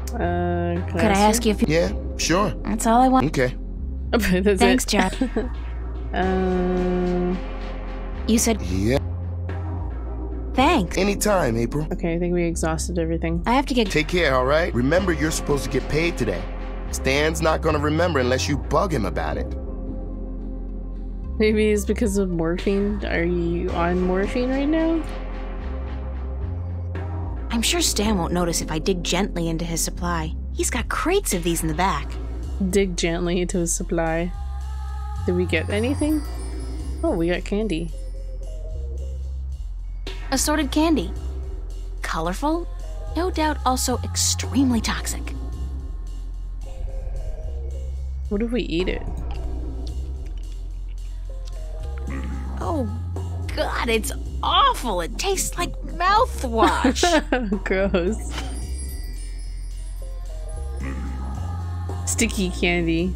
[SPEAKER 2] Could
[SPEAKER 6] Could I ask you if you...
[SPEAKER 12] Yeah, sure.
[SPEAKER 6] That's all I want.
[SPEAKER 12] Okay.
[SPEAKER 2] That's
[SPEAKER 6] Thanks,
[SPEAKER 2] it.
[SPEAKER 6] Charlie. You said...
[SPEAKER 12] Yeah.
[SPEAKER 6] Thanks.
[SPEAKER 12] Anytime, April.
[SPEAKER 2] Okay, I think we exhausted everything.
[SPEAKER 6] I have to get...
[SPEAKER 12] Take care, all right? Remember, you're supposed to get paid today. Stan's not gonna remember unless you bug him about it.
[SPEAKER 2] Maybe it's because of morphine. Are you on morphine right now?
[SPEAKER 6] I'm sure Stan won't notice if I dig gently into his supply. He's got crates of these in the back.
[SPEAKER 2] Dig gently into his supply. Did we get anything? Oh, we got candy.
[SPEAKER 6] Assorted candy. Colorful, no doubt also extremely toxic.
[SPEAKER 2] What if we eat it?
[SPEAKER 6] Oh, God, it's awful. It tastes like mouthwash.
[SPEAKER 2] Gross. Sticky candy.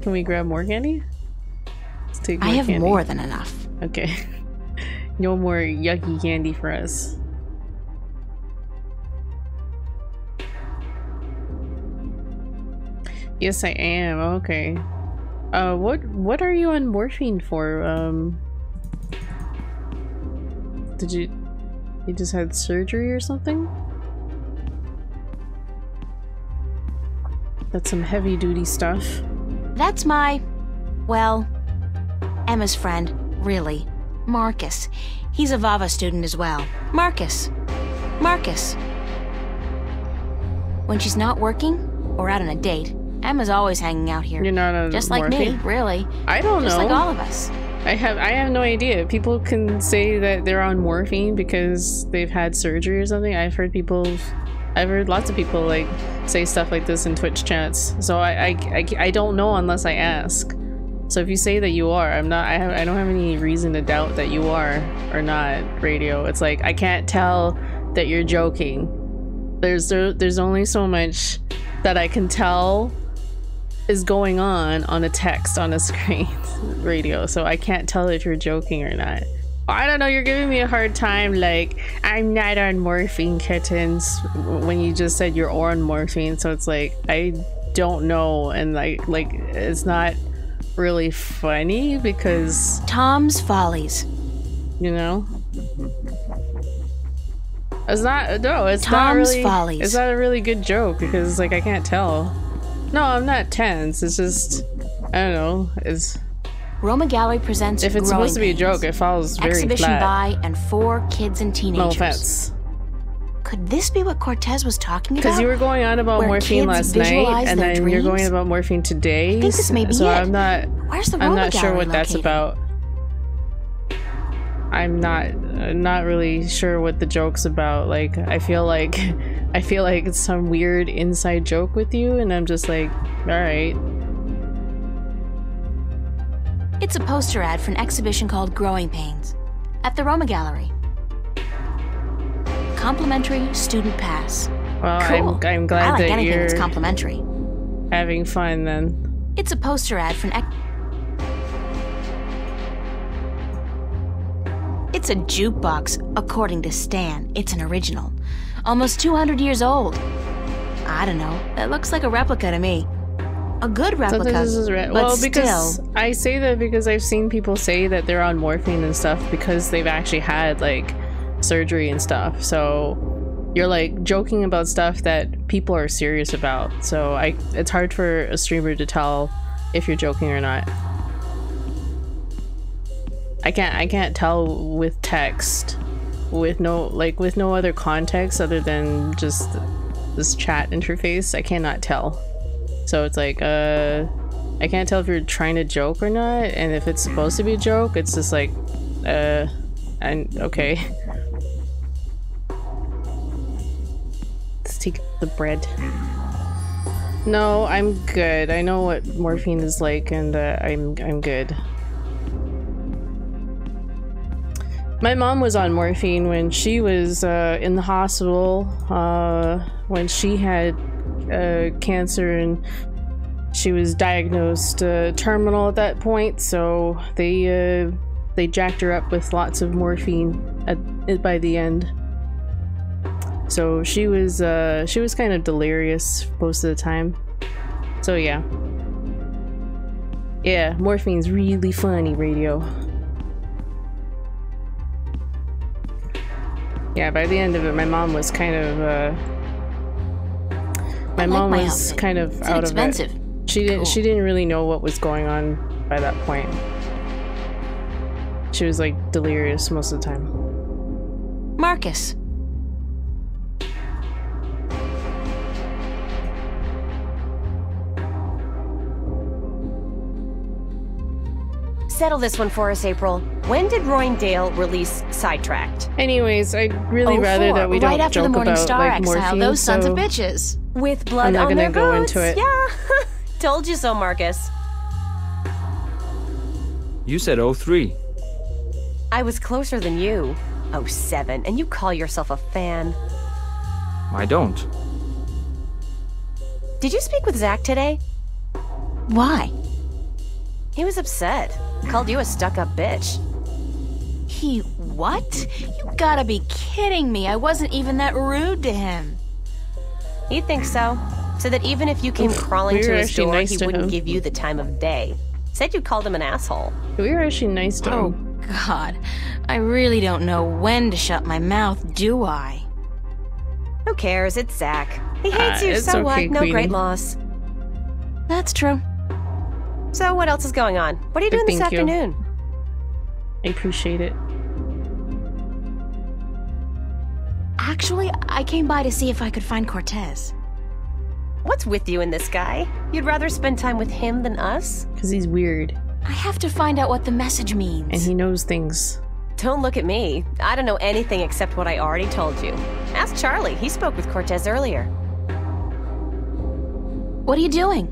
[SPEAKER 2] Can we grab more candy? Let's take more
[SPEAKER 6] I have
[SPEAKER 2] candy.
[SPEAKER 6] more than enough.
[SPEAKER 2] Okay. No more yucky candy for us. Yes, I am. Okay. What are you on morphine for? Did you just had surgery or something? That's some heavy duty stuff.
[SPEAKER 6] That's my... well, Emma's friend, really. Marcus. He's a Vava student as well. Marcus. When she's not working, or out on a date, Emma's always hanging out here.
[SPEAKER 2] You're not on
[SPEAKER 6] just like
[SPEAKER 2] morphine?
[SPEAKER 6] me, really.
[SPEAKER 2] I don't know.
[SPEAKER 6] Just like all of us.
[SPEAKER 2] I have no idea. People can say that they're on morphine because they've had surgery or something. I've heard lots of people like say stuff like this in Twitch chats. So I don't know unless I ask. So if you say that you are, I don't have any reason to doubt that you are or not, Radio. It's like I can't tell that you're joking. There's only so much that I can tell is going on a text on a screen, Radio. So I can't tell if you're joking or not. I don't know, you're giving me a hard time like I'm not on morphine, kittens, when you just said you're on morphine. So it's like I don't know, and like it's not really funny because
[SPEAKER 6] Tom's Follies,
[SPEAKER 2] you know, it's not
[SPEAKER 6] Tom's
[SPEAKER 2] not really
[SPEAKER 6] Follies.
[SPEAKER 2] It's not a really good joke because like I can't tell. No, I'm not tense, it's just I don't know, it's
[SPEAKER 6] Roma Gallery presents
[SPEAKER 2] if it's supposed to be a joke, it falls very
[SPEAKER 6] exhibition
[SPEAKER 2] flat.
[SPEAKER 6] by and for kids and teenagers.
[SPEAKER 2] No offense.
[SPEAKER 6] Could this be what Cortez was talking about?
[SPEAKER 2] Because you were going on about
[SPEAKER 6] Where
[SPEAKER 2] morphine
[SPEAKER 6] kids
[SPEAKER 2] last night,
[SPEAKER 6] visualize
[SPEAKER 2] and
[SPEAKER 6] their
[SPEAKER 2] then you're
[SPEAKER 6] dreams?
[SPEAKER 2] going about morphine today.
[SPEAKER 6] I think this may be
[SPEAKER 2] so
[SPEAKER 6] it.
[SPEAKER 2] I'm not.
[SPEAKER 6] Where's the
[SPEAKER 2] I'm
[SPEAKER 6] Roma
[SPEAKER 2] not sure
[SPEAKER 6] Gallery
[SPEAKER 2] what that's
[SPEAKER 6] located?
[SPEAKER 2] about. I'm not really sure what the joke's about. Like I feel like it's some weird inside joke with you, and I'm just like, all right.
[SPEAKER 6] It's a poster ad for an exhibition called Growing Pains at the Roma Gallery. Complimentary student pass.
[SPEAKER 2] Well,
[SPEAKER 6] Cool.
[SPEAKER 2] I'm glad
[SPEAKER 6] I like
[SPEAKER 2] that
[SPEAKER 6] anything
[SPEAKER 2] you're
[SPEAKER 6] that's complimentary.
[SPEAKER 2] having fun then.
[SPEAKER 6] It's a poster ad for an It's a jukebox, according to Stan. It's an original. Almost 200 years old. I don't know. It looks like a replica to me. A good replica,
[SPEAKER 2] Sometimes this is
[SPEAKER 6] but
[SPEAKER 2] well, because
[SPEAKER 6] still.
[SPEAKER 2] I say that because I've seen people say that they're on morphine and stuff because they've actually had like surgery and stuff. So you're like joking about stuff that people are serious about. So it's hard for a streamer to tell if you're joking or not. I can't tell with text, with no other context other than just this chat interface. I cannot tell. So it's like I can't tell if you're trying to joke or not, and if it's supposed to be a joke, it's just like and okay. Let's take the bread. No, I'm good. I know what morphine is like, and I'm good. My mom was on morphine when she was in the hospital when she had cancer, and she was diagnosed terminal at that point. So they jacked her up with lots of morphine by the end. So she was kind of delirious most of the time. So yeah. Yeah, morphine's really funny, radio. Yeah, by the end of it, my mom was kind of, my mom was kind of out of it. She didn't really know what was going on by that point. She was like delirious most of the time.
[SPEAKER 6] Marcus.
[SPEAKER 4] Settle this one for us, April. When did Roindale release Sidetracked?
[SPEAKER 2] Anyways, I'd really rather that we don't
[SPEAKER 6] right after
[SPEAKER 2] joke
[SPEAKER 6] the Morning
[SPEAKER 2] about
[SPEAKER 6] Star
[SPEAKER 2] like
[SPEAKER 6] exile,
[SPEAKER 2] morphine.
[SPEAKER 6] those sons
[SPEAKER 2] so
[SPEAKER 6] of bitches.
[SPEAKER 4] With blood
[SPEAKER 2] I'm not
[SPEAKER 4] on
[SPEAKER 2] gonna
[SPEAKER 4] their
[SPEAKER 2] go
[SPEAKER 4] boots.
[SPEAKER 2] into it.
[SPEAKER 4] Yeah, told you so, Marcus.
[SPEAKER 5] You said 03.
[SPEAKER 4] I was closer than you. 07, and you call yourself a fan.
[SPEAKER 5] I don't.
[SPEAKER 4] Did you speak with Zach today?
[SPEAKER 6] Why?
[SPEAKER 4] He was upset. Called you a stuck-up bitch.
[SPEAKER 6] He what? You gotta be kidding me. I wasn't even that rude to him.
[SPEAKER 4] He thinks so. So that even if you came crawling to his door,
[SPEAKER 2] nice
[SPEAKER 4] he
[SPEAKER 2] to
[SPEAKER 4] wouldn't
[SPEAKER 2] him.
[SPEAKER 4] give you the time of day. Said you called him an asshole.
[SPEAKER 2] We were actually nice to
[SPEAKER 6] Oh,
[SPEAKER 2] him.
[SPEAKER 6] God. I really don't know when to shut my mouth, do I?
[SPEAKER 4] Who cares? It's Zach. He hates you,
[SPEAKER 2] it's
[SPEAKER 4] so
[SPEAKER 2] okay,
[SPEAKER 4] what? No
[SPEAKER 2] Queenie.
[SPEAKER 4] great loss.
[SPEAKER 6] That's true.
[SPEAKER 4] So what else is going on? What are you doing this
[SPEAKER 2] Thank you.
[SPEAKER 4] afternoon?
[SPEAKER 2] I appreciate it.
[SPEAKER 6] Actually, I came by to see if I could find Cortez.
[SPEAKER 4] What's with you and this guy? You'd rather spend time with him than us?
[SPEAKER 2] Because he's weird.
[SPEAKER 6] I have to find out what the message means.
[SPEAKER 2] And he knows things.
[SPEAKER 4] Don't look at me. I don't know anything except what I already told you. Ask Charlie. He spoke with Cortez earlier.
[SPEAKER 6] What are you doing?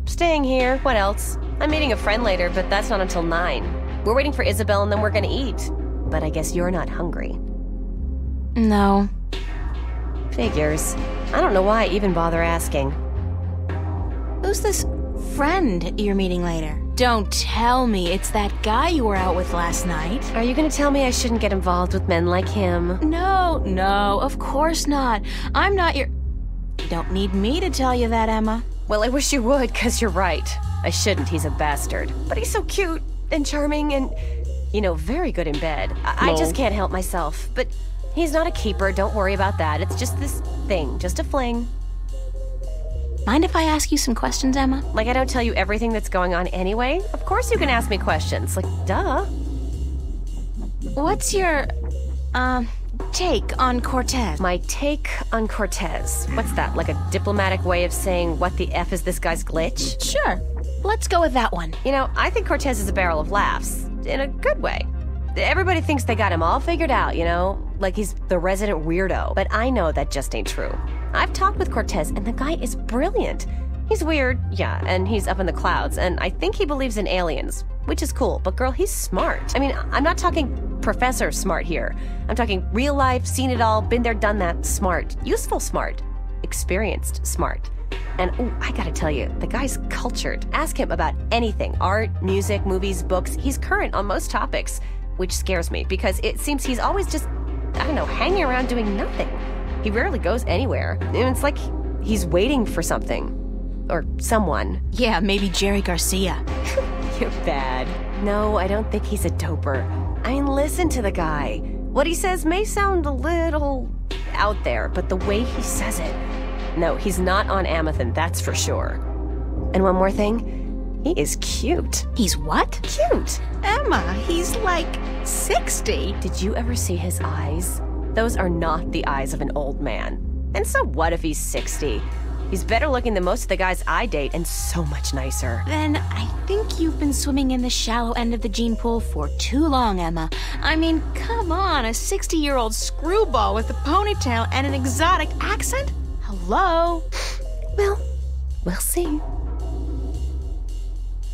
[SPEAKER 4] Staying here. What else? I'm meeting a friend later, but that's not until 9. We're waiting for Isabel and then we're gonna eat. But I guess you're not hungry.
[SPEAKER 6] No.
[SPEAKER 4] Figures. I don't know why I even bother asking.
[SPEAKER 6] Who's this friend you're meeting later? Don't tell me it's that guy you were out with last night.
[SPEAKER 4] Are you gonna tell me I shouldn't get involved with men like him?
[SPEAKER 6] No, of course not. I'm not your... Don't need me to tell you that, Emma.
[SPEAKER 4] Well, I wish you would, 'cause you're right. I shouldn't, he's a bastard. But he's so cute and charming and, you know, very good in bed. I just can't help myself. But he's not a keeper, don't worry about that. It's just this thing, just a fling.
[SPEAKER 6] Mind if I ask you some questions, Emma?
[SPEAKER 4] Like I don't tell you everything that's going on anyway? Of course you can ask me questions, like, duh.
[SPEAKER 6] What's your, take on Cortez?
[SPEAKER 4] My take on Cortez. What's that, like a diplomatic way of saying what the F is this guy's glitch?
[SPEAKER 6] Sure. Let's go with that one.
[SPEAKER 4] You know, I think Cortez is a barrel of laughs. In a good way. Everybody thinks they got him all figured out, you know? Like he's the resident weirdo. But I know that just ain't true. I've talked with Cortez, and the guy is brilliant. He's weird, yeah, and he's up in the clouds, and I think he believes in aliens, which is cool. But girl, he's smart. I mean, I'm not talking professor smart here. I'm talking real life, seen it all, been there, done that, smart. Useful smart. Experienced smart. And, ooh, I gotta tell you, the guy's cultured. Ask him about anything. Art, music, movies, books. He's current on most topics, which scares me, because it seems he's always just, I don't know, hanging around doing nothing. He rarely goes anywhere. And it's like he's waiting for something. Or someone.
[SPEAKER 6] Yeah, maybe Jerry Garcia.
[SPEAKER 4] You're bad. No, I don't think he's a doper. I mean, listen to the guy. What he says may sound a little out there, but the way he says it... No, he's not on Amethyst, that's for sure. And one more thing, he is cute.
[SPEAKER 6] He's what?
[SPEAKER 4] Cute.
[SPEAKER 6] Emma, he's like 60.
[SPEAKER 4] Did you ever see his eyes? Those are not the eyes of an old man. And so what if he's 60? He's better looking than most of the guys I date and so much nicer.
[SPEAKER 6] Then I think you've been swimming in the shallow end of the gene pool for too long, Emma. I mean, come on, a 60-year-old screwball with a ponytail and an exotic accent? Hello?
[SPEAKER 4] Well, we'll see.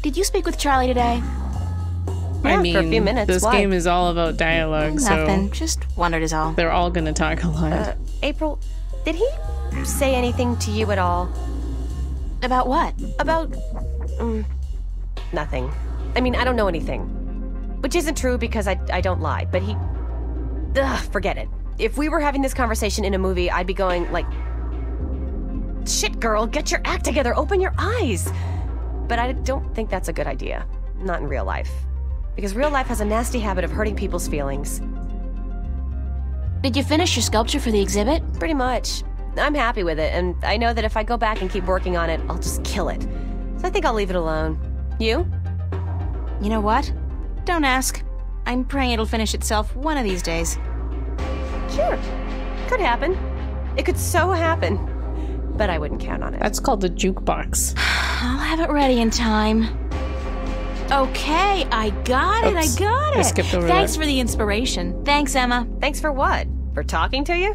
[SPEAKER 6] Did you speak with Charlie today?
[SPEAKER 2] I mean,
[SPEAKER 4] for a few minutes.
[SPEAKER 2] this
[SPEAKER 4] Why?
[SPEAKER 2] game is all about dialogue,
[SPEAKER 6] Nothing.
[SPEAKER 2] so
[SPEAKER 6] Just wondered is all.
[SPEAKER 2] they're all gonna talk a lot.
[SPEAKER 4] April, did he say anything to you at all?
[SPEAKER 6] About what?
[SPEAKER 4] About... nothing. I mean, I don't know anything. Which isn't true because I don't lie, but he... Ugh, forget it. If we were having this conversation in a movie, I'd be going, like... Shit, girl, get your act together, open your eyes! but I don't think that's a good idea. Not in real life. Because real life has a nasty habit of hurting people's feelings.
[SPEAKER 6] Did you finish your sculpture for the exhibit?
[SPEAKER 4] Pretty much. I'm happy with it, and I know that if I go back and keep working on it, I'll just kill it. So I think I'll leave it alone. You?
[SPEAKER 6] You know what? Don't ask. I'm praying it'll finish itself one of these days.
[SPEAKER 4] Sure. Could happen. It could so happen. But I wouldn't count on it.
[SPEAKER 2] That's called the jukebox.
[SPEAKER 6] I'll have it ready in time. Okay, I got it.
[SPEAKER 2] Oops.
[SPEAKER 6] I got it.
[SPEAKER 2] I skipped over
[SPEAKER 6] Thanks
[SPEAKER 2] that.
[SPEAKER 6] for the inspiration. Thanks, Emma.
[SPEAKER 4] Thanks for what? For talking to you?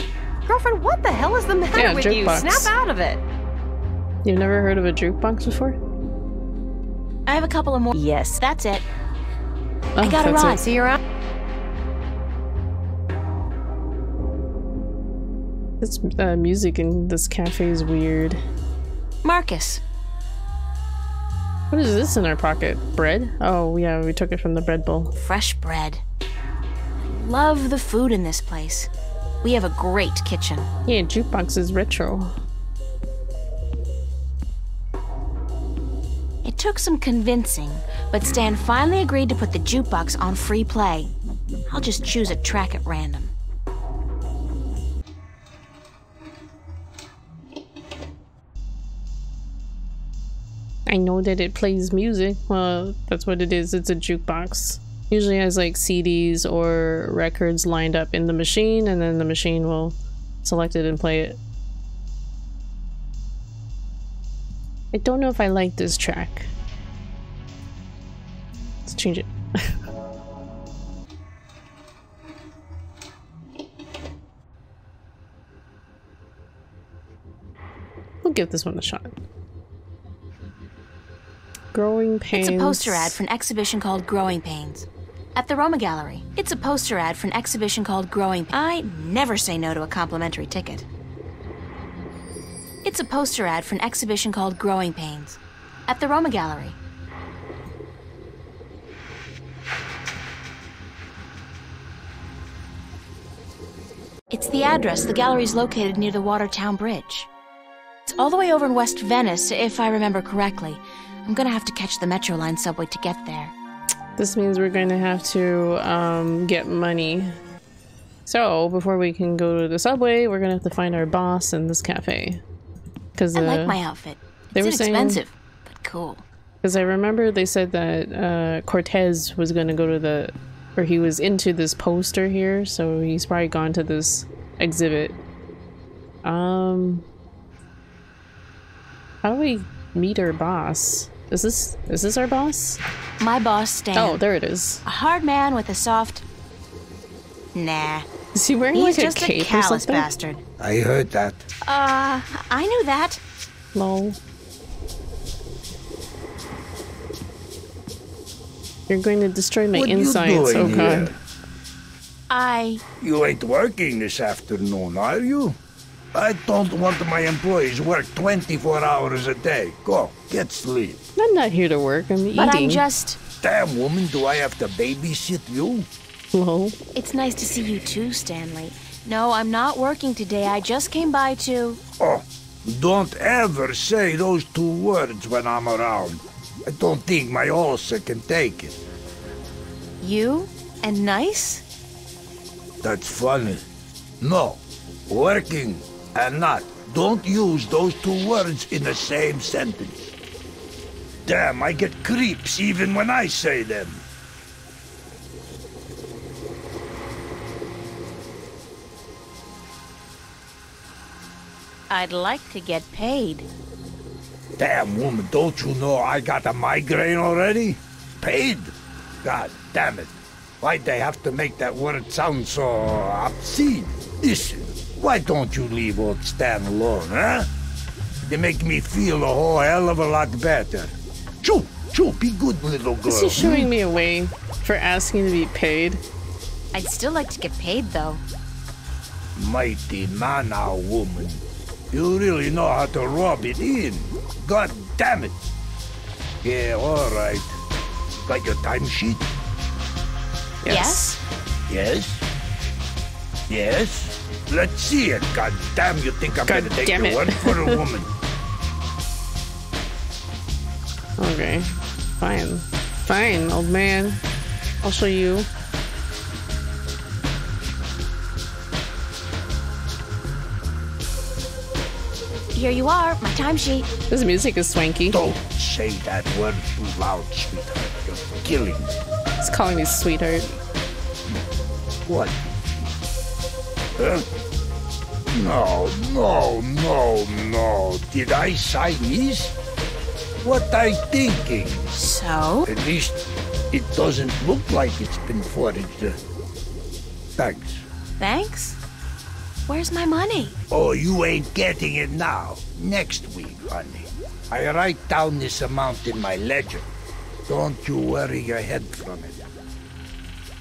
[SPEAKER 4] Girlfriend, what the hell is the matter with you?
[SPEAKER 2] Jukebox.
[SPEAKER 4] Snap out of it.
[SPEAKER 2] You've never heard of a jukebox before?
[SPEAKER 6] I have a couple of more.
[SPEAKER 4] Yes.
[SPEAKER 6] That's it.
[SPEAKER 2] Oh,
[SPEAKER 6] I gotta
[SPEAKER 2] that's
[SPEAKER 6] run.
[SPEAKER 2] it.
[SPEAKER 4] See you around.
[SPEAKER 2] This music in this cafe is weird.
[SPEAKER 6] Marcus.
[SPEAKER 2] What is this in our pocket? Bread? Oh, yeah, we took it from the bread bowl.
[SPEAKER 6] Fresh bread. I love the food in this place. We have a great kitchen.
[SPEAKER 2] Yeah, jukebox is retro.
[SPEAKER 6] It took some convincing, but Stan finally agreed to put the jukebox on free play. I'll just choose a track at random.
[SPEAKER 2] I know that it plays music. Well, that's what it is. It's a jukebox. Usually has like CDs or records lined up in the machine, and then the machine will select it and play it. I don't know if I like this track. Let's change it. We'll give this one a shot. Growing Pains.
[SPEAKER 6] It's a poster ad for an exhibition called Growing Pains. At the Roma Gallery. It's a poster ad for an exhibition called Growing Pains. I never say no to a complimentary ticket. It's a poster ad for an exhibition called Growing Pains. At the Roma Gallery. It's the address. The gallery's located near the Watertown Bridge. It's all the way over in West Venice, if I remember correctly. I'm gonna have to catch the Metro Line subway to get there.
[SPEAKER 2] This means we're going to have to get money. So before we can go to the subway, we're gonna have to find our boss in this cafe. Because
[SPEAKER 6] I like my outfit.
[SPEAKER 2] They were
[SPEAKER 6] It's
[SPEAKER 2] saying,
[SPEAKER 6] inexpensive, but cool.
[SPEAKER 2] because I remember they said that Cortez was gonna go to the, or he was into this poster here, so he's probably gone to this exhibit. How do we meet our boss? Is this our boss?
[SPEAKER 6] My boss, Stan.
[SPEAKER 2] Oh, there it is.
[SPEAKER 6] A hard man with a soft... Nah.
[SPEAKER 2] Is he wearing
[SPEAKER 6] He's
[SPEAKER 2] like
[SPEAKER 6] just
[SPEAKER 2] a cape or
[SPEAKER 6] callous
[SPEAKER 2] something?
[SPEAKER 6] bastard.
[SPEAKER 13] I heard that.
[SPEAKER 6] I knew that.
[SPEAKER 2] Lol. You're going to destroy my
[SPEAKER 13] What
[SPEAKER 2] insides,
[SPEAKER 13] you
[SPEAKER 2] oh
[SPEAKER 13] doing
[SPEAKER 2] god.
[SPEAKER 13] here? You ain't working this afternoon, are you? I don't want my employees work 24 hours a day. Go, get sleep.
[SPEAKER 2] I'm not here to work, I'm eating.
[SPEAKER 6] But I'm just...
[SPEAKER 13] Damn, woman, do I have to babysit you?
[SPEAKER 2] Lol.
[SPEAKER 6] It's nice to see you too, Stanley. No, I'm not working today. I just came by to...
[SPEAKER 13] Oh, don't ever say those two words when I'm around. I don't think my ulcer can take it.
[SPEAKER 6] You? And nice?
[SPEAKER 13] That's funny. No, working and not. Don't use those two words in the same sentence. Damn, I get creeps even when I say them.
[SPEAKER 6] I'd like to get paid.
[SPEAKER 13] Damn, woman, don't you know I got a migraine already? Paid? God damn it. Why'd they have to make that word sound so obscene? Listen, why don't you leave old Stan alone, huh? They make me feel a whole hell of a lot better. Choo, choo, be good, little girl.
[SPEAKER 2] Is he showing me a way for asking to be paid?
[SPEAKER 6] I'd still like to get paid, though.
[SPEAKER 13] Mighty mana, woman. You really know how to rub it in. God damn it. Yeah, all right. Got your timesheet?
[SPEAKER 6] Yes?
[SPEAKER 13] Yes? Yes? Let's see it. God damn, you think I'm
[SPEAKER 2] God
[SPEAKER 13] gonna take
[SPEAKER 2] damn
[SPEAKER 13] your
[SPEAKER 2] it.
[SPEAKER 13] word for a woman?
[SPEAKER 2] Okay. Fine. Fine, old man. I'll show you.
[SPEAKER 6] Here you are, my timesheet.
[SPEAKER 2] This music is swanky.
[SPEAKER 13] Don't say that word too loud, sweetheart. You're killing me.
[SPEAKER 2] He's calling me sweetheart.
[SPEAKER 13] What? Huh? No. Did I sign this? What I thinking?
[SPEAKER 6] So?
[SPEAKER 13] At least it doesn't look like it's been forged. Thanks.
[SPEAKER 6] Thanks? Where's my money?
[SPEAKER 13] Oh, you ain't getting it now. Next week, honey. I write down this amount in my ledger. Don't you worry your head from it.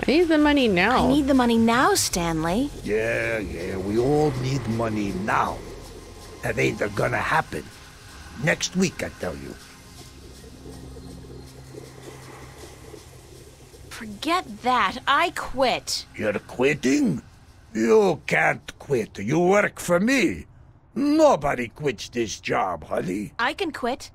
[SPEAKER 2] I need the money now.
[SPEAKER 6] I need the money now, Stanley.
[SPEAKER 13] Yeah, we all need money now. That ain't gonna happen. Next week, I tell you.
[SPEAKER 6] Forget that. I quit.
[SPEAKER 13] You're quitting? You can't quit. You work for me. Nobody quits this job, honey.
[SPEAKER 6] I can quit.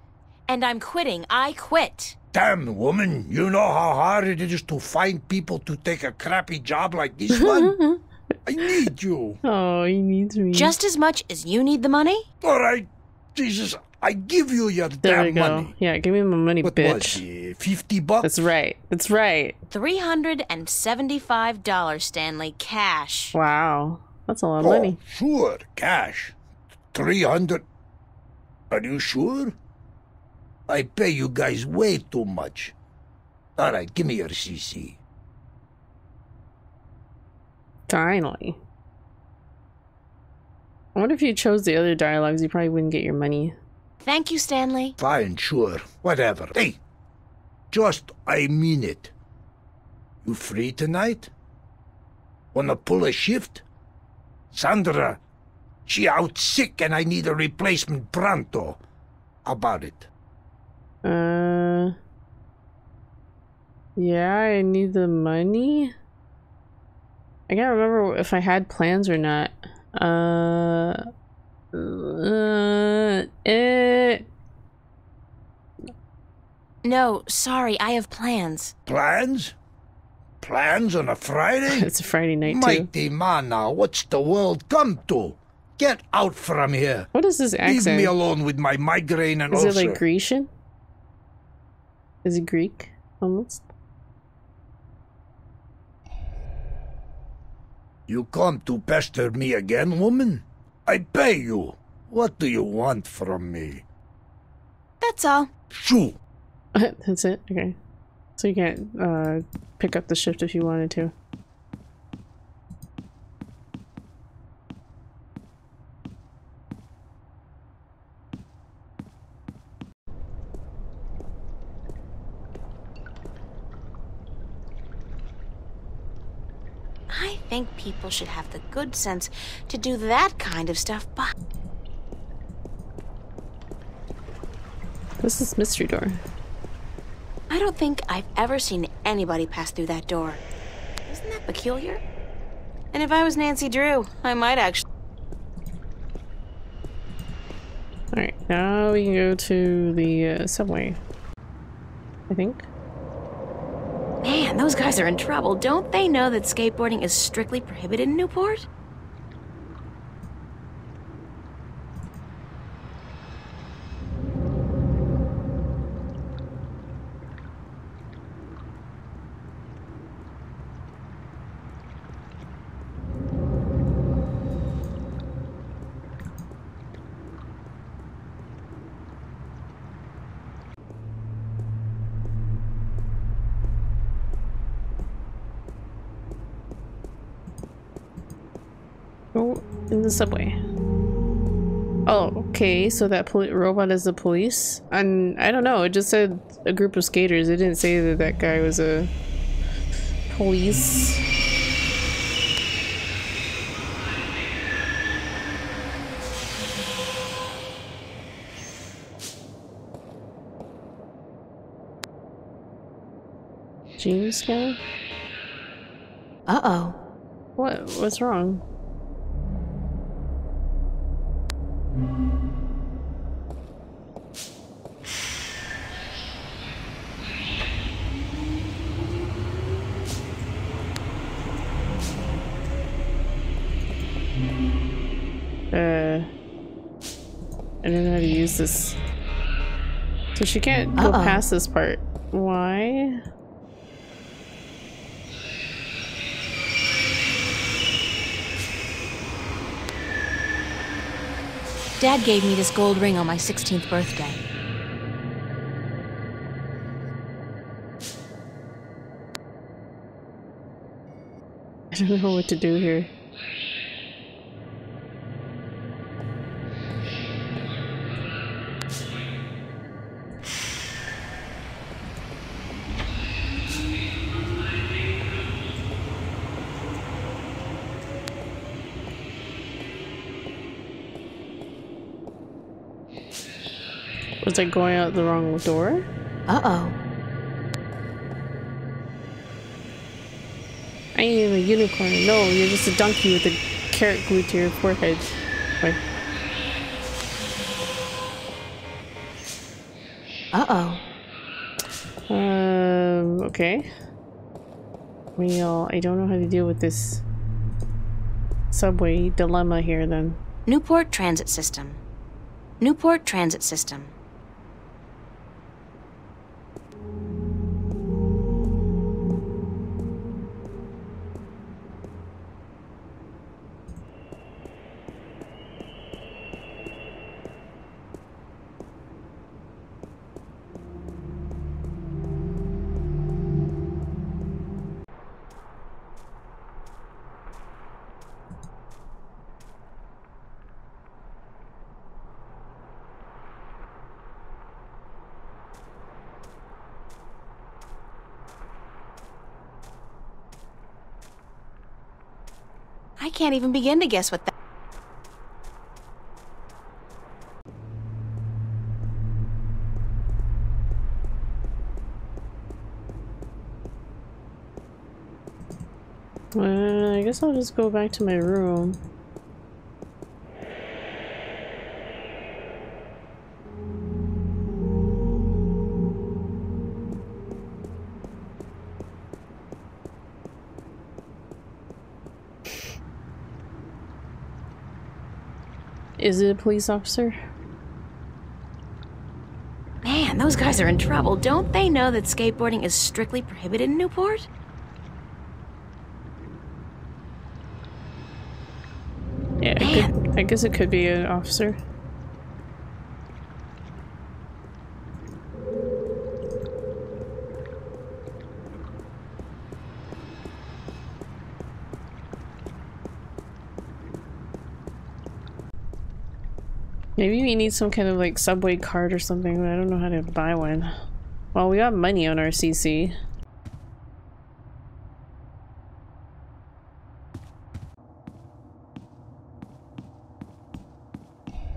[SPEAKER 6] And I'm quitting. I quit.
[SPEAKER 13] Damn, woman. You know how hard it is to find people to take a crappy job like this one? I need you.
[SPEAKER 2] Oh, he needs me.
[SPEAKER 6] Just as much as you need the money?
[SPEAKER 13] All right. Jesus, I give you your
[SPEAKER 2] there
[SPEAKER 13] damn money.
[SPEAKER 2] Yeah, give me my money,
[SPEAKER 13] what
[SPEAKER 2] bitch.
[SPEAKER 13] Was it, $50?
[SPEAKER 2] That's right. That's right.
[SPEAKER 6] $375, Stanley, cash.
[SPEAKER 2] Wow. That's a lot of money.
[SPEAKER 13] Sure, cash. 300. Are you sure? I pay you guys way too much. All right, give me your CC.
[SPEAKER 2] Finally. I wonder if you chose the other dialogues, you probably wouldn't get your money.
[SPEAKER 6] Thank you, Stanley.
[SPEAKER 13] Fine, sure. Whatever. Hey, I mean it. You free tonight? Wanna pull a shift? Sandra, she out sick and I need a replacement pronto. How about it?
[SPEAKER 2] Yeah, I need the money. I can't remember if I had plans or not.
[SPEAKER 6] No, sorry, I have plans.
[SPEAKER 13] Plans? Plans on a Friday?
[SPEAKER 2] It's a Friday night,
[SPEAKER 13] Mighty mana, what's the world come to? Get out from here.
[SPEAKER 2] What is this accent?
[SPEAKER 13] Leave me alone with my migraine and
[SPEAKER 2] ulcer.
[SPEAKER 13] Is
[SPEAKER 2] it like Grecian? Is it Greek? Almost.
[SPEAKER 13] You come to pester me again, woman? I pay you. What do you want from me?
[SPEAKER 6] That's all.
[SPEAKER 13] Shoo.
[SPEAKER 2] That's it? Okay. So you can't pick up the shift if you wanted to.
[SPEAKER 6] I think people should have the good sense to do that kind of stuff, but...
[SPEAKER 2] What's this mystery door?
[SPEAKER 6] I don't think I've ever seen anybody pass through that door. Isn't that peculiar? And if I was Nancy Drew, I might actually...
[SPEAKER 2] Alright, now we can go to the subway. I think.
[SPEAKER 6] Man, those guys are in trouble. Don't they know that skateboarding is strictly prohibited in Newport?
[SPEAKER 2] Go in the subway. Oh, okay, so that robot is the police? And I don't know, it just said a group of skaters. It didn't say that that guy was a police. James guy?
[SPEAKER 6] Uh-oh.
[SPEAKER 2] What's wrong? I don't know how to use this. So she can't go past this part. Why?
[SPEAKER 6] Dad gave me this gold ring on my 16th birthday.
[SPEAKER 2] I don't know what to do here. Was I going out the wrong door?
[SPEAKER 6] Uh-oh.
[SPEAKER 2] I ain't even a unicorn. No, you're just a donkey with a carrot glued to your forehead. Like.
[SPEAKER 6] Uh-oh.
[SPEAKER 2] Okay. Well, I don't know how to deal with this subway dilemma here then.
[SPEAKER 6] Newport Transit System. Newport Transit System. I can't even begin to guess what that...
[SPEAKER 2] I guess I'll just go back to my room. Is it a police officer?
[SPEAKER 6] Man, those guys are in trouble. Don't they know that skateboarding is strictly prohibited in Newport?
[SPEAKER 2] Yeah, I guess it could be an officer. Maybe we need some kind of like subway card or something, but I don't know how to buy one. Well, we got money on our CC.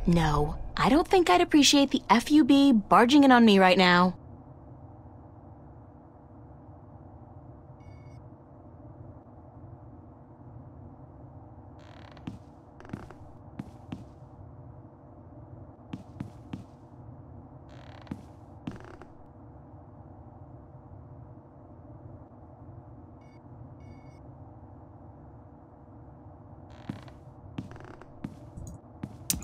[SPEAKER 6] No, I don't think I'd appreciate the FUB barging in on me right now.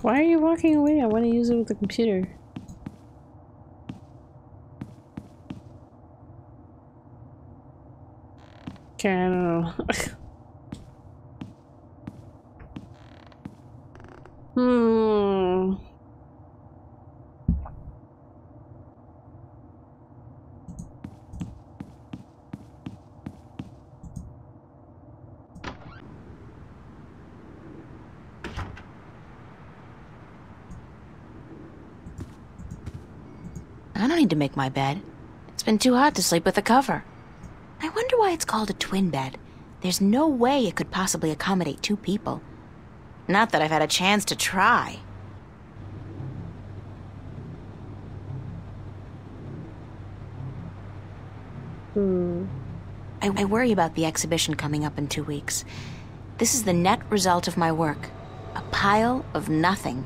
[SPEAKER 2] Why are you walking away? I want to use it with the computer. Okay, I don't know.
[SPEAKER 6] I don't need to make my bed. It's been too hot to sleep with a cover. I wonder why it's called a twin bed. There's no way it could possibly accommodate two people. Not that I've had a chance to try. I worry about the exhibition coming up in 2 weeks. This is the net result of my work. A pile of nothing.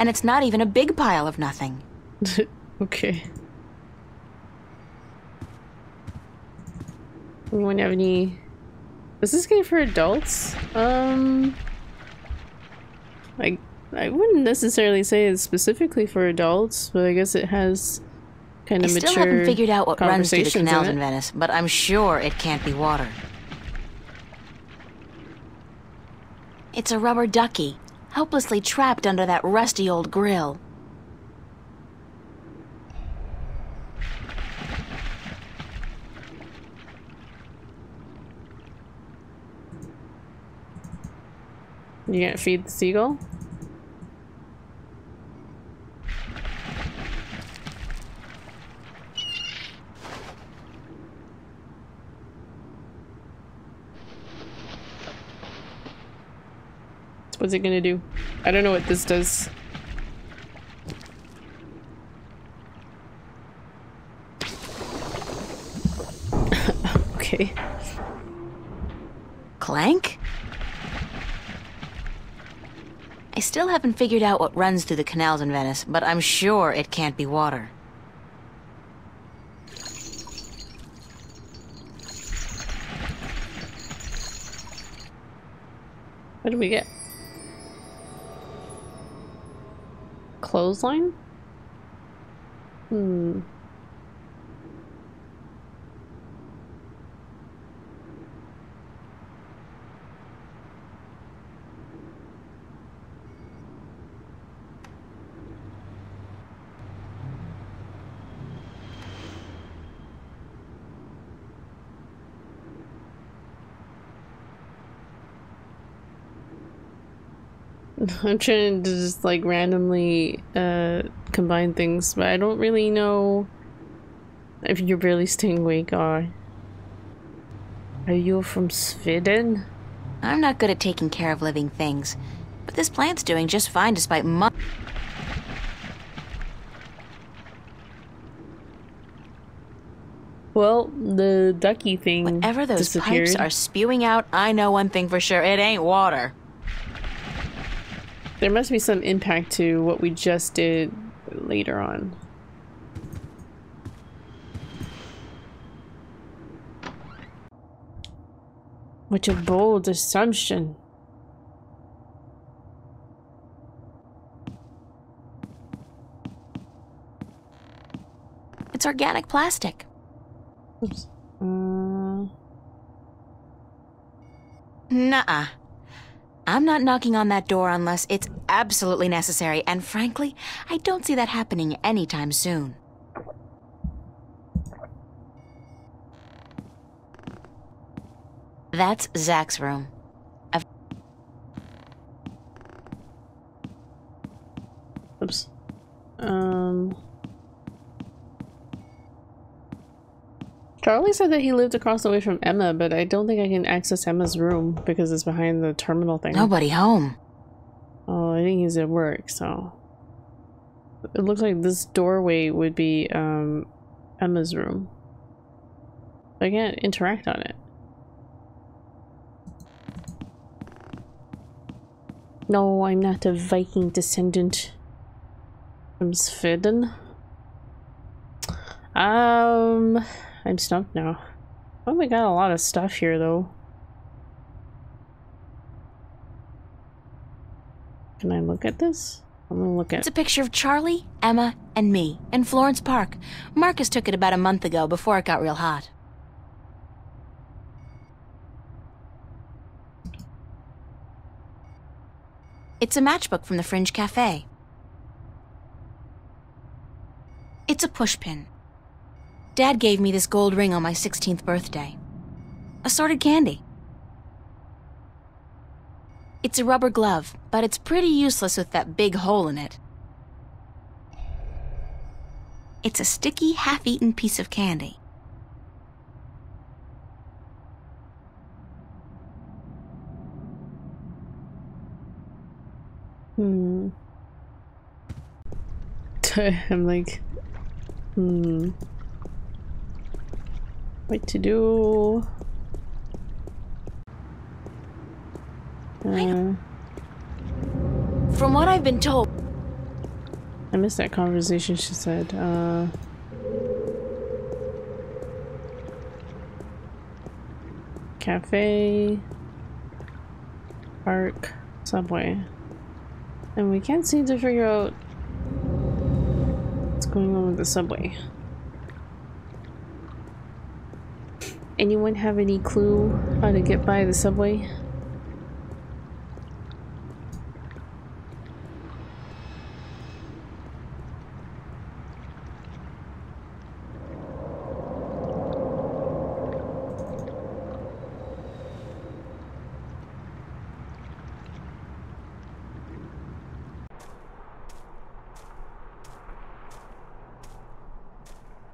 [SPEAKER 6] And it's not even a big pile of nothing.
[SPEAKER 2] Okay. Anyone have any... Is this game for adults? I wouldn't necessarily say it's specifically for adults, but I guess it has kind of mature
[SPEAKER 6] I still haven't figured out what runs through the canals
[SPEAKER 2] in
[SPEAKER 6] in Venice, but I'm sure it can't be water. It's a rubber ducky, helplessly trapped under that rusty old grill.
[SPEAKER 2] You gonna feed the seagull? What's it gonna do? I don't know what this does. Okay.
[SPEAKER 6] Clank? I still haven't figured out what runs through the canals in Venice, but I'm sure it can't be water.
[SPEAKER 2] What do we get? Clothesline? I'm trying to just like randomly combine things, but I don't really know if you're really staying awake. Are you from Sweden?
[SPEAKER 6] I'm not good at taking care of living things, but this plant's doing just fine despite
[SPEAKER 2] Well, the ducky thing
[SPEAKER 6] whatever those
[SPEAKER 2] disappeared.
[SPEAKER 6] pipes are spewing out, I know one thing for sure, it ain't water.
[SPEAKER 2] There must be some impact to what we just did later on. What a bold assumption.
[SPEAKER 6] It's organic plastic.
[SPEAKER 2] Oops.
[SPEAKER 6] Nuh-uh. I'm not knocking on that door unless it's absolutely necessary, and frankly, I don't see that happening anytime soon. That's Zach's room.
[SPEAKER 2] Oops. Charlie said that he lived across the way from Emma, but I don't think I can access Emma's room because it's behind the terminal thing.
[SPEAKER 6] Nobody home.
[SPEAKER 2] Oh, I think he's at work, so... It looks like this doorway would be, Emma's room. I can't interact on it. No, I'm not a Viking descendant from Sweden. I'm stumped now. Oh, we got a lot of stuff here, though. Can I look at this? I'm gonna look at...
[SPEAKER 6] It's a picture of Charlie, Emma, and me in Florence Park. Marcus took it about a month ago before it got real hot. It's a matchbook from the Fringe Cafe. It's a pushpin. Dad gave me this gold ring on my 16th birthday. Assorted candy. It's a rubber glove, but it's pretty useless with that big hole in it. It's a sticky, half-eaten piece of candy.
[SPEAKER 2] I'm like, what to do?
[SPEAKER 6] From what I've been told...
[SPEAKER 2] I missed that conversation, she said. Cafe, park, subway. And we can't seem to figure out what's going on with the subway. Anyone have any clue how to get by the subway?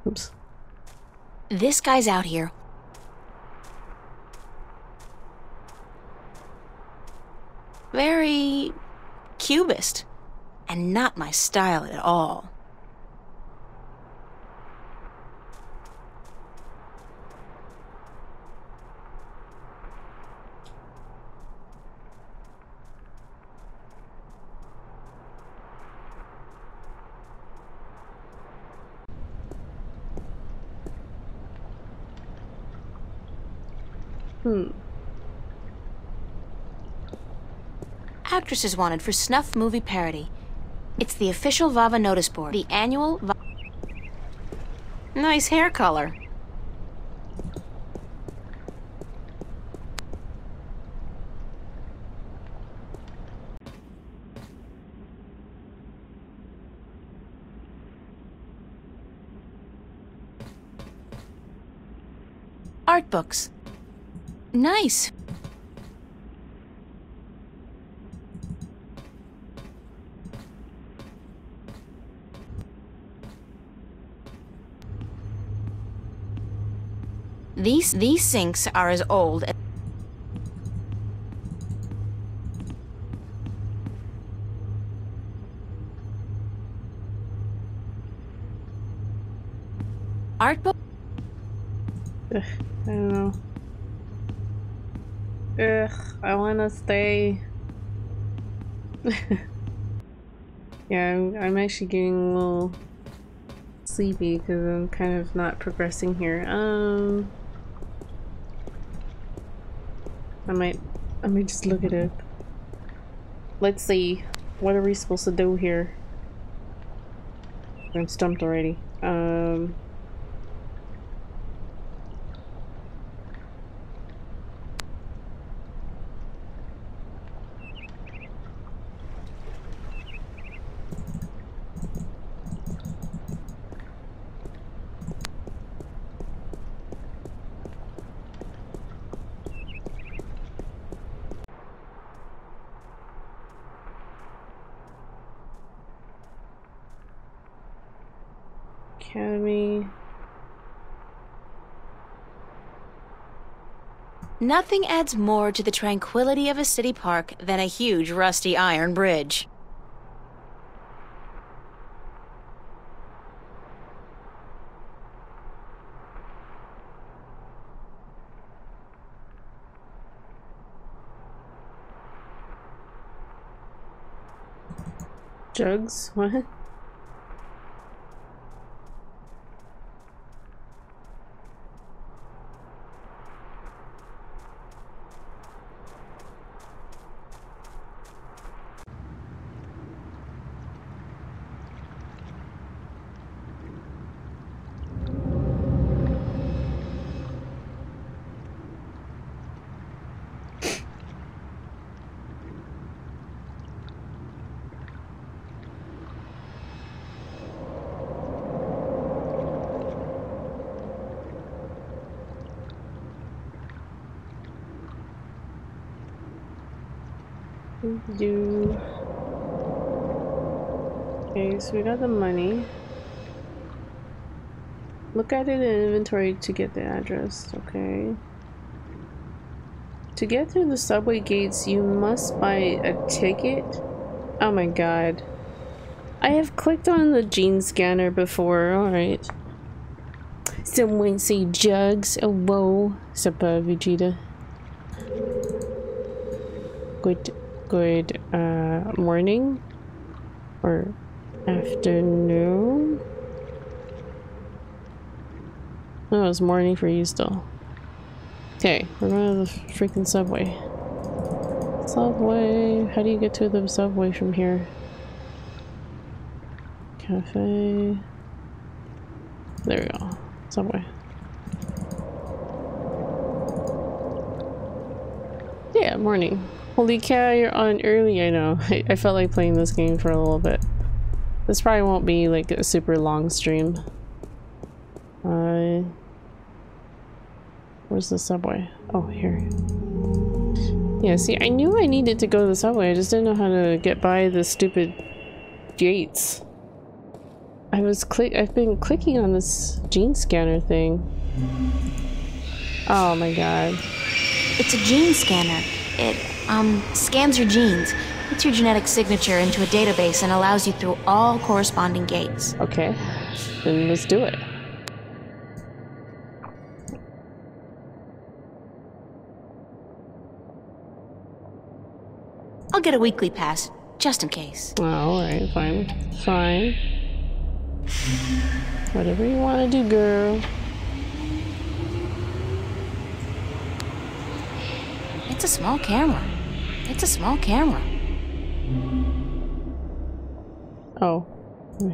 [SPEAKER 2] Oops.
[SPEAKER 6] This guy's out here. Very cubist, and not my style at all. Actress is wanted for snuff movie parody. It's the official Vava notice board. The annual Nice hair color. Art books. Nice. These sinks are as old as art book.
[SPEAKER 2] Ugh, I don't know. Ugh, I wanna stay. Yeah, I'm actually getting a little sleepy because I'm kind of not progressing here. I might just look it up. Let's see. What are we supposed to do here? I'm stumped already. Academy.
[SPEAKER 6] Nothing adds more to the tranquility of a city park than a huge rusty iron bridge.
[SPEAKER 2] Jugs? What? Do okay, so we got the money. Look at it in inventory to get the address. Okay. To get through the subway gates, you must buy a ticket. Oh my god. I have clicked on the gene scanner before. Alright. Someone say jugs. Oh, whoa. Sup, Vegeta. Good morning or afternoon. No, it's morning for you still. Okay, we're going to the freaking subway. Subway. How do you get to the subway from here? Cafe. There we go. Subway. Yeah, morning. Holy cow, you're on early, I know. I felt like playing this game for a little bit. This probably won't be like a super long stream. Where's the subway? Oh, here. Yeah, see, I knew I needed to go to the subway. I just didn't know how to get by the stupid gates. I've been clicking on this gene scanner thing. Oh my god.
[SPEAKER 6] It's a gene scanner. It, scans your genes, puts your genetic signature into a database, and allows you through all corresponding gates.
[SPEAKER 2] Okay. Then let's do it.
[SPEAKER 6] I'll get a weekly pass, just in case.
[SPEAKER 2] Oh, alright, fine. Fine. Whatever you want to do, girl.
[SPEAKER 6] It's a small camera. It's a small camera.
[SPEAKER 2] Oh.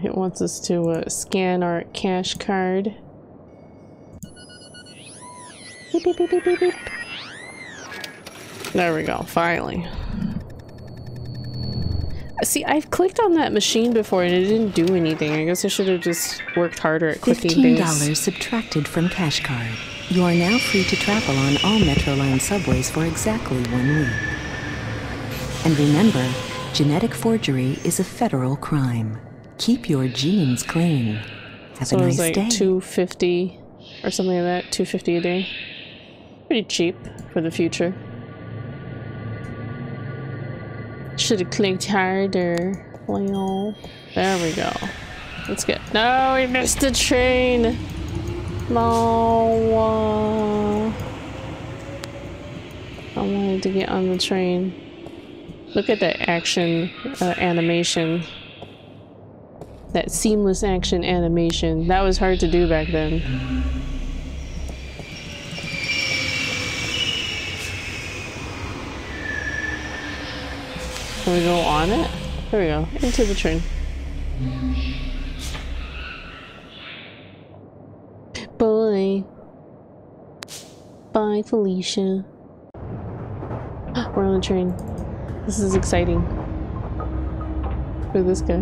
[SPEAKER 2] It wants us to scan our cash card. Beep, beep, beep, beep, beep, beep. There we go, finally. See, I've clicked on that machine before and it didn't do anything. I guess I should have just worked harder at clicking things.
[SPEAKER 14] $15 subtracted from cash card. You are now free to travel on all Metroline subways for exactly 1 week. And remember, genetic forgery is a federal crime. Keep your genes clean. Have a nice day.
[SPEAKER 2] So it was like $2.50 or something like that. $2.50 a day. Pretty cheap for the future. Should have clicked harder. Well, there we go. Let's get. No, we missed the train. No. I wanted to get on the train. Look at that action animation. That seamless action animation. That was hard to do back then. Can we go on it? There we go. Into the train. Bye. Bye, Felicia. We're on the train. This is exciting. Look at this guy.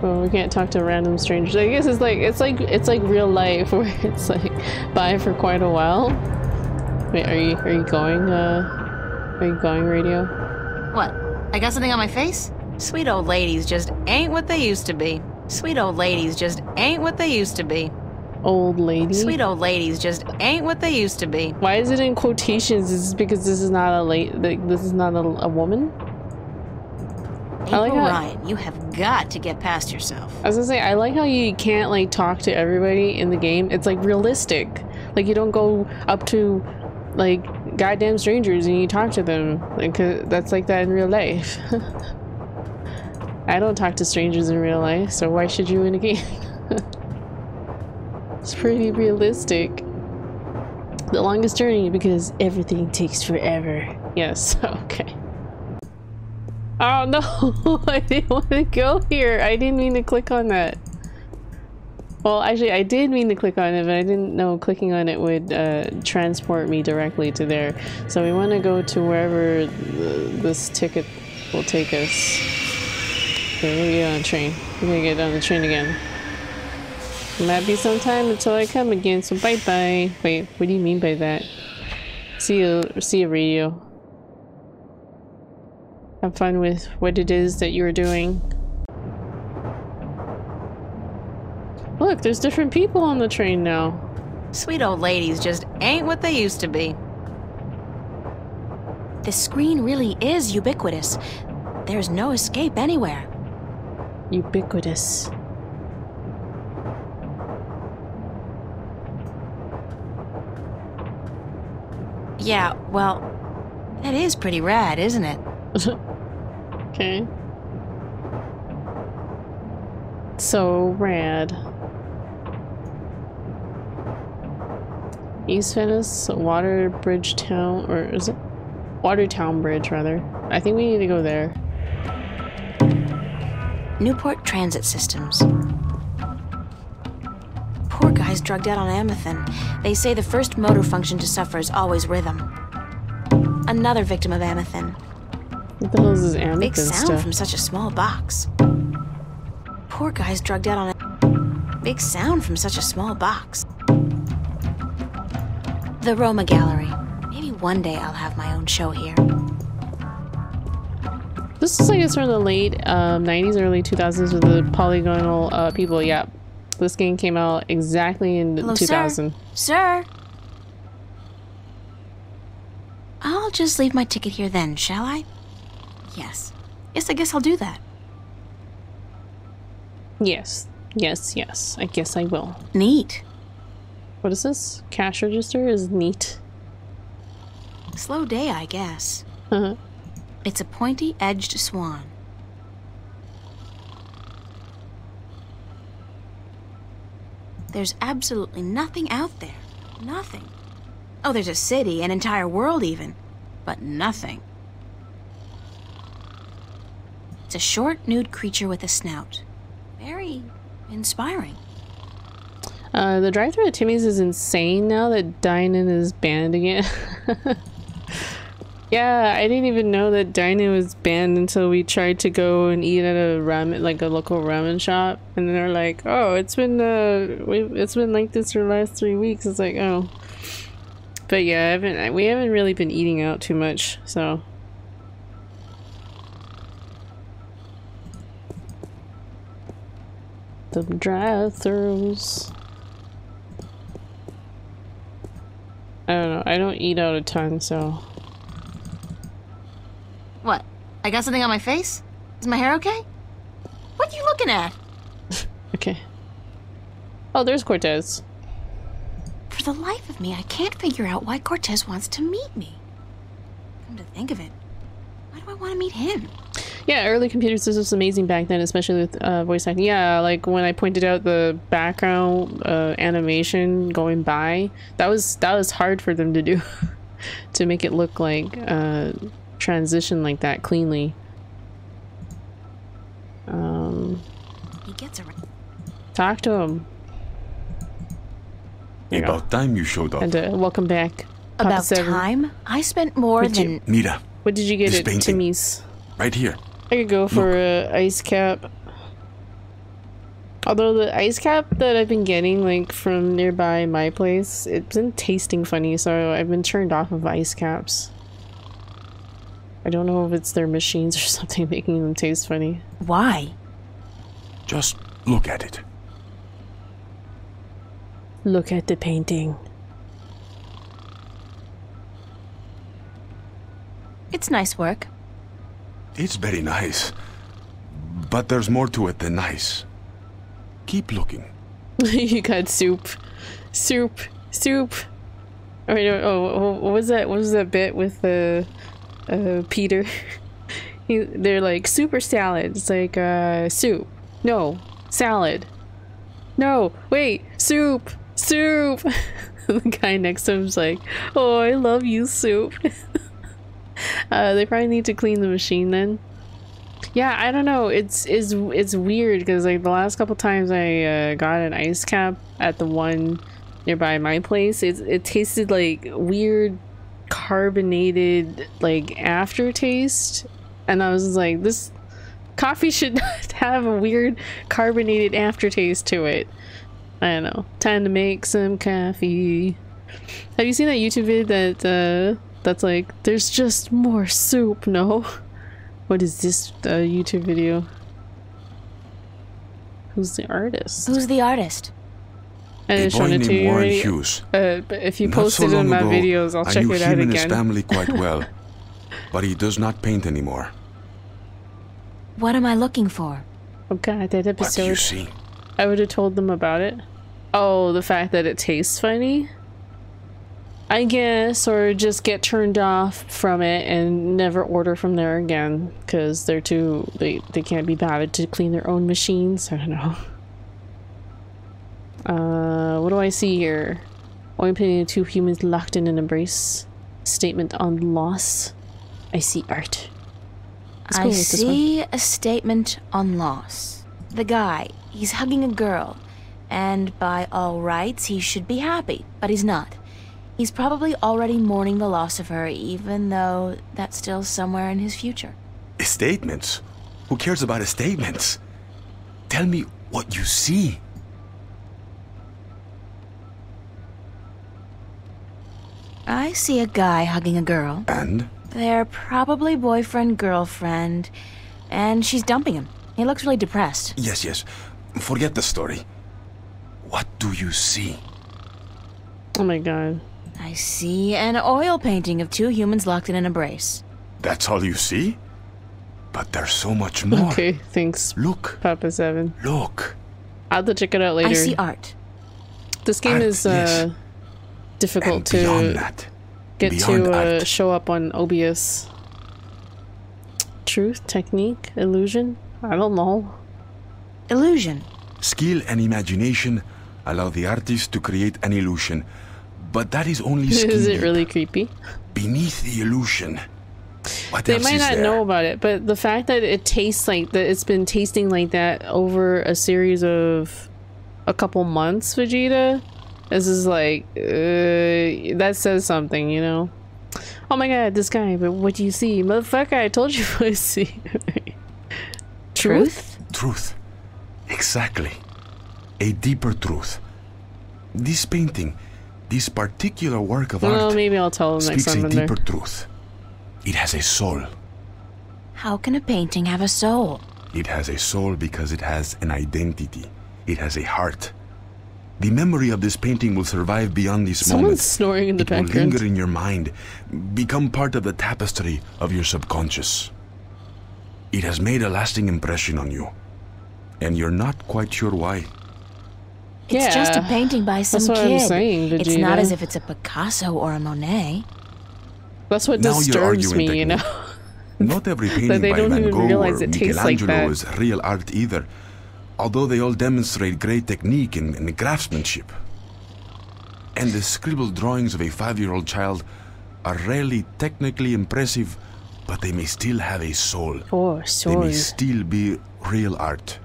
[SPEAKER 2] Well, we can't talk to random strangers. I guess it's like real life where it's like bye for quite a while. Wait, are you going? Are you going, radio?
[SPEAKER 6] What? I got something on my face? Sweet old ladies just ain't what they used to be. Sweet old ladies just ain't what they used to be.
[SPEAKER 2] Old lady?
[SPEAKER 6] Sweet old ladies just ain't what they used to be.
[SPEAKER 2] Why is it in quotations? Is this because this is not this is not a woman?
[SPEAKER 6] April Ryan, you have got to get past yourself.
[SPEAKER 2] I was gonna say, I like how you can't like talk to everybody in the game. It's like realistic. Like you don't go up to like goddamn strangers and you talk to them. Like that's like that in real life. I don't talk to strangers in real life, so why should you in a game? It's pretty realistic. The longest journey because everything takes forever. Yes, okay. Oh no, I didn't want to go here. I didn't mean to click on that. Well, actually, I did mean to click on it, but I didn't know clicking on it would transport me directly to there. So we want to go to wherever this ticket will take us. Okay, we're gonna get on a train. We're gonna get on the train again. It might be some time until I come again, so bye-bye. Wait, what do you mean by that? See you, radio. Have fun with what it is that you were doing. Look, there's different people on the train now.
[SPEAKER 6] Sweet old ladies just ain't what they used to be. The screen really is ubiquitous. There's no escape anywhere.
[SPEAKER 2] Ubiquitous.
[SPEAKER 6] Yeah, well, that is pretty rad, isn't it?
[SPEAKER 2] Okay. So rad. East Venice, Waterbridge Town, or is it? Watertown Bridge, rather. I think we need to go there.
[SPEAKER 6] Newport Transit Systems. Poor guy's drugged out on amethyst. They say the first motor function to suffer is always rhythm. Another victim of amethyst.
[SPEAKER 2] What the hell is this amethyst
[SPEAKER 6] Big sound
[SPEAKER 2] stuff?
[SPEAKER 6] from such a small box. Poor guy's drugged out on big sound from such a small box. The Roma Gallery. Maybe one day I'll have my own show here.
[SPEAKER 2] This is, I guess, from the late 90s, early 2000s with the polygonal people. Yeah, this game came out exactly in
[SPEAKER 6] Hello,
[SPEAKER 2] 2000.
[SPEAKER 6] Sir? I'll just leave my ticket here then, shall I? Yes. Yes, I guess I'll do that.
[SPEAKER 2] Yes. Yes, yes. I guess I will.
[SPEAKER 6] Neat.
[SPEAKER 2] What is this? Cash register is neat.
[SPEAKER 6] Slow day, I guess.
[SPEAKER 2] Uh-huh.
[SPEAKER 6] It's a pointy-edged swan. There's absolutely nothing out there. Nothing. Oh, there's a city, an entire world even. But nothing. It's a short, nude creature with a snout. Very inspiring.
[SPEAKER 2] The drive-thru at Timmy's is insane now that dine-in is banned again. Yeah, I didn't even know that dine-in was banned until we tried to go and eat at a ramen, like a local ramen shop, and then they're like, "Oh, it's been like this for the last 3 weeks." It's like, oh, but yeah, we haven't really been eating out too much, so. The drive-thrus. I don't know. I don't eat out a ton, so.
[SPEAKER 6] What? I got something on my face? Is my hair okay? What are you looking at?
[SPEAKER 2] Okay. Oh, there's Cortez.
[SPEAKER 6] For the life of me, I can't figure out why Cortez wants to meet me. Come to think of it, why do I want to meet him?
[SPEAKER 2] Yeah, early computer systems was amazing back then, especially with voice acting. Yeah, like when I pointed out the background animation going by, that was hard for them to do, to make it look like transition like that cleanly.
[SPEAKER 6] He gets around.
[SPEAKER 2] Talk to him.
[SPEAKER 11] About time you showed up.
[SPEAKER 2] And welcome back. Papa
[SPEAKER 6] About
[SPEAKER 2] Seven.
[SPEAKER 6] time? I spent more than...
[SPEAKER 11] Mira.
[SPEAKER 2] What did you get
[SPEAKER 11] This
[SPEAKER 2] at
[SPEAKER 11] painting.
[SPEAKER 2] Timmy's?
[SPEAKER 11] Right here.
[SPEAKER 2] I could go for a ice cap. Although the ice cap that I've been getting, like, from nearby my place, it's been tasting funny, so I've been turned off of ice caps. I don't know if it's their machines or something making them taste funny.
[SPEAKER 6] Why?
[SPEAKER 11] Just look at it.
[SPEAKER 2] Look at the painting.
[SPEAKER 6] It's nice work.
[SPEAKER 11] It's very nice. But there's more to it than nice. Keep looking.
[SPEAKER 2] You got soup. Soup. Soup. Oh, what was that? What was that bit with the Peter? They're like, super salad. It's like, soup. No. Salad. No. Wait. Soup. Soup. The guy next to him's like, oh, I love you, soup. They probably need to clean the machine then. Yeah, I don't know. It's weird because like the last couple times I got an ice cap at the one nearby my place, it tasted like weird carbonated like aftertaste, and I was just like, this coffee should not have a weird carbonated aftertaste to it. I don't know. Time to make some coffee. Have you seen that YouTube video that's like, there's just more soup? No. What is this YouTube video? Who's the artist?
[SPEAKER 6] Who's the artist?
[SPEAKER 2] I didn't show it to you already. But if you post it in my videos, I'll check it out again.
[SPEAKER 11] I knew him and his family quite well, but he does not paint anymore.
[SPEAKER 6] What am I looking for?
[SPEAKER 2] Oh god, that episode.
[SPEAKER 11] What do you see?
[SPEAKER 2] I would have told them about it. Oh, the fact that it tastes funny? I guess, or just get turned off from it and never order from there again because they're too, they can't be bothered to clean their own machines. I don't know. What do I see here? Only putting two humans locked in an embrace. Statement on loss. I see art.
[SPEAKER 6] I see a statement on loss. The guy, he's hugging a girl, and by all rights, he should be happy, but he's not. He's probably already mourning the loss of her, even though that's still somewhere in his future.
[SPEAKER 11] Statements? Who cares about statements? Tell me what you see.
[SPEAKER 6] I see a guy hugging a girl.
[SPEAKER 11] And?
[SPEAKER 6] They're probably boyfriend-girlfriend, and she's dumping him. He looks really depressed.
[SPEAKER 11] Yes. Forget the story. What do you see?
[SPEAKER 2] Oh my god.
[SPEAKER 6] I see an oil painting of two humans locked in an embrace.
[SPEAKER 11] That's all you see? But there's so much more.
[SPEAKER 2] Okay, thanks.
[SPEAKER 11] Look.
[SPEAKER 2] Papa 7.
[SPEAKER 11] Look.
[SPEAKER 2] I'll have to check it out later.
[SPEAKER 6] I see art.
[SPEAKER 2] This game
[SPEAKER 11] Art,
[SPEAKER 2] is
[SPEAKER 11] yes.
[SPEAKER 2] difficult
[SPEAKER 11] And
[SPEAKER 2] to
[SPEAKER 11] beyond that,
[SPEAKER 2] get
[SPEAKER 11] beyond
[SPEAKER 2] to
[SPEAKER 11] art.
[SPEAKER 2] show up on OBS. Truth, technique, illusion? I don't know.
[SPEAKER 6] Illusion.
[SPEAKER 11] Skill and imagination allow the artist to create an illusion, but that is only skill.
[SPEAKER 2] Is it really creepy?
[SPEAKER 11] Beneath the illusion. What
[SPEAKER 2] They
[SPEAKER 11] else
[SPEAKER 2] might
[SPEAKER 11] is
[SPEAKER 2] not
[SPEAKER 11] there?
[SPEAKER 2] know about it, but the fact that it tastes like that, it's been tasting like that over a series of a couple months, Vegeta. This is like that says something, you know. Oh my god, this guy! But what do you see, motherfucker? I told you what I see. Truth?
[SPEAKER 11] Truth. Exactly. A deeper truth. This painting, this particular work of
[SPEAKER 2] Well,
[SPEAKER 11] art,
[SPEAKER 2] maybe I'll tell him next
[SPEAKER 11] speaks
[SPEAKER 2] time
[SPEAKER 11] a
[SPEAKER 2] I'm there.
[SPEAKER 11] deeper truth. It has a soul.
[SPEAKER 6] How can a painting have a soul?
[SPEAKER 11] It has a soul because it has an identity. It has a heart. The memory of this painting will survive beyond this
[SPEAKER 2] Someone's
[SPEAKER 11] moment.
[SPEAKER 2] snoring in the
[SPEAKER 11] It will
[SPEAKER 2] background.
[SPEAKER 11] linger in your mind, become part of the tapestry of your subconscious. It has made a lasting impression on you, and you're not quite sure why.
[SPEAKER 6] It's just a painting by some
[SPEAKER 2] that's what
[SPEAKER 6] kid.
[SPEAKER 2] I'm saying,
[SPEAKER 6] It's not
[SPEAKER 2] Vegeta.
[SPEAKER 6] as if it's a Picasso or a Monet.
[SPEAKER 2] That's what
[SPEAKER 11] Now you're
[SPEAKER 2] disturbs
[SPEAKER 11] arguing
[SPEAKER 2] me, you know.
[SPEAKER 11] Not every
[SPEAKER 2] That
[SPEAKER 11] painting
[SPEAKER 2] they
[SPEAKER 11] by
[SPEAKER 2] don't
[SPEAKER 11] Van
[SPEAKER 2] even
[SPEAKER 11] Gogh
[SPEAKER 2] realize
[SPEAKER 11] or
[SPEAKER 2] it tastes like
[SPEAKER 11] Michelangelo
[SPEAKER 2] that.
[SPEAKER 11] is real art either, although they all demonstrate great technique and craftsmanship. And the scribbled drawings of a 5-year-old child are rarely technically impressive, but they may still have a soul.
[SPEAKER 2] Oh,
[SPEAKER 11] They
[SPEAKER 2] soul.
[SPEAKER 11] may still be real art.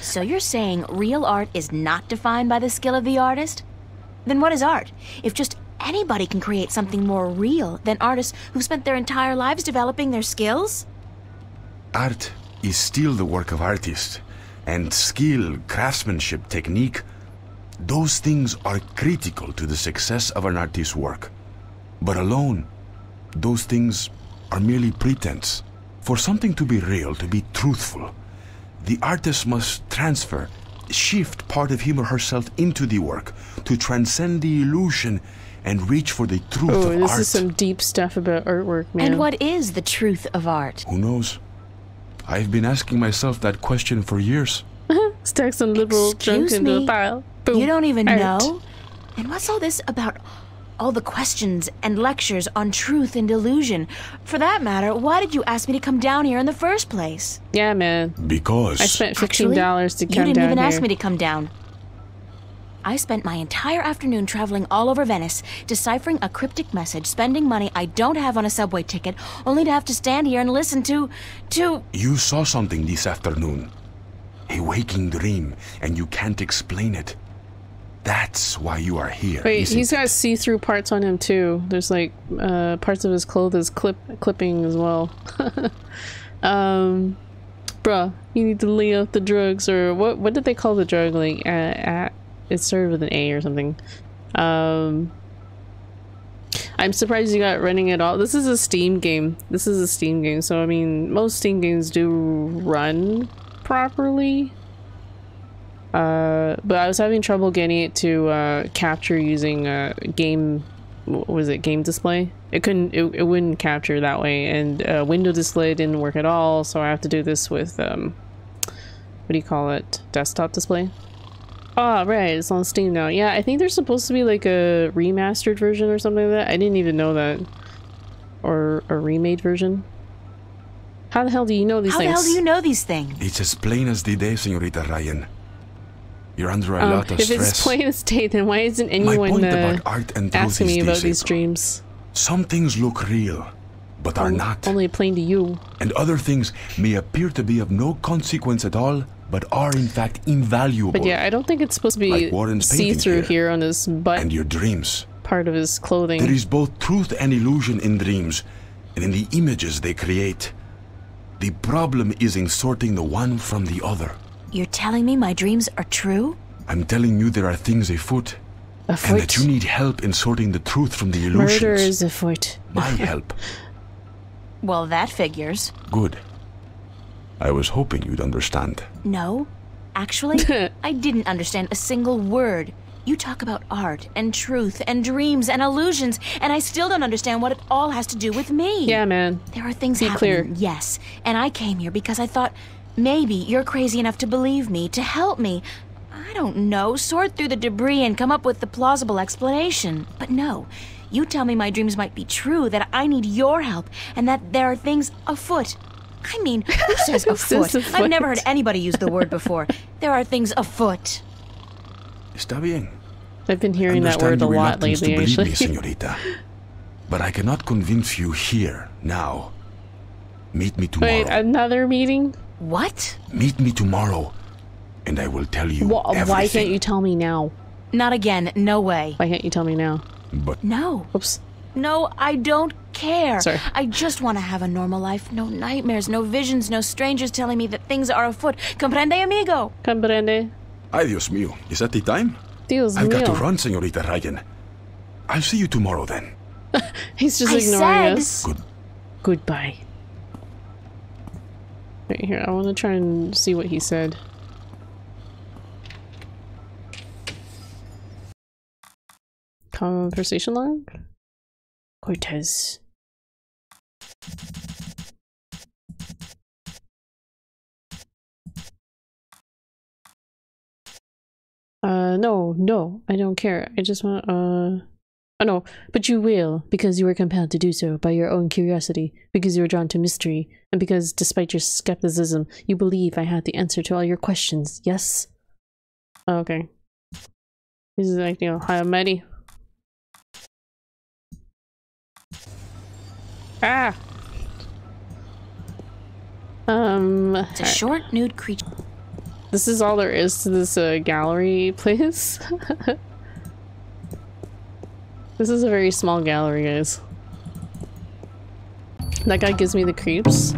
[SPEAKER 6] So you're saying real art is not defined by the skill of the artist? Then what is art? If just anybody can create something more real than artists who spent their entire lives developing their skills?
[SPEAKER 11] Art is still the work of artists, and skill, craftsmanship, technique, those things are critical to the success of an artist's work. But alone, those things are merely pretense. For something to be real, to be truthful, the artist must transfer, shift part of him or herself into the work to transcend the illusion and reach for the truth
[SPEAKER 2] Oh,
[SPEAKER 11] of
[SPEAKER 2] this
[SPEAKER 11] art.
[SPEAKER 2] is some deep stuff about artwork, man.
[SPEAKER 6] And what is the truth of art?
[SPEAKER 11] Who knows? I've been asking myself that question for years.
[SPEAKER 2] Stack some liberal junk
[SPEAKER 6] Excuse
[SPEAKER 2] into
[SPEAKER 6] me?
[SPEAKER 2] a pile. Boom.
[SPEAKER 6] You don't even
[SPEAKER 2] Art.
[SPEAKER 6] know? And what's all this about all the questions and lectures on truth and illusion? For that matter, why did you ask me to come down here in the first place?
[SPEAKER 2] Yeah, man.
[SPEAKER 11] Because
[SPEAKER 2] I spent $15
[SPEAKER 6] Actually,
[SPEAKER 2] to come
[SPEAKER 6] you
[SPEAKER 2] down
[SPEAKER 6] didn't even
[SPEAKER 2] here.
[SPEAKER 6] ask me to come down. I spent my entire afternoon traveling all over Venice, deciphering a cryptic message, spending money I don't have on a subway ticket, only to have to stand here and listen to...
[SPEAKER 11] You saw something this afternoon. A waking dream, and you can't explain it. That's why you are here.
[SPEAKER 2] Wait,
[SPEAKER 11] isn't
[SPEAKER 2] he's got see-through parts on him too. There's like parts of his clothes clipping as well. Bruh, you need to lay off the drugs, or what did they call the drug? Like it started with an A or something. I'm surprised you got running at all. This is a Steam game. So I mean, most Steam games do run properly. But I was having trouble getting it to capture using game. What was it? Game display. It couldn't. It wouldn't capture that way, and window display didn't work at all. So I have to do this with what do you call it? Desktop display. Oh, right. It's on Steam now. Yeah, I think there's supposed to be like a remastered version or something like that. I didn't even know that, or a remade version. How the hell do you know these things?
[SPEAKER 6] How the hell do you know these things?
[SPEAKER 11] It's as plain as the day, Señorita Ryan. You're under a lot of
[SPEAKER 2] if
[SPEAKER 11] stress.
[SPEAKER 2] it's plain as day, then why isn't
[SPEAKER 11] My
[SPEAKER 2] anyone
[SPEAKER 11] point about art and truth
[SPEAKER 2] asking
[SPEAKER 11] is
[SPEAKER 2] me about
[SPEAKER 11] this,
[SPEAKER 2] these
[SPEAKER 11] April.
[SPEAKER 2] dreams?
[SPEAKER 11] Some things look real, but are not.
[SPEAKER 2] Only plain to you.
[SPEAKER 11] And other things may appear to be of no consequence at all, but are in fact invaluable.
[SPEAKER 2] But yeah, I don't think it's supposed to be
[SPEAKER 11] like Warren's painting
[SPEAKER 2] see-through here on his butt.
[SPEAKER 11] And your dreams.
[SPEAKER 2] Part of his clothing.
[SPEAKER 11] There is both truth and illusion in dreams, and in the images they create. The problem is in sorting the one from the other.
[SPEAKER 6] You're telling me my dreams are true?
[SPEAKER 11] I'm telling you there are things afoot. And that you need help in sorting the truth from the illusions.
[SPEAKER 2] Murder is afoot.
[SPEAKER 11] My help.
[SPEAKER 6] Well, that figures.
[SPEAKER 11] Good. I was hoping you'd understand.
[SPEAKER 6] No. Actually, I didn't understand a single word. You talk about art and truth and dreams and illusions, and I still don't understand what it all has to do with me.
[SPEAKER 2] Yeah, man.
[SPEAKER 6] There are things
[SPEAKER 2] Be
[SPEAKER 6] happening,
[SPEAKER 2] clear.
[SPEAKER 6] yes. And I came here because I thought maybe you're crazy enough to believe me, to help me. I don't know, sort through the debris and come up with the plausible explanation. But no, you tell me my dreams might be true, that I need your help, and that there are things afoot. I mean, who says afoot? I've never heard anybody use the word before. There are things afoot.
[SPEAKER 11] Está bien.
[SPEAKER 2] I've been hearing that word a lot lately, actually.
[SPEAKER 11] Me, señorita. But I cannot convince you here, now. Meet me tomorrow.
[SPEAKER 2] Wait, another meeting?
[SPEAKER 6] What?
[SPEAKER 11] Meet me tomorrow, and I will tell you everything.
[SPEAKER 2] Why can't you tell me now?
[SPEAKER 6] Not again, no way.
[SPEAKER 2] Why can't you tell me now?
[SPEAKER 11] But
[SPEAKER 6] no.
[SPEAKER 2] Oops.
[SPEAKER 6] No, I don't care.
[SPEAKER 2] Sorry.
[SPEAKER 6] I just want to have a normal life. No nightmares, no visions, no strangers telling me that things are afoot. Comprende, amigo?
[SPEAKER 2] Comprende.
[SPEAKER 11] Ay, Dios mío. Is that the time?
[SPEAKER 2] Dios
[SPEAKER 11] I've got to
[SPEAKER 2] mío.
[SPEAKER 11] run, señorita Ryan. I'll see you tomorrow then.
[SPEAKER 2] He's just ignoring us. Goodbye. Right here, I want to try and see what he said. Conversation log? Cortez. No, I don't care. I just want, oh no, but you will, because you were compelled to do so by your own curiosity, because you were drawn to mystery, and because, despite your skepticism, you believe I had the answer to all your questions, yes? Oh, okay. This is like, hi, I'm Maddie. Ah!
[SPEAKER 6] It's a short, nude creature.
[SPEAKER 2] This is all there is to this gallery place. This is a very small gallery, guys. That guy gives me the creeps.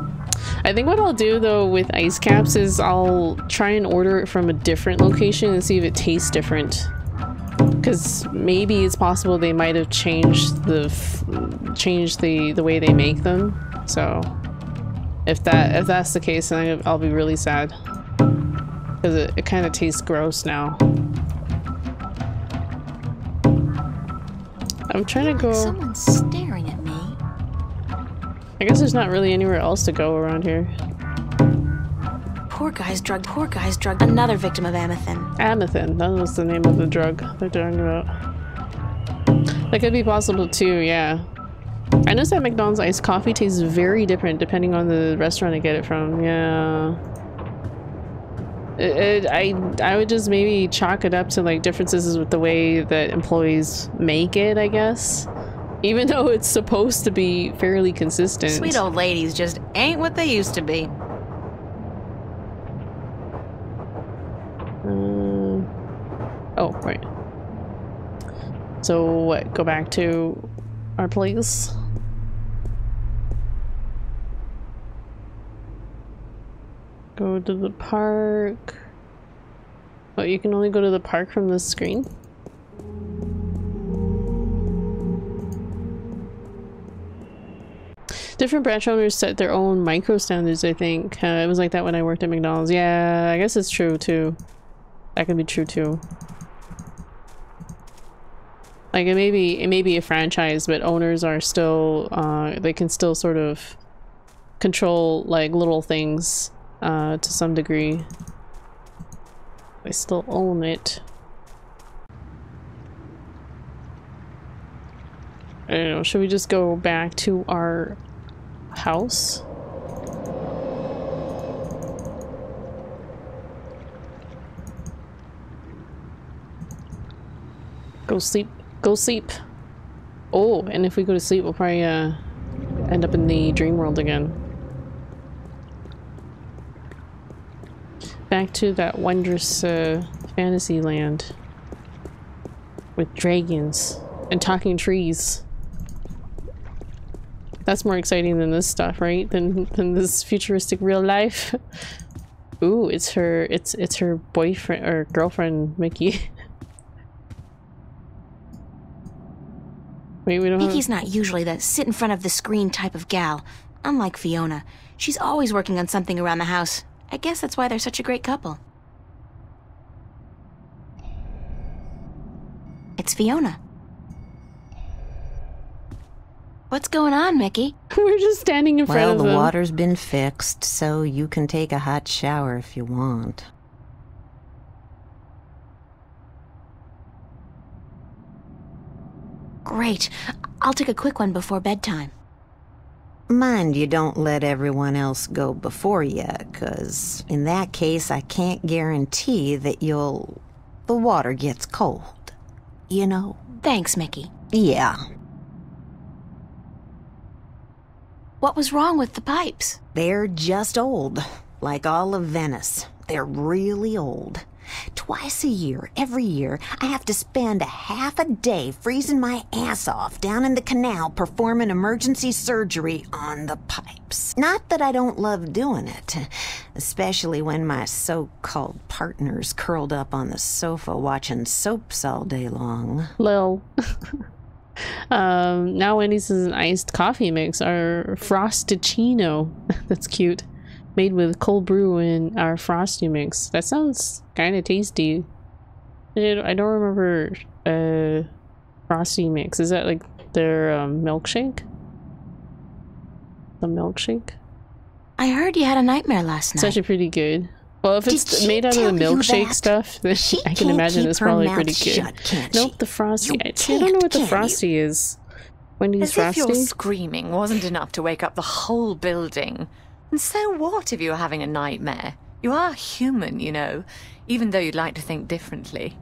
[SPEAKER 2] I think what I'll do though with ice caps is I'll try and order it from a different location and see if it tastes different. Because maybe it's possible they might have changed the way they make them. So if that's the case, then I'll be really sad. Because it kind of tastes gross now. I'm trying to go...
[SPEAKER 6] Someone's staring at me.
[SPEAKER 2] I guess there's not really anywhere else to go around here.
[SPEAKER 6] Poor guy's drugged. Another victim of Amethyst.
[SPEAKER 2] Amethyst, that was the name of the drug they're talking about. That could be possible too, yeah. I noticed that McDonald's iced coffee tastes very different depending on the restaurant I get it from, yeah. I would just maybe chalk it up to like differences with the way that employees make it, I guess. Even though it's supposed to be fairly consistent.
[SPEAKER 6] Sweet old ladies just ain't what they used to be.
[SPEAKER 2] Oh, right. So what, go back to our place? Go to the park. Oh, you can only go to the park from this screen? Different branch owners set their own micro standards, I think. It was like that when I worked at McDonald's. Yeah, I guess it's true too. That could be true too. Like it may be a franchise, but owners are still they can still sort of control like little things to some degree. They still own it. I don't know, should we just go back to our house? Go sleep. Go sleep. Oh, and if we go to sleep, we'll probably end up in the dream world again. Back to that wondrous fantasy land with dragons and talking trees. That's more exciting than this stuff, right? Than this futuristic real life. Ooh, it's her boyfriend or girlfriend, Mickey. Wait, we don't
[SPEAKER 6] Mickey's not usually the sit in front of the screen type of gal. Unlike Fiona, she's always working on something around the house. I guess that's why they're such a great couple. It's Fiona. What's going on, Mickey?
[SPEAKER 2] We're just standing in front of them.
[SPEAKER 14] Well, the water's been fixed, so you can take a hot shower if you want.
[SPEAKER 6] Great. I'll take a quick one before bedtime.
[SPEAKER 14] Mind you don't let everyone else go before you, 'cause in that case I can't guarantee that the water gets cold. You know?
[SPEAKER 6] Thanks, Mickey.
[SPEAKER 14] Yeah.
[SPEAKER 6] What was wrong with the pipes?
[SPEAKER 14] They're just old, like all of Venice. They're really old. Twice a year, every year, I have to spend a half a day freezing my ass off down in the canal performing emergency surgery on the pipes. Not that I don't love doing it, especially when my so-called partner's curled up on the sofa watching soaps all day long.
[SPEAKER 2] Lil. Now Wendy's is an iced coffee mix, our Frosticino. That's cute. Made with cold brew and our Frosty mix. That sounds kind of tasty. I don't remember Frosty mix. Is that like their milkshake? The milkshake?
[SPEAKER 6] I heard you had a nightmare last night.
[SPEAKER 2] It's actually pretty good. Well, if it's made out of the milkshake stuff, then I can imagine it's probably pretty good. Nope, the Frosty. I don't know what the Frosty is. Wendy's Frosty?
[SPEAKER 10] As if your screaming wasn't enough to wake up the whole building. And so what if you were having a nightmare? You are human, you know, even though you'd like to think differently.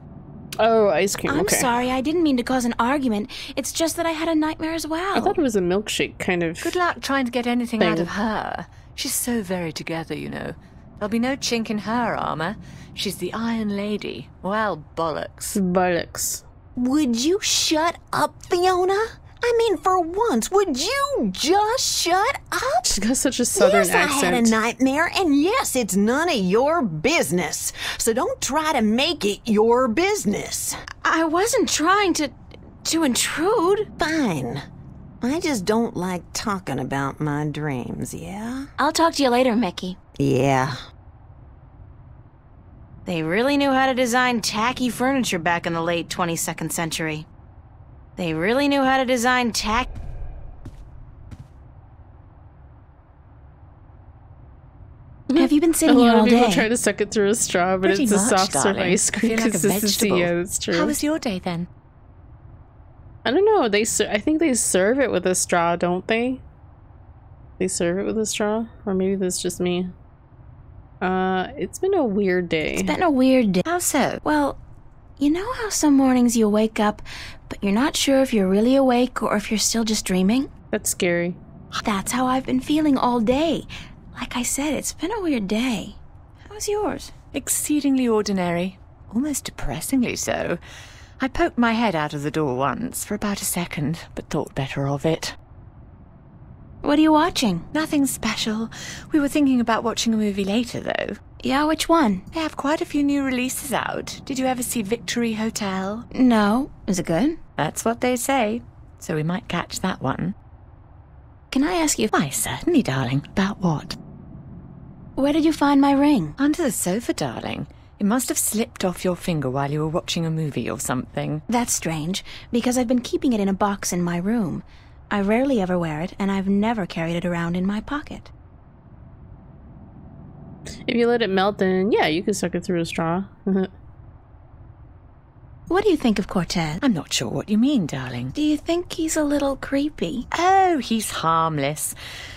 [SPEAKER 2] Oh, ice cream,
[SPEAKER 6] I'm sorry, I didn't mean to cause an argument. It's just that I had a nightmare as well.
[SPEAKER 2] I thought it was a milkshake kind of
[SPEAKER 10] Good luck trying to get anything out of her. She's so very together, you know. There'll be no chink in her armor. She's the Iron Lady. Well, bollocks.
[SPEAKER 2] Bollocks.
[SPEAKER 14] Would you shut up, Fiona? I mean, for once, would you just shut up?
[SPEAKER 2] She's got such a southern accent.
[SPEAKER 14] Yes, I had a nightmare, and yes, it's none of your business. So don't try to make it your business.
[SPEAKER 6] I wasn't trying to intrude.
[SPEAKER 14] Fine. I just don't like talking about my dreams, yeah?
[SPEAKER 6] I'll talk to you later, Mickey.
[SPEAKER 14] Yeah.
[SPEAKER 6] They really knew how to design tacky furniture back in the late 22nd century. They really knew how to design Have you been sitting here all day?
[SPEAKER 2] A lot of people try to suck it through a straw, but
[SPEAKER 10] Pretty
[SPEAKER 2] it's a
[SPEAKER 10] much,
[SPEAKER 2] soft serve
[SPEAKER 10] darling.
[SPEAKER 2] ice cream
[SPEAKER 10] I feel like a
[SPEAKER 2] consistency.
[SPEAKER 10] vegetable.
[SPEAKER 2] Yeah, that's true.
[SPEAKER 10] How was your day then?
[SPEAKER 2] I don't know. I think they serve it with a straw, don't they? They serve it with a straw, or maybe that's just me. It's been a weird day.
[SPEAKER 6] It's been a weird day.
[SPEAKER 10] How so?
[SPEAKER 6] Well, you know how some mornings you wake up, but you're not sure if you're really awake or if you're still just dreaming?
[SPEAKER 2] That's scary.
[SPEAKER 6] That's how I've been feeling all day. Like I said, it's been a weird day. How's yours?
[SPEAKER 10] Exceedingly ordinary. Almost depressingly so. I poked my head out of the door once for about a second, but thought better of it.
[SPEAKER 6] What are you watching?
[SPEAKER 10] Nothing special. We were thinking about watching a movie later, though.
[SPEAKER 6] Yeah, which one?
[SPEAKER 10] They have quite a few new releases out. Did you ever see Victory Hotel?
[SPEAKER 6] No. Is it good?
[SPEAKER 10] That's what they say. So we might catch that one.
[SPEAKER 6] Can I ask you?
[SPEAKER 10] Why, certainly, darling. About what?
[SPEAKER 6] Where did you find my ring?
[SPEAKER 10] Under the sofa, darling. It must have slipped off your finger while you were watching a movie or something.
[SPEAKER 6] That's strange, because I've been keeping it in a box in my room. I rarely ever wear it, and I've never carried it around in my pocket.
[SPEAKER 2] If you let it melt, then yeah, you can suck it through a straw.
[SPEAKER 6] What do you think of Cortez?
[SPEAKER 10] I'm not sure what you mean, darling.
[SPEAKER 6] Do you think he's a little creepy?
[SPEAKER 10] Oh, he's harmless.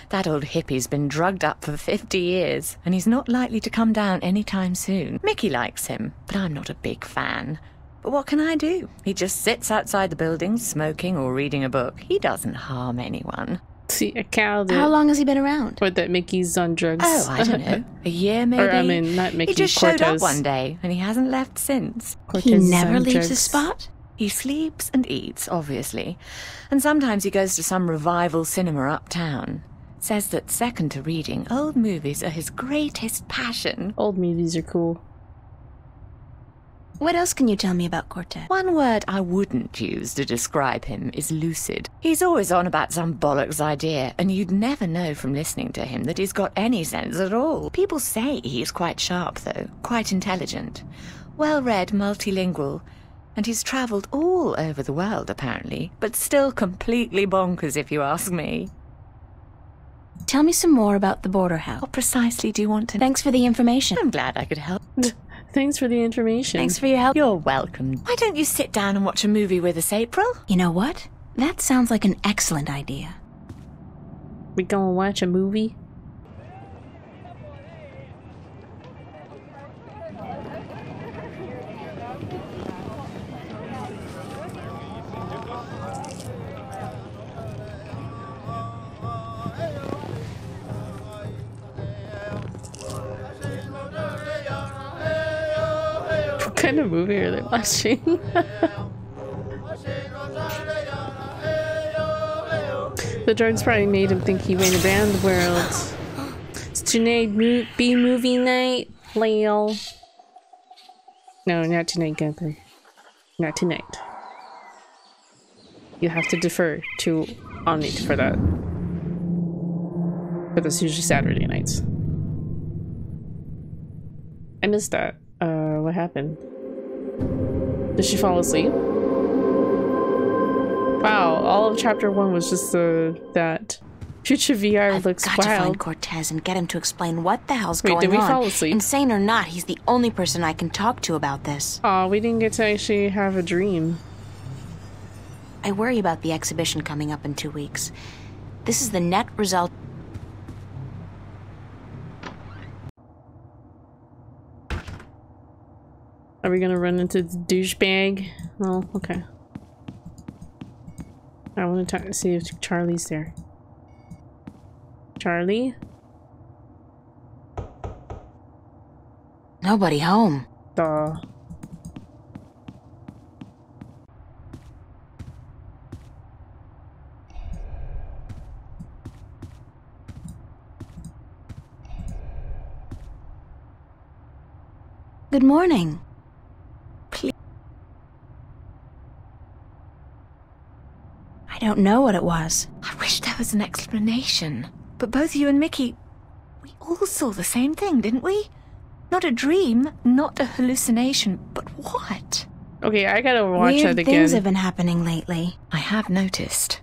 [SPEAKER 10] That old hippie's been drugged up for 50 years, and he's not likely to come down anytime soon. Mickey likes him, but I'm not a big fan. But what can I do? He just sits outside the building, smoking or reading a book. He doesn't harm anyone.
[SPEAKER 2] See, a cow that...
[SPEAKER 6] How long has he been around?
[SPEAKER 2] Or that Mickey's on drugs.
[SPEAKER 10] Oh, I don't know. A year, maybe?
[SPEAKER 2] Or, I mean, not Mickey,
[SPEAKER 10] He just
[SPEAKER 2] Cortez.
[SPEAKER 10] showed up one day, and he hasn't left since.
[SPEAKER 6] He never leaves the spot?
[SPEAKER 10] He sleeps and eats, obviously. And sometimes he goes to some revival cinema uptown. Says that second to reading, old movies are his greatest passion.
[SPEAKER 2] Old movies are cool.
[SPEAKER 6] What else can you tell me about Cortez?
[SPEAKER 10] One word I wouldn't use to describe him is lucid. He's always on about some bollocks idea, and you'd never know from listening to him that he's got any sense at all. People say he's quite sharp, though, quite intelligent. Well-read, multilingual, and he's travelled all over the world, apparently, but still completely bonkers, if you ask me.
[SPEAKER 6] Tell me some more about the border house.
[SPEAKER 10] What precisely do you want to know?
[SPEAKER 6] Thanks for the information.
[SPEAKER 10] I'm glad I could help.
[SPEAKER 2] Thanks for the information.
[SPEAKER 6] Thanks for your help.
[SPEAKER 10] You're welcome. Why don't you sit down and watch a movie with us, April?
[SPEAKER 6] You know what? That sounds like an excellent idea.
[SPEAKER 2] We gonna watch a movie? What kind of movie are they watching? The drugs probably made him think he went around the world. It's tonight B-movie night, Lale. No, not tonight, Gunther. Not tonight. You have to defer to Omnit for that. But that's usually Saturday nights. I missed that. What happened? Did she fall asleep? Wow, all of chapter 1 was just that future VR looks
[SPEAKER 6] I've got to
[SPEAKER 2] wild.
[SPEAKER 6] find Cortez and get him to explain what the hell's
[SPEAKER 2] Wait,
[SPEAKER 6] going on.
[SPEAKER 2] did we fall asleep?
[SPEAKER 6] Insane or not, he's the only person I can talk to about this.
[SPEAKER 2] Aw, we didn't get to actually have a dream.
[SPEAKER 6] I worry about the exhibition coming up in 2 weeks. This is the net result.
[SPEAKER 2] Are we gonna run into the douchebag? Oh, okay. I want to see if Charlie's there. Charlie?
[SPEAKER 6] Nobody home.
[SPEAKER 2] Duh.
[SPEAKER 6] Good morning. I don't know what it was.
[SPEAKER 10] I wish there was an explanation. But both you and Mickey, we all saw the same thing, didn't we? Not a dream, not a hallucination, but what?
[SPEAKER 2] Okay, I gotta watch
[SPEAKER 6] Weird
[SPEAKER 2] that again.
[SPEAKER 6] things have been happening lately.
[SPEAKER 10] I have noticed.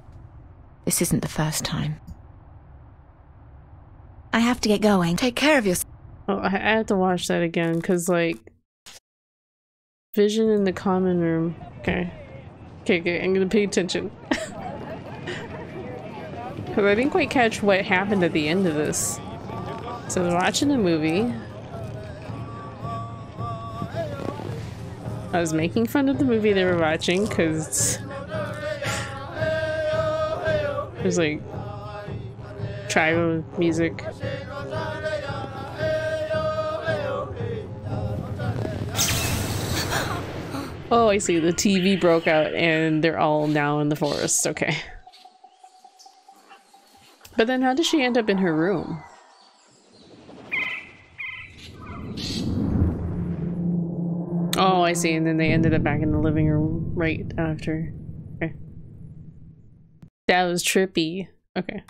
[SPEAKER 10] This isn't the first time.
[SPEAKER 6] I have to get going.
[SPEAKER 10] Take care of yourself.
[SPEAKER 2] Oh, I have to watch that again, because, like... Vision in the common room. Okay. Okay, I'm gonna pay attention. Because I didn't quite catch what happened at the end of this. So they're watching a movie. I was making fun of the movie they were watching, because... There's, like... tribal music. Oh, I see. The TV broke out and they're all now in the forest. Okay. But then how does she end up in her room? Oh, I see. And then they ended up back in the living room right after. Okay. That was trippy. Okay.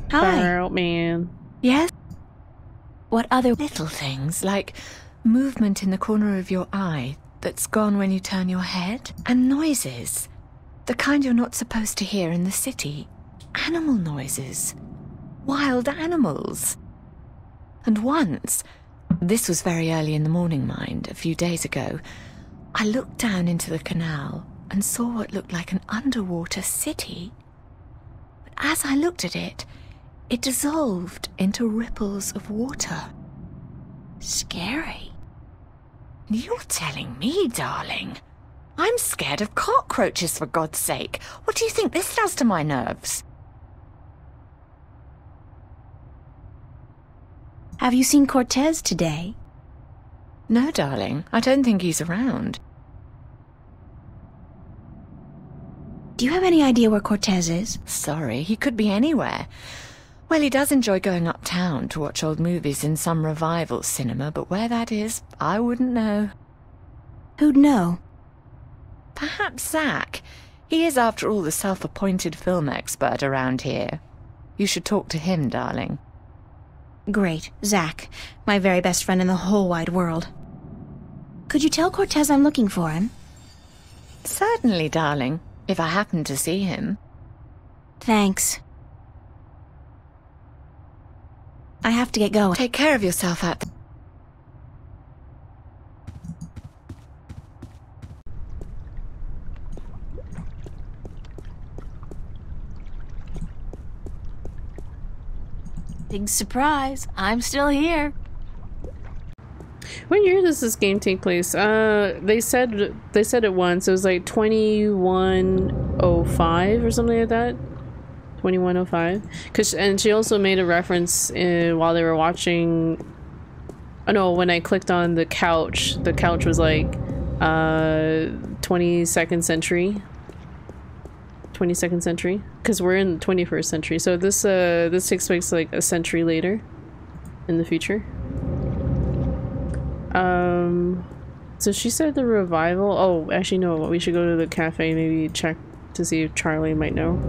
[SPEAKER 6] Hi.
[SPEAKER 2] Far out, man.
[SPEAKER 10] Yes?
[SPEAKER 6] What other
[SPEAKER 10] little things, like movement in the corner of your eye that's gone when you turn your head, and noises. The kind you're not supposed to hear in the city. Animal noises. Wild animals. And once, this was very early in the morning, mind, a few days ago, I looked down into the canal and saw what looked like an underwater city. But as I looked at it, it dissolved into ripples of water.
[SPEAKER 6] Scary.
[SPEAKER 10] You're telling me, darling. I'm scared of cockroaches, for God's sake. What do you think this does to my nerves?
[SPEAKER 6] Have you seen Cortez today?
[SPEAKER 10] No, darling. I don't think he's around.
[SPEAKER 6] Do you have any idea where Cortez is?
[SPEAKER 10] Sorry, he could be anywhere. Well, he does enjoy going uptown to watch old movies in some revival cinema, but where that is, I wouldn't know.
[SPEAKER 6] Who'd know?
[SPEAKER 10] Perhaps Zach. He is, after all, the self-appointed film expert around here. You should talk to him, darling.
[SPEAKER 6] Great, Zach. My very best friend in the whole wide world. Could you tell Cortez I'm looking for him?
[SPEAKER 10] Certainly, darling, if I happen to see him.
[SPEAKER 6] Thanks. I have to get going.
[SPEAKER 10] Take care of yourself out there.
[SPEAKER 6] Big surprise. I'm still here.
[SPEAKER 2] What year does this game take place? They said it once. It was like 2105 or something like that. 2105. And she also made a reference while they were watching. Oh no! When I clicked on the couch was like 22nd century. 22nd century, because we're in the 21st century. So this takes place like a century later in the future. So she said the revival. Oh, actually no, we should go to the cafe, maybe check to see if Charlie might know.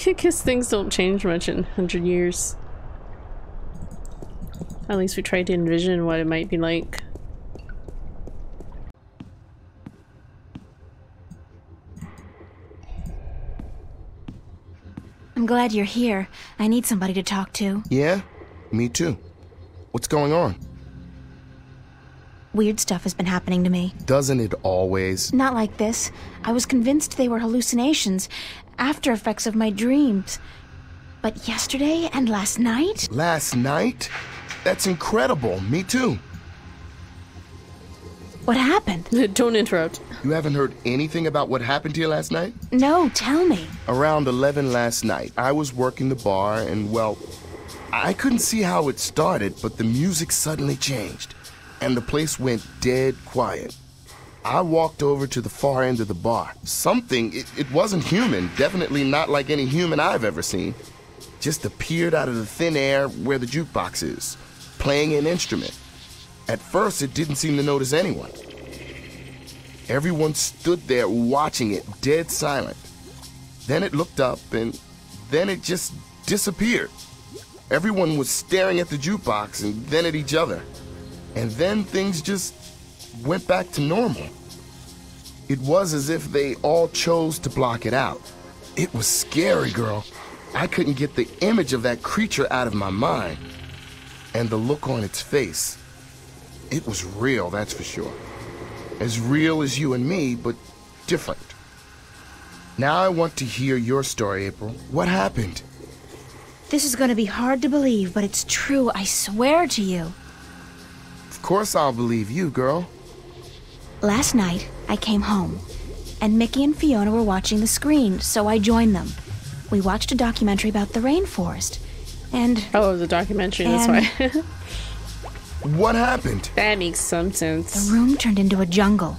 [SPEAKER 2] I guess things don't change much in 100 years. At least we tried to envision what it might be like.
[SPEAKER 6] I'm glad you're here. I need somebody to talk to.
[SPEAKER 12] Yeah? Me too. What's going on?
[SPEAKER 6] Weird stuff has been happening to me.
[SPEAKER 12] Doesn't it always?
[SPEAKER 6] Not like this. I was convinced they were hallucinations, after effects of my dreams. But yesterday and last night?
[SPEAKER 12] Last night? That's incredible. Me too.
[SPEAKER 6] What happened?
[SPEAKER 2] Don't interrupt.
[SPEAKER 12] You haven't heard anything about what happened to you last night?
[SPEAKER 6] No, tell me.
[SPEAKER 12] Around 11 last night, I was working the bar and, well, I couldn't see how it started, but the music suddenly changed, and the place went dead quiet. I walked over to the far end of the bar. Something, it wasn't human, definitely not like any human I've ever seen, just appeared out of the thin air where the jukebox is, playing an instrument. At first, it didn't seem to notice anyone. Everyone stood there watching it, dead silent. Then it looked up, and then it just disappeared. Everyone was staring at the jukebox and then at each other. And then things just went back to normal. It was as if they all chose to block it out. It was scary, girl. I couldn't get the image of that creature out of my mind. And the look on its face. It was real, that's for sure. As real as you and me, but different. Now I want to hear your story, April. What happened?
[SPEAKER 6] This is going to be hard to believe, but it's true, I swear to you.
[SPEAKER 12] Of course I'll believe you, girl.
[SPEAKER 6] Last night, I came home, and Mickey and Fiona were watching the screen, so I joined them. We watched a documentary about the rainforest, and...
[SPEAKER 2] Oh, the documentary, that's why.
[SPEAKER 12] What happened?
[SPEAKER 2] That makes some sense.
[SPEAKER 6] The room turned into a jungle.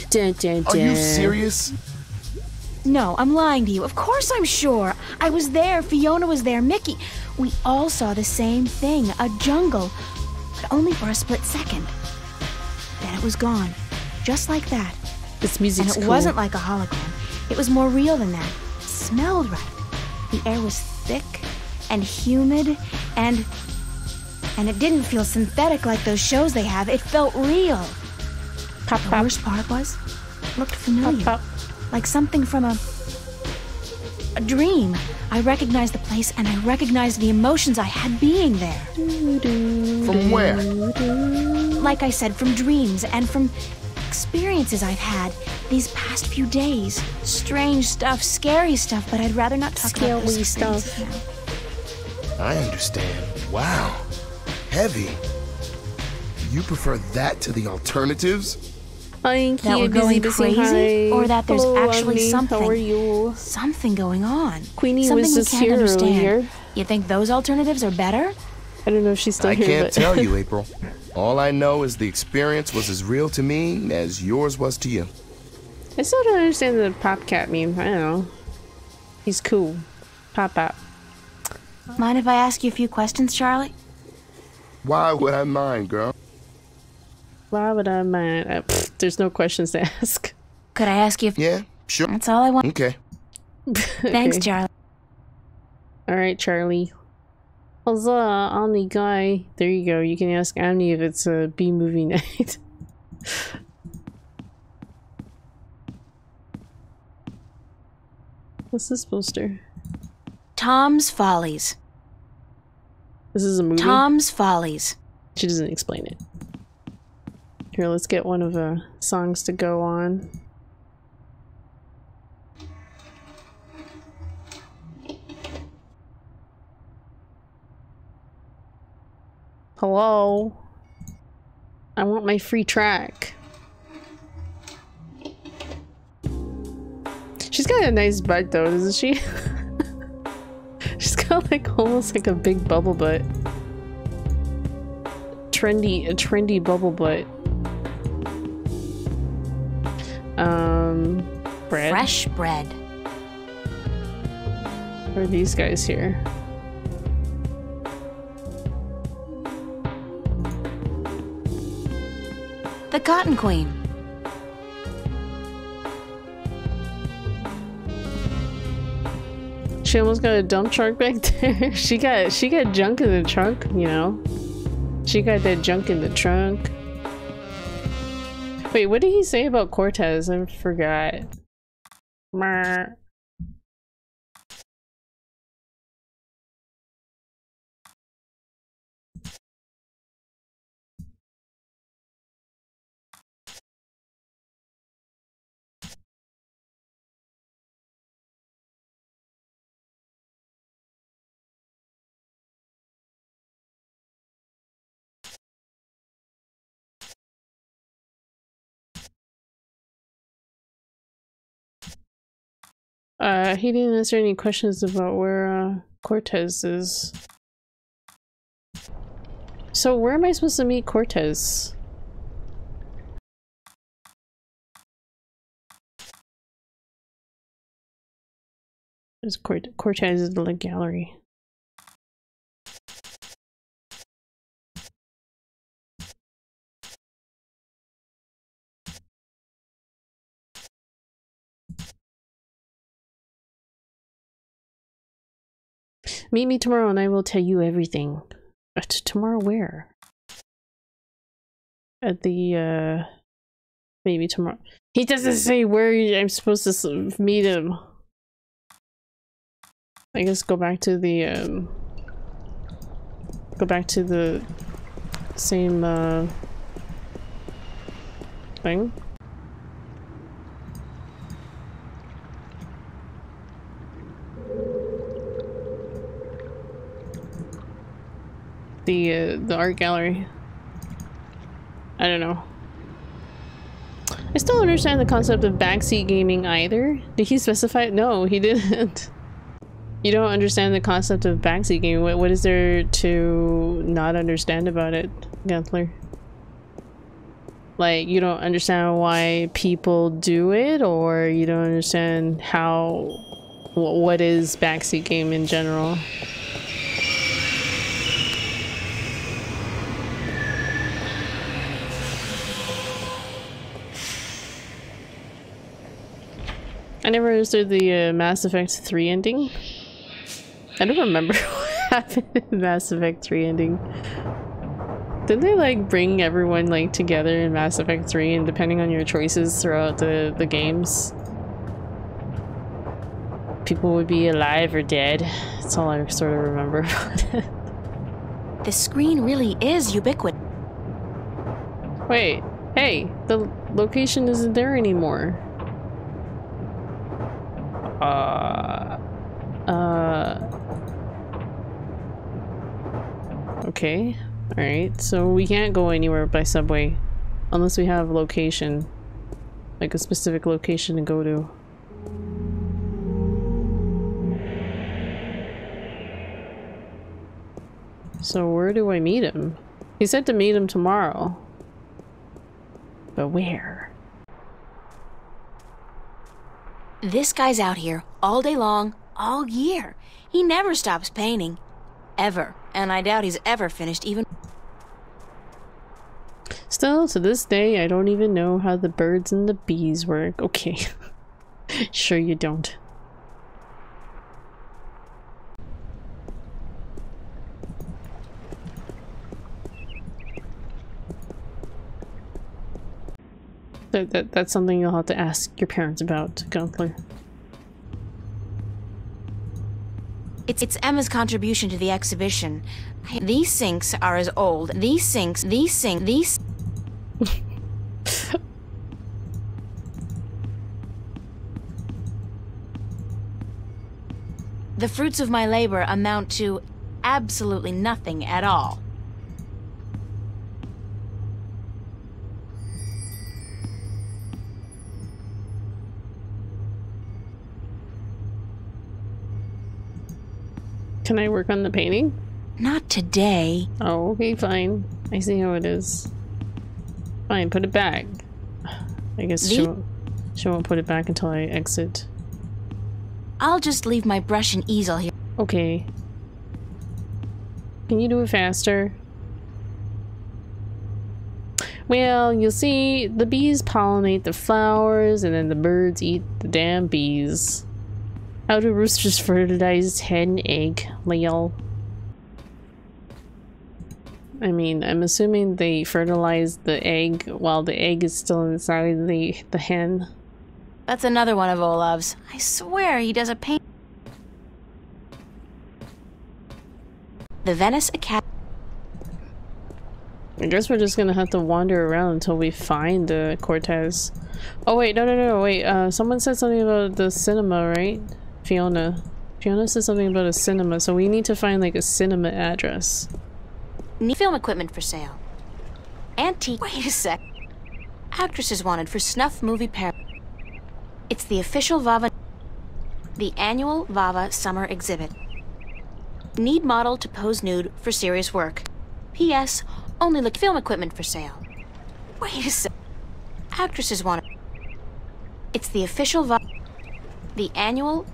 [SPEAKER 2] Dun, dun, dun.
[SPEAKER 12] Are you serious?
[SPEAKER 6] No, I'm lying to you. Of course I'm sure. I was there, Fiona was there, Mickey. We all saw the same thing, a jungle, but only for a split second. Then it was gone, just like that.
[SPEAKER 2] This music's
[SPEAKER 6] And it
[SPEAKER 2] cool.
[SPEAKER 6] wasn't like a hologram. It was more real than that. It smelled right. The air was thick and humid and it didn't feel synthetic like those shows they have. It felt real.
[SPEAKER 2] Pop,
[SPEAKER 6] the
[SPEAKER 2] pop.
[SPEAKER 6] worst part was, it looked familiar.
[SPEAKER 2] Pop, pop.
[SPEAKER 6] Like something from a dream. I recognized the place and I recognized the emotions I had being there.
[SPEAKER 12] From where?
[SPEAKER 6] Like I said, from dreams and from experiences I've had. These past few days. Strange stuff, scary stuff, but I'd rather not talk about those
[SPEAKER 2] stuff.
[SPEAKER 6] now.
[SPEAKER 12] I understand. Wow. Heavy. You prefer that to the alternatives?
[SPEAKER 6] That we're going crazy, or that there's actually something.
[SPEAKER 2] How are you?
[SPEAKER 6] Something going on.
[SPEAKER 2] Queenie
[SPEAKER 6] something
[SPEAKER 2] was
[SPEAKER 6] we
[SPEAKER 2] just
[SPEAKER 6] can't
[SPEAKER 2] here
[SPEAKER 6] understand.
[SPEAKER 2] earlier.
[SPEAKER 6] You think those alternatives are better?
[SPEAKER 2] I don't know if she's still
[SPEAKER 12] I
[SPEAKER 2] here.
[SPEAKER 12] can't
[SPEAKER 2] but...
[SPEAKER 12] tell you, April. All I know is the experience was as real to me as yours was to you.
[SPEAKER 2] I still don't understand the Pop Cat meme. I don't know. He's cool. Pop.
[SPEAKER 6] Mind if I ask you a few questions, Charlie?
[SPEAKER 12] Why would I mind, girl?
[SPEAKER 2] Why would I mind? There's no questions to ask.
[SPEAKER 6] Could I ask you?
[SPEAKER 12] Yeah, sure.
[SPEAKER 6] That's all I want.
[SPEAKER 12] Okay.
[SPEAKER 6] Thanks,
[SPEAKER 2] Okay.
[SPEAKER 6] Charlie.
[SPEAKER 2] Alright, Charlie. Huzzah, Omni guy. There you go. You can ask Omni if it's a B-movie night. What's this poster?
[SPEAKER 6] Tom's Follies.
[SPEAKER 2] This is a movie?
[SPEAKER 6] Tom's Follies.
[SPEAKER 2] She doesn't explain it. Here, let's get one of the songs to go on. Hello? I want my free track. She's got a nice butt though, doesn't she? She's got like almost like a big bubble butt. A trendy bubble butt. Bread.
[SPEAKER 6] Fresh bread.
[SPEAKER 2] What are these guys here?
[SPEAKER 6] The Cotton Queen.
[SPEAKER 2] She almost got a dump truck back there. She got junk in the trunk, you know. She got that junk in the trunk. Wait, what did he say about Cortez? I forgot. Mer. He didn't answer any questions about where Cortez is. So where am I supposed to meet Cortez? There's Cortez is the gallery. Meet me tomorrow and I will tell you everything. Tomorrow where? At the, maybe tomorrow. He doesn't say where I'm supposed to meet him. I guess go back to the, same, thing. The art gallery. I don't know. I still don't understand the concept of backseat gaming either. Did he specify it? No, he didn't. You don't understand the concept of backseat gaming. What is there to not understand about it, Guntler? Like, you don't understand why people do it, or you don't understand how... what is backseat game in general? I never understood the Mass Effect 3 ending. I don't remember what happened in Mass Effect 3 ending. Didn't they like bring everyone like together in Mass Effect 3 and depending on your choices throughout the games, people would be alive or dead? That's all I sort of remember about it.
[SPEAKER 6] The screen really is ubiquitous.
[SPEAKER 2] Wait, hey, the location isn't there anymore. Okay. Alright, so we can't go anywhere by subway unless we have a location. Like a specific location to go to. So where do I meet him? He said to meet him tomorrow. But where?
[SPEAKER 6] This guy's out here all day long, all year. He never stops painting. Ever. And I doubt he's ever finished even...
[SPEAKER 2] Still, to this day, I don't even know how the birds and the bees work. Okay. Sure you don't. That's something you'll have to ask your parents about, Gunther.
[SPEAKER 6] It's Emma's contribution to the exhibition. These sinks are as old. These... The fruits of my labor amount to absolutely nothing at all.
[SPEAKER 2] Can I work on the painting?
[SPEAKER 6] Not today.
[SPEAKER 2] Oh, okay, fine. I see how it is. Fine, put it back. I guess she won't put it back until I exit.
[SPEAKER 6] I'll just leave my brush and easel here.
[SPEAKER 2] Okay. Can you do it faster? Well, you'll see, the bees pollinate the flowers, and then the birds eat the damn bees. How do roosters fertilize hen egg, Leo? I mean, I'm assuming they fertilize the egg while the egg is still inside the hen.
[SPEAKER 6] That's another one of Olaf's. I swear he does a paint. The Venice Academy.
[SPEAKER 2] I guess we're just gonna have to wander around until we find the Cortez. Oh wait, no, wait. Someone said something about the cinema, right? Fiona said something about a cinema, so we need to find like a cinema address.
[SPEAKER 6] Need film equipment for sale. Antique. Wait a sec. Actresses wanted for snuff movie pair. It's the official Vava. The annual Vava summer exhibit. Need model to pose nude for serious work. P.S. Only look film equipment for sale. Wait a sec. Actresses wanted. It's the official Vava. The annual.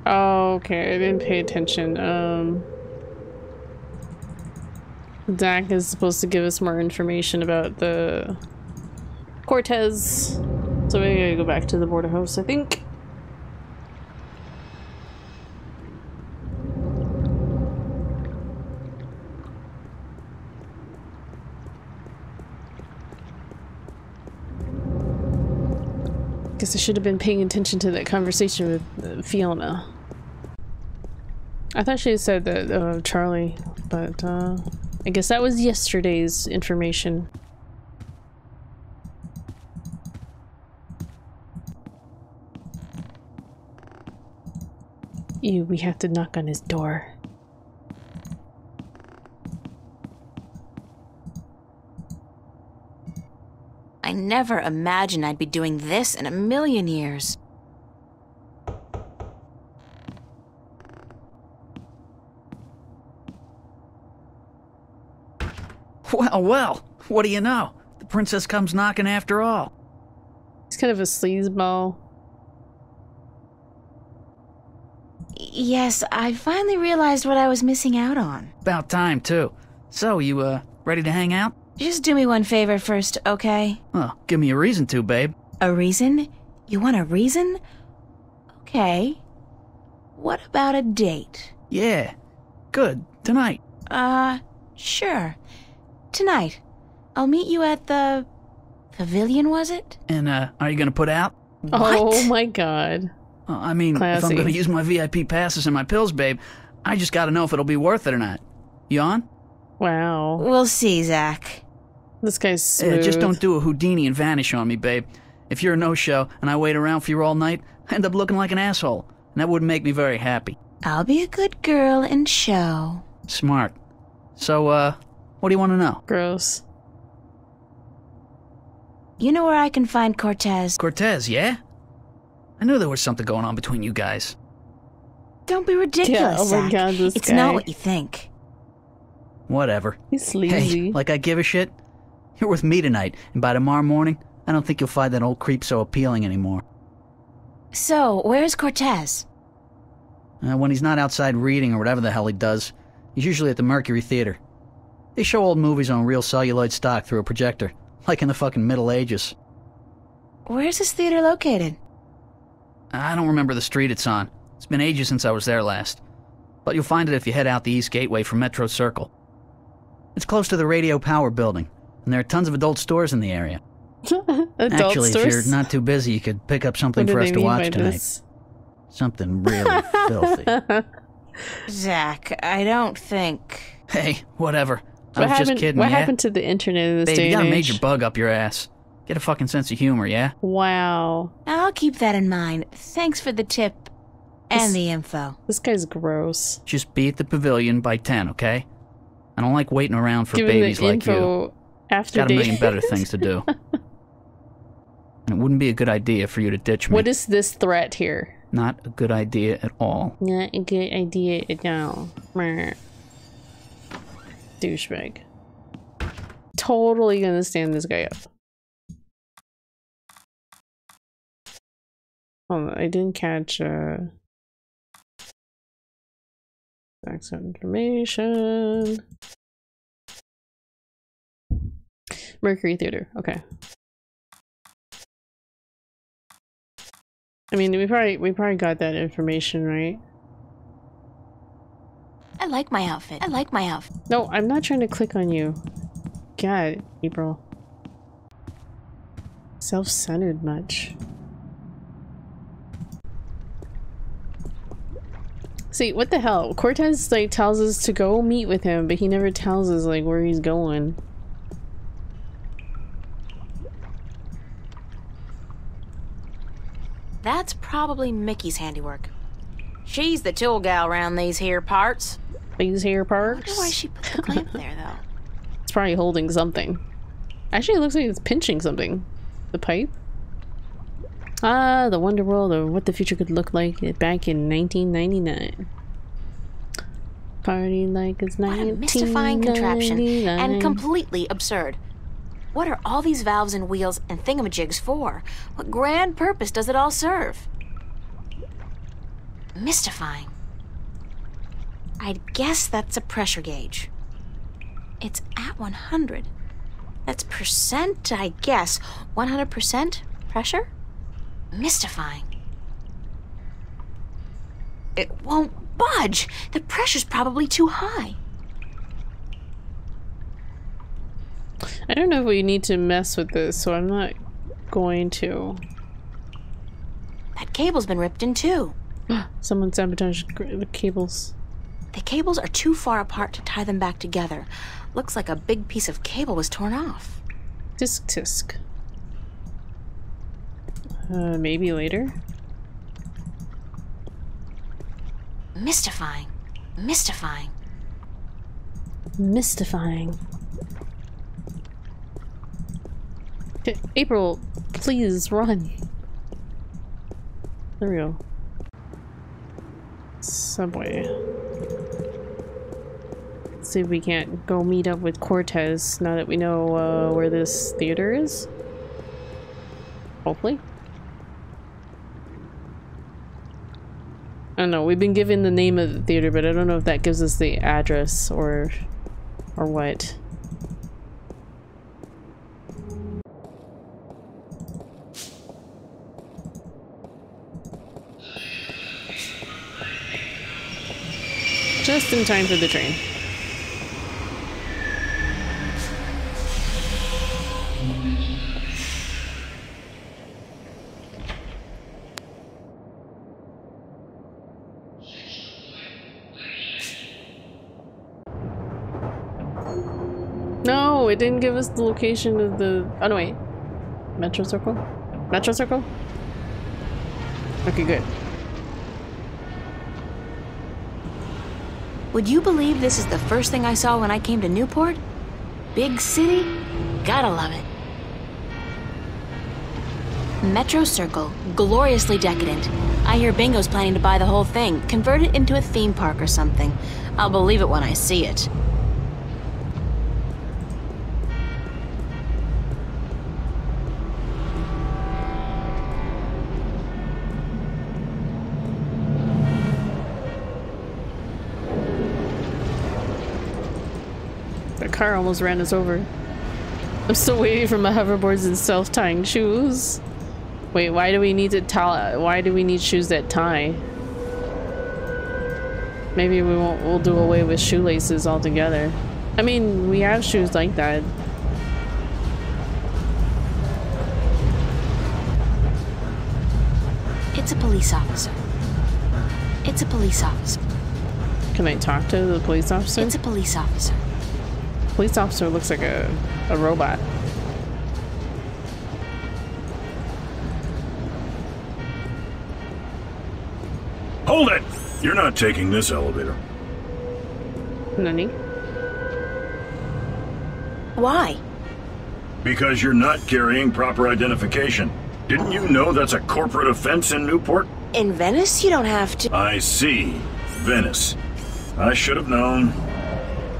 [SPEAKER 2] Oh, okay, I didn't pay attention. Zach is supposed to give us more information about the Cortez. So we gotta go back to the border house, I think. Guess I should have been paying attention to that conversation with Fiona. I thought she said that Charlie, but I guess that was yesterday's information. We have to knock on his door.
[SPEAKER 6] I never imagined I'd be doing this in a million years.
[SPEAKER 9] Well, what do you know? The princess comes knocking after all.
[SPEAKER 2] He's kind of a sleazeball.
[SPEAKER 6] Yes, I finally realized what I was missing out on.
[SPEAKER 9] About time, too. So, you, ready to hang out?
[SPEAKER 6] Just do me one favor first, okay?
[SPEAKER 9] Well, give me a reason to, babe.
[SPEAKER 6] A reason? You want a reason? Okay. What about a date?
[SPEAKER 9] Yeah. Good. Tonight.
[SPEAKER 6] Sure. Tonight. I'll meet you at the... pavilion, was it?
[SPEAKER 9] And, are you gonna put out?
[SPEAKER 2] Oh my god.
[SPEAKER 9] I mean,
[SPEAKER 2] Classy.
[SPEAKER 9] if I'm gonna use my VIP passes and my pills, babe, I just gotta know if it'll be worth it or not. You on?
[SPEAKER 2] Wow.
[SPEAKER 6] We'll see, Zach.
[SPEAKER 2] This guy's smooth.
[SPEAKER 9] Just don't do a Houdini and vanish on me, babe. If you're a no-show and I wait around for you all night, I end up looking like an asshole, and that wouldn't make me very happy.
[SPEAKER 6] I'll be a good girl and show.
[SPEAKER 9] Smart. So, what do you want to know?
[SPEAKER 2] Gross.
[SPEAKER 6] You know where I can find Cortez?
[SPEAKER 9] Cortez, yeah? I knew there was something going on between you guys.
[SPEAKER 6] Don't be ridiculous,
[SPEAKER 2] Yeah, oh my
[SPEAKER 6] Zach.
[SPEAKER 2] God, this
[SPEAKER 6] It's
[SPEAKER 2] guy.
[SPEAKER 6] not what you think.
[SPEAKER 9] Whatever.
[SPEAKER 2] He's sleazy.
[SPEAKER 9] Hey, like I give a shit? You're with me tonight, and by tomorrow morning, I don't think you'll find that old creep so appealing anymore.
[SPEAKER 6] So, where's Cortez?
[SPEAKER 9] When he's not outside reading or whatever the hell he does, he's usually at the Mercury Theater. They show old movies on real celluloid stock through a projector, like in the fucking Middle Ages.
[SPEAKER 6] Where's this theater located?
[SPEAKER 9] I don't remember the street it's on. It's been ages since I was there last. But you'll find it if you head out the East Gateway from Metro Circle. It's close to the Radio Power building, and there are tons of adult stores in the area. Actually,
[SPEAKER 2] stores?
[SPEAKER 9] if you're not too busy, you could pick up something
[SPEAKER 2] What do
[SPEAKER 9] for us
[SPEAKER 2] they
[SPEAKER 9] to
[SPEAKER 2] mean
[SPEAKER 9] watch
[SPEAKER 2] by
[SPEAKER 9] tonight.
[SPEAKER 2] this?
[SPEAKER 9] Something really filthy.
[SPEAKER 6] Zach, I don't think...
[SPEAKER 9] Hey, whatever. I was just kidding,
[SPEAKER 2] What
[SPEAKER 9] yeah?
[SPEAKER 2] happened to the internet in this
[SPEAKER 9] Babe,
[SPEAKER 2] day
[SPEAKER 9] you got
[SPEAKER 2] and
[SPEAKER 9] a
[SPEAKER 2] age?
[SPEAKER 9] major bug up your ass. Get a fucking sense of humor, yeah?
[SPEAKER 2] Wow.
[SPEAKER 6] I'll keep that in mind. Thanks for the tip and the info.
[SPEAKER 2] This guy's gross.
[SPEAKER 9] Just be at the pavilion by 10, okay? I don't like waiting around for
[SPEAKER 2] Giving
[SPEAKER 9] babies
[SPEAKER 2] the
[SPEAKER 9] like
[SPEAKER 2] info
[SPEAKER 9] you.
[SPEAKER 2] after
[SPEAKER 9] Got a million
[SPEAKER 2] date.
[SPEAKER 9] better things to do. And it wouldn't be a good idea for you to ditch me.
[SPEAKER 2] What is this threat here?
[SPEAKER 9] Not a good idea at all.
[SPEAKER 2] Not a good idea at all. Meh. Douchebag. Totally gonna stand this guy up. Oh, I didn't catch access information. Mercury Theater, okay. I mean, we probably got that information, right?
[SPEAKER 6] I like my outfit. I like my outfit.
[SPEAKER 2] No, I'm not trying to click on you. God, April. Self-centered much. See, what the hell? Cortez, like, tells us to go meet with him, but he never tells us, like, where he's going.
[SPEAKER 6] That's probably Mickey's handiwork. She's the tool gal around these here parts.
[SPEAKER 2] These here
[SPEAKER 6] I
[SPEAKER 2] parts?
[SPEAKER 6] wonder why she put the clamp there, though.
[SPEAKER 2] It's probably holding something. Actually, it looks like it's pinching something. The pipe? Ah, the wonder world of what the future could look like back in 1999. Party like it's 1999.
[SPEAKER 6] What a mystifying contraption, and completely absurd. What are all these valves and wheels and thingamajigs for? What grand purpose does it all serve? Mystifying. I'd guess that's a pressure gauge. It's at 100. That's percent, I guess. 100% pressure? Mystifying. It won't budge. The pressure's probably too high.
[SPEAKER 2] I don't know if we need to mess with this, so I'm not going to.
[SPEAKER 6] That cable's been ripped in two.
[SPEAKER 2] Someone sabotaged the cables.
[SPEAKER 6] The cables are too far apart to tie them back together. Looks like a big piece of cable was torn off.
[SPEAKER 2] Tisk. Maybe later?
[SPEAKER 6] Mystifying. Mystifying.
[SPEAKER 2] Mystifying. April, please run. There we go. Subway. Let's see if we can't go meet up with Cortez now that we know where this theater is. Hopefully. I don't know, we've been given the name of the theater, but I don't know if that gives us the address or what. Just in time for the train. No, it didn't give us the location of the... Oh no, wait. Metro Circle? Metro Circle? Okay, good.
[SPEAKER 6] Would you believe this is the first thing I saw when I came to Newport? Big city? Gotta love it. Metro Circle, gloriously decadent. I hear Bingo's planning to buy the whole thing, convert it into a theme park or something. I'll believe it when I see it.
[SPEAKER 2] The car almost ran us over. I'm still waiting for my hoverboards and self-tying shoes. Wait, why do we need to why do we need shoes that tie? Maybe we'll do away with shoelaces altogether. I mean, we have shoes like that.
[SPEAKER 6] It's a police officer. It's a police officer.
[SPEAKER 2] Can I talk to the police officer?
[SPEAKER 6] It's a police officer.
[SPEAKER 2] Police officer looks like a robot.
[SPEAKER 15] Hold it! You're not taking this elevator.
[SPEAKER 2] Nani?
[SPEAKER 6] Why?
[SPEAKER 15] Because you're not carrying proper identification. Didn't you know that's a corporate offense in Newport?
[SPEAKER 6] In Venice, you don't have to.
[SPEAKER 15] I see. Venice. I should have known.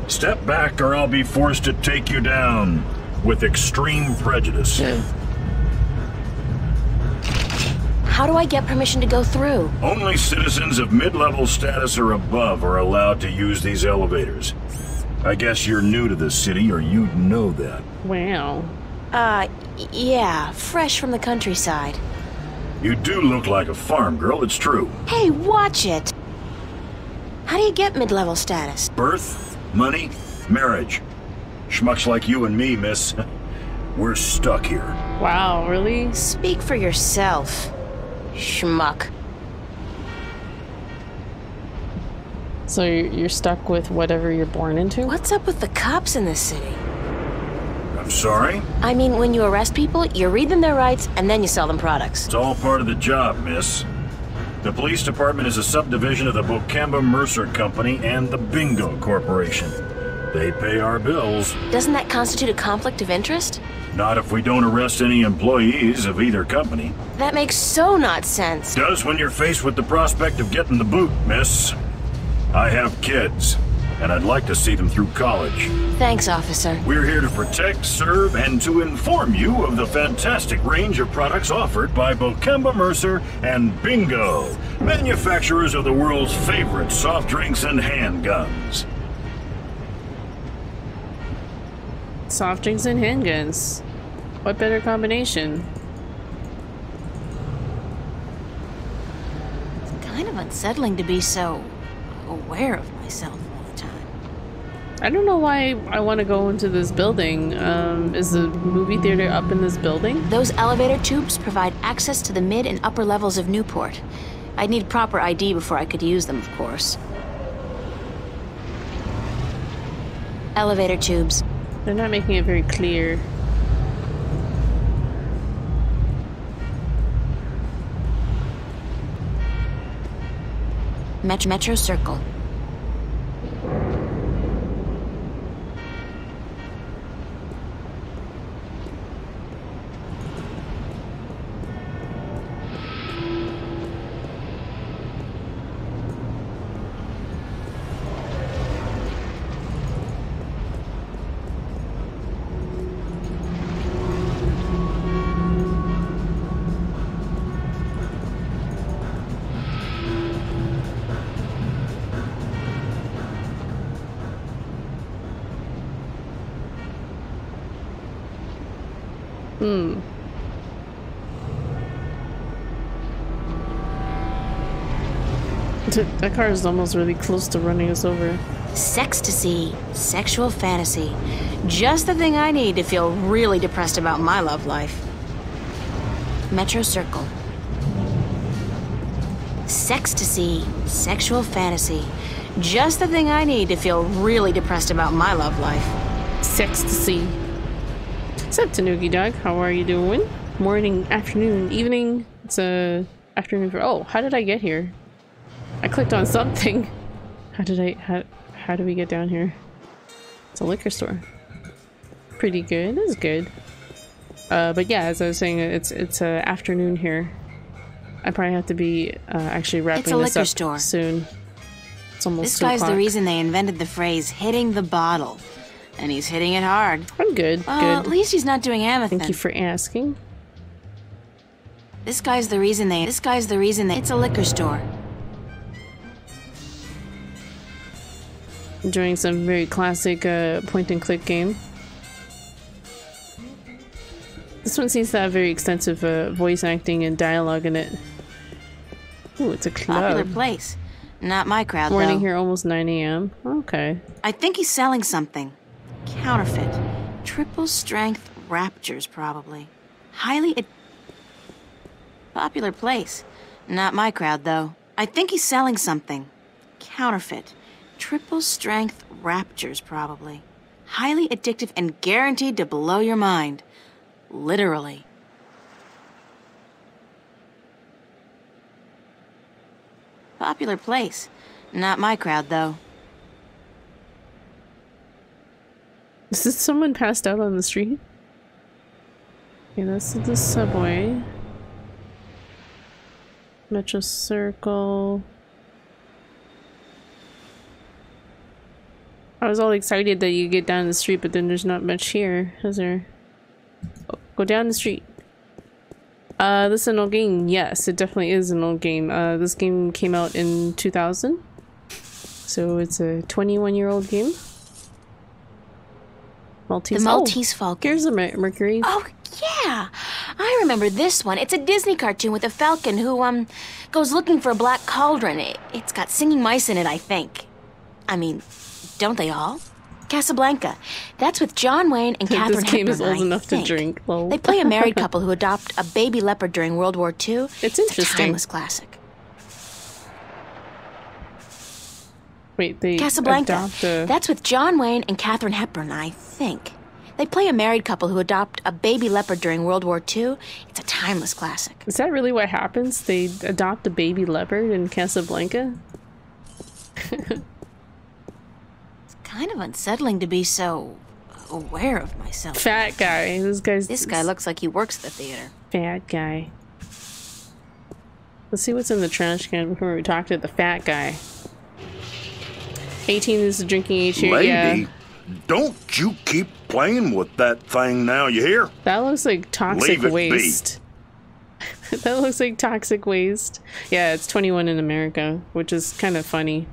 [SPEAKER 15] Step back or I'll be forced to take you down with extreme prejudice.
[SPEAKER 6] How do I get permission to go through?
[SPEAKER 15] Only citizens of mid-level status or above are allowed to use these elevators. I guess you're new to the city or you'd know that.
[SPEAKER 2] Wow.
[SPEAKER 6] Yeah, fresh from the countryside.
[SPEAKER 15] You do look like a farm girl, it's true.
[SPEAKER 6] Hey, watch it! How do you get mid-level status?
[SPEAKER 15] Birth, money, marriage. Schmucks like you and me, miss. We're stuck here.
[SPEAKER 2] Wow, really?
[SPEAKER 6] Speak for yourself, schmuck.
[SPEAKER 2] So you're stuck with whatever you're born into?
[SPEAKER 6] What's up with the cops in this city?
[SPEAKER 15] I'm sorry?
[SPEAKER 6] I mean, when you arrest people, you read them their rights, and then you sell them products.
[SPEAKER 15] It's all part of the job, miss. The police department is a subdivision of the Bocamba Mercer Company and the Bingo Corporation. They pay our bills.
[SPEAKER 6] Doesn't that constitute a conflict of interest?
[SPEAKER 15] Not if we don't arrest any employees of either company.
[SPEAKER 6] That makes so not sense.
[SPEAKER 15] Does when you're faced with the prospect of getting the boot, miss. I have kids, and I'd like to see them through college.
[SPEAKER 6] Thanks, officer.
[SPEAKER 15] We're here to protect, serve, and to inform you of the fantastic range of products offered by Bocamba Mercer and Bingo, manufacturers of the world's favorite soft drinks and handguns.
[SPEAKER 2] Soft drinks and handguns. What better combination?
[SPEAKER 6] It's kind of unsettling to be so aware of myself all the time.
[SPEAKER 2] I don't know why I want to go into this building. Is the movie theater up in this building?
[SPEAKER 6] Those elevator tubes provide access to the mid and upper levels of Newport. I'd need proper ID before I could use them, of course. Elevator tubes.
[SPEAKER 2] They're not making it very clear.
[SPEAKER 6] Metro Circle.
[SPEAKER 2] That car is almost really close to running us over.
[SPEAKER 6] Sextasy, sexual fantasy. Just the thing I need to feel really depressed about my love life. Metro Circle. Sextasy, sexual fantasy. Just the thing I need to feel really depressed about my love life.
[SPEAKER 2] Sextasy. What's up, Tanuki Dog? How are you doing? Morning, afternoon, evening. It's afternoon for. Oh, how did I get here? I clicked on something. How do we get down here? It's a liquor store. Pretty good. It's good. But yeah, as I was saying, it's afternoon here. I probably have to be actually wrapping this up store. Soon. It's almost.
[SPEAKER 6] This guy's the reason they invented the phrase "hitting the bottle," and he's hitting it hard.
[SPEAKER 2] I'm good. Good.
[SPEAKER 6] At least he's not doing amethyst.
[SPEAKER 2] Thank you for asking.
[SPEAKER 6] This guy's the reason they. It's a liquor store.
[SPEAKER 2] Enjoying some very classic point-and-click game. This one seems to have very extensive voice acting and dialogue in it. Ooh, it's a club.
[SPEAKER 6] Popular place. Not my crowd,
[SPEAKER 2] Morning
[SPEAKER 6] though.
[SPEAKER 2] here, almost 9 a.m. Okay.
[SPEAKER 6] I think he's selling something. Counterfeit. Triple strength raptures, probably. Popular place. Not my crowd, though. I think he's selling something. Counterfeit. Triple strength raptures, probably. Highly addictive and guaranteed to blow your mind. Literally. Popular place. Not my crowd, though.
[SPEAKER 2] Is this someone passed out on the street? Okay, that's the subway. Metro Circle. I was all excited that you get down the street, but then there's not much here, is there? Oh, go down the street. This is an old game. Yes, it definitely is an old game. This game came out in 2000. So it's a 21-year-old game. Maltese.
[SPEAKER 6] The Maltese Falcon.
[SPEAKER 2] Here's a Mercury.
[SPEAKER 6] Oh, yeah. I remember this one. It's a Disney cartoon with a falcon who, goes looking for a black cauldron. It's got singing mice in it, I think. I mean, don't they all? Casablanca. That's with John Wayne and Katharine Hepburn.
[SPEAKER 2] This game is old enough to drink. Lol.
[SPEAKER 6] They play a married couple who adopt a baby leopard during World War II.
[SPEAKER 2] It's interesting.
[SPEAKER 6] It's a timeless classic.
[SPEAKER 2] Wait, they
[SPEAKER 6] Casablanca. That's with John Wayne and Katharine Hepburn, I think. They play a married couple who adopt a baby leopard during World War II. It's a timeless classic.
[SPEAKER 2] Is that really what happens? They adopt a baby leopard in Casablanca?
[SPEAKER 6] Kind of unsettling to be so aware of myself.
[SPEAKER 2] Fat guy. This
[SPEAKER 6] guy looks like he works at the theater.
[SPEAKER 2] Fat guy. Let's see what's in the trash can before we talk to the fat guy. 18 is the drinking age here.
[SPEAKER 15] Lady,
[SPEAKER 2] yeah.
[SPEAKER 15] Don't you keep playing with that thing now, you hear?
[SPEAKER 2] That looks like toxic waste. That looks like toxic waste. Yeah, it's 21 in America, which is kind of funny.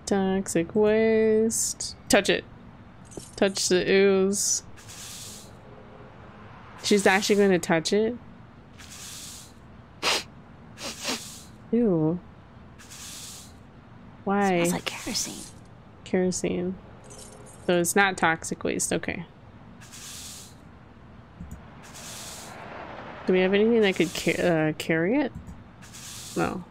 [SPEAKER 2] Toxic waste. Touch it. Touch the ooze. She's actually going to touch it? Ew. Why?
[SPEAKER 6] It smells like kerosene.
[SPEAKER 2] Kerosene. So it's not toxic waste. Okay. Do we have anything that could carry it? No.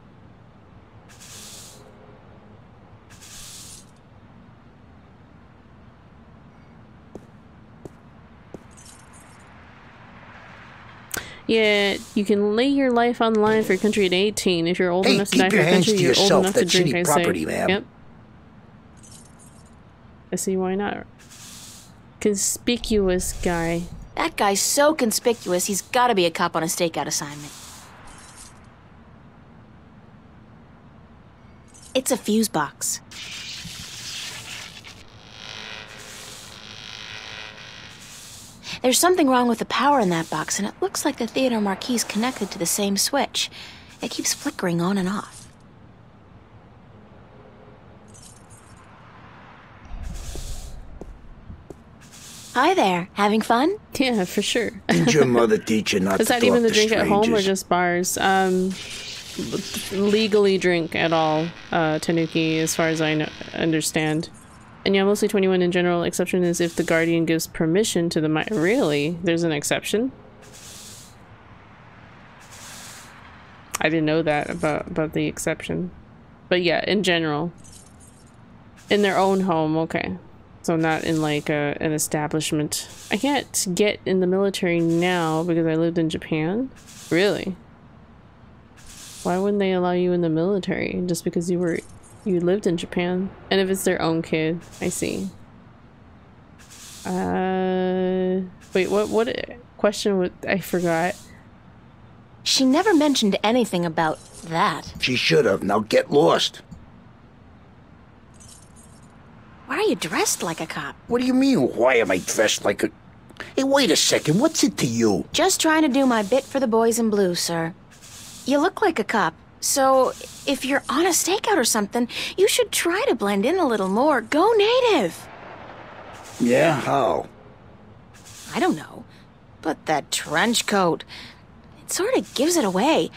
[SPEAKER 2] Yeah, you can lay your life on the line for your country at 18. If you're old enough to die for your country, you're old enough to drink, I say.
[SPEAKER 13] Property, ma'am.
[SPEAKER 2] Yep. I see why not. Conspicuous guy.
[SPEAKER 6] That guy's so conspicuous, he's got to be a cop on a stakeout assignment. It's a fuse box. There's something wrong with the power in that box, and it looks like the theater marquee is connected to the same switch. It keeps flickering on and off. Hi there. Having fun?
[SPEAKER 2] Yeah, for sure.
[SPEAKER 13] Did your mother teach you not to
[SPEAKER 2] Is that
[SPEAKER 13] talk
[SPEAKER 2] even the
[SPEAKER 13] to
[SPEAKER 2] drink at home or
[SPEAKER 13] strangers?
[SPEAKER 2] just bars? Legally drink at all, Tanuki, as far as I understand. And yeah, mostly 21 in general. Exception is if the guardian gives permission to the Really? There's an exception? I didn't know that about the exception. But yeah, in general. In their own home, okay. So not in like an establishment. I can't get in the military now because I lived in Japan. Really? Why wouldn't they allow you in the military just because you lived in Japan? And if it's their own kid, I see. Wait, what question would I forgot?
[SPEAKER 6] She never mentioned anything about that.
[SPEAKER 13] She should have. Now get lost.
[SPEAKER 6] Why are you dressed like a cop?
[SPEAKER 13] What do you mean, why am I dressed like a... Hey, wait a second. What's it to you?
[SPEAKER 6] Just trying to do my bit for the boys in blue, sir. You look like a cop, so if you're on a stakeout or something, you should try to blend in a little more. Go native.
[SPEAKER 13] Yeah, how?
[SPEAKER 6] I don't know. But that trench coat, it sort of gives it away.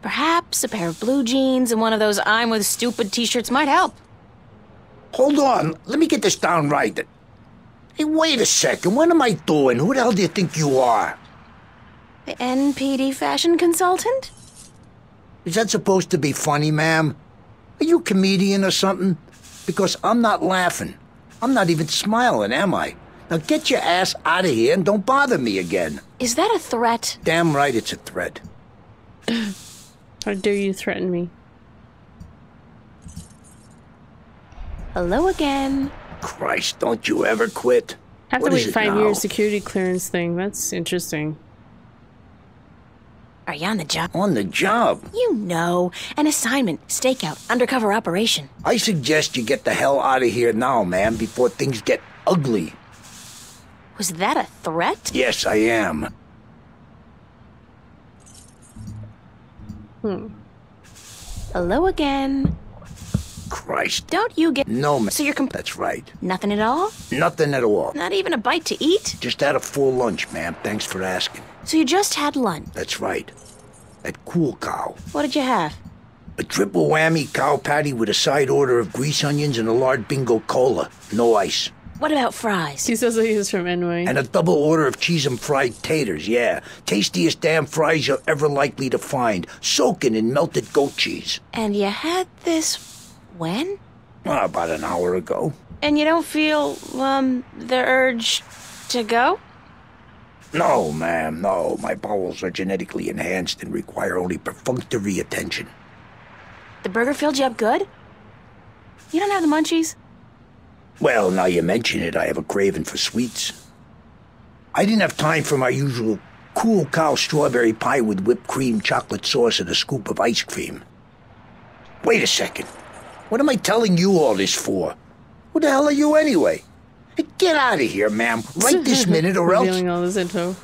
[SPEAKER 6] Perhaps a pair of blue jeans and one of those I'm with stupid t-shirts might help.
[SPEAKER 13] Hold on. Let me get this down right. Hey, wait a second. What am I doing? Who the hell do you think you are?
[SPEAKER 6] The NPD fashion consultant?
[SPEAKER 13] Is that supposed to be funny, ma'am? Are you a comedian or something? Because I'm not laughing. I'm not even smiling, am I? Now get your ass out of here and don't bother me again.
[SPEAKER 6] Is that a threat?
[SPEAKER 13] Damn right it's a threat.
[SPEAKER 2] How dare you threaten me?
[SPEAKER 6] Hello again.
[SPEAKER 13] Christ, don't you ever quit.
[SPEAKER 2] Have
[SPEAKER 13] What
[SPEAKER 2] to
[SPEAKER 13] is
[SPEAKER 2] wait
[SPEAKER 13] it
[SPEAKER 2] 5
[SPEAKER 13] now?
[SPEAKER 2] years security clearance thing. That's interesting.
[SPEAKER 6] Are you on the job?
[SPEAKER 13] On the job?
[SPEAKER 6] You know, an assignment, stakeout, undercover operation.
[SPEAKER 13] I suggest you get the hell out of here now, ma'am, before things get ugly.
[SPEAKER 6] Was that a threat?
[SPEAKER 13] Yes, I am.
[SPEAKER 6] Hello again.
[SPEAKER 13] Christ.
[SPEAKER 6] Don't you get...
[SPEAKER 13] No, ma'am.
[SPEAKER 6] So you're
[SPEAKER 13] That's right.
[SPEAKER 6] Nothing at all?
[SPEAKER 13] Nothing at all.
[SPEAKER 6] Not even a bite to eat?
[SPEAKER 13] Just had a full lunch, ma'am. Thanks for asking.
[SPEAKER 6] So you just had lunch?
[SPEAKER 13] That's right. At Cool Cow.
[SPEAKER 6] What did you have?
[SPEAKER 13] A triple whammy cow patty with a side order of grease onions and a large bingo cola. No ice.
[SPEAKER 6] What about fries?
[SPEAKER 2] He says that he's from NY.
[SPEAKER 13] And a double order of cheese and fried taters, yeah. Tastiest damn fries you're ever likely to find. Soaking in melted goat cheese.
[SPEAKER 6] And you had this when?
[SPEAKER 13] About an hour ago.
[SPEAKER 6] And you don't feel, the urge to go?
[SPEAKER 13] No, ma'am, no. My bowels are genetically enhanced and require only perfunctory attention.
[SPEAKER 6] The burger filled you up good? You don't have the munchies?
[SPEAKER 13] Well, now you mention it, I have a craving for sweets. I didn't have time for my usual Cool Cow strawberry pie with whipped cream, chocolate sauce, and a scoop of ice cream. Wait a second. What am I telling you all this for? Who the hell are you anyway? Hey, get out of here, ma'am. Right this minute or else...
[SPEAKER 2] Revealing all this info.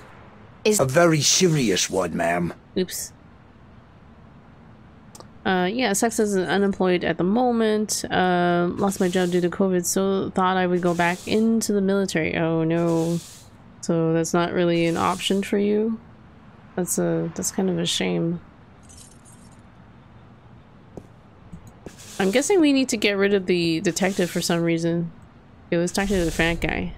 [SPEAKER 13] A very serious one, ma'am.
[SPEAKER 2] Oops. Yeah, Sex is unemployed at the moment. Lost my job due to COVID, so thought I would go back into the military. Oh no. So that's not really an option for you? That's kind of a shame. I'm guessing we need to get rid of the detective for some reason. Okay, let's talk to the fat guy.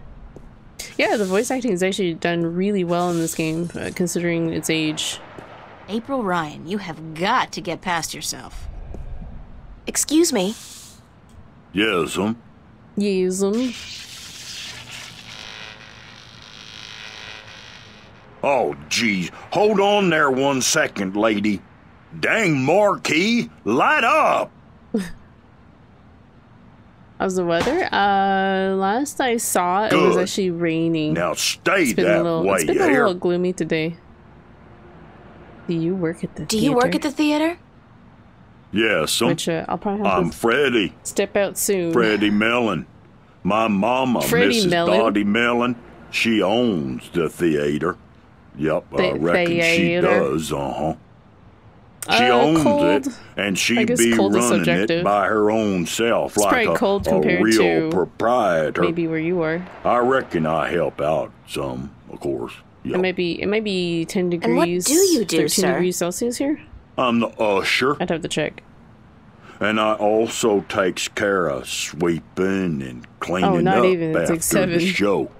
[SPEAKER 2] Yeah, the voice acting is actually done really well in this game, considering its age.
[SPEAKER 6] April Ryan, you have got to get past yourself. Excuse me.
[SPEAKER 15] Yes,
[SPEAKER 2] Yes,
[SPEAKER 15] Oh, geez. Hold on there 1 second, lady. Dang, Marquis, light up!
[SPEAKER 2] How's the weather? Last I saw, it was
[SPEAKER 15] Good.
[SPEAKER 2] actually raining.
[SPEAKER 15] Now stay
[SPEAKER 2] It's been
[SPEAKER 15] that
[SPEAKER 2] a little,
[SPEAKER 15] way,
[SPEAKER 2] it's been
[SPEAKER 15] you
[SPEAKER 2] a
[SPEAKER 15] hear?
[SPEAKER 2] little gloomy today. Do you work at the
[SPEAKER 6] Do
[SPEAKER 2] theater?
[SPEAKER 6] you work at the theater?
[SPEAKER 15] Yes,
[SPEAKER 2] Which I'll probably have
[SPEAKER 15] I'm
[SPEAKER 2] to
[SPEAKER 15] Freddie.
[SPEAKER 2] step out soon.
[SPEAKER 15] Freddie Mellon. My mama,
[SPEAKER 2] Freddie
[SPEAKER 15] Mrs.
[SPEAKER 2] Mellon?
[SPEAKER 15] Dottie Mellon, she owns the theater. Yep, I reckon she
[SPEAKER 2] theater?
[SPEAKER 15] does, uh-huh. She owns
[SPEAKER 2] cold.
[SPEAKER 15] it, and
[SPEAKER 2] I
[SPEAKER 15] she'd
[SPEAKER 2] guess
[SPEAKER 15] be
[SPEAKER 2] cold is
[SPEAKER 15] running it
[SPEAKER 2] subjective.
[SPEAKER 15] by her own self,
[SPEAKER 2] It's
[SPEAKER 15] like
[SPEAKER 2] probably cold compared
[SPEAKER 15] real
[SPEAKER 2] to
[SPEAKER 15] proprietor.
[SPEAKER 2] maybe where you are.
[SPEAKER 15] I reckon I help out some, of course.
[SPEAKER 2] It might be 10 degrees.
[SPEAKER 6] And what do you do,
[SPEAKER 2] 13
[SPEAKER 6] sir?
[SPEAKER 2] degrees Celsius here?
[SPEAKER 15] I'm the usher.
[SPEAKER 2] I'd have to check.
[SPEAKER 15] And I also takes care of sweeping and cleaning
[SPEAKER 2] not
[SPEAKER 15] up
[SPEAKER 2] even. It's
[SPEAKER 15] after
[SPEAKER 2] like 7.
[SPEAKER 15] the show.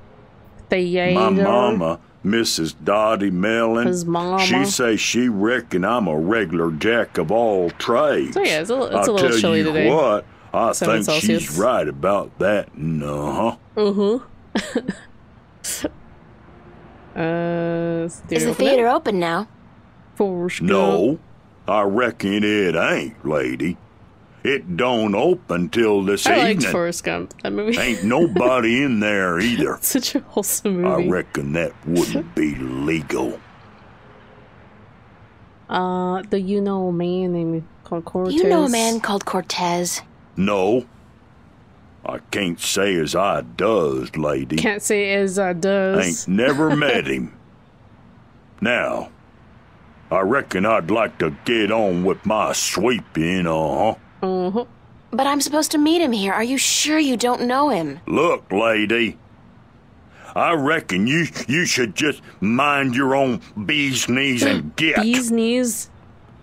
[SPEAKER 2] The
[SPEAKER 15] My mama, Mrs. Dottie Mellon,
[SPEAKER 2] His mama.
[SPEAKER 15] she say she reckon I'm a regular jack of all trades.
[SPEAKER 2] So yeah, it's a little
[SPEAKER 15] I'll tell
[SPEAKER 2] chilly
[SPEAKER 15] you
[SPEAKER 2] today.
[SPEAKER 15] what, I
[SPEAKER 2] 7
[SPEAKER 15] think
[SPEAKER 2] Celsius.
[SPEAKER 15] she's right about that. Uh-huh.
[SPEAKER 6] Is the theater open now?
[SPEAKER 15] No, I reckon it ain't, lady. It don't open till this
[SPEAKER 2] I
[SPEAKER 15] evening.
[SPEAKER 2] liked Forrest Gump. That movie.
[SPEAKER 15] Ain't nobody in there either.
[SPEAKER 2] Such a wholesome
[SPEAKER 15] I
[SPEAKER 2] movie.
[SPEAKER 15] reckon that wouldn't be legal.
[SPEAKER 2] Do you know a man named called Cortez?
[SPEAKER 6] You know a man called Cortez?
[SPEAKER 15] No. I can't say as I does, lady.
[SPEAKER 2] Can't say as I does.
[SPEAKER 15] Ain't never met him. Now, I reckon I'd like to get on with my sweeping,
[SPEAKER 6] But I'm supposed to meet him here. Are you sure you don't know him?
[SPEAKER 15] Look, lady. I reckon you should just mind your own bee's knees and get.
[SPEAKER 2] Bee's knees?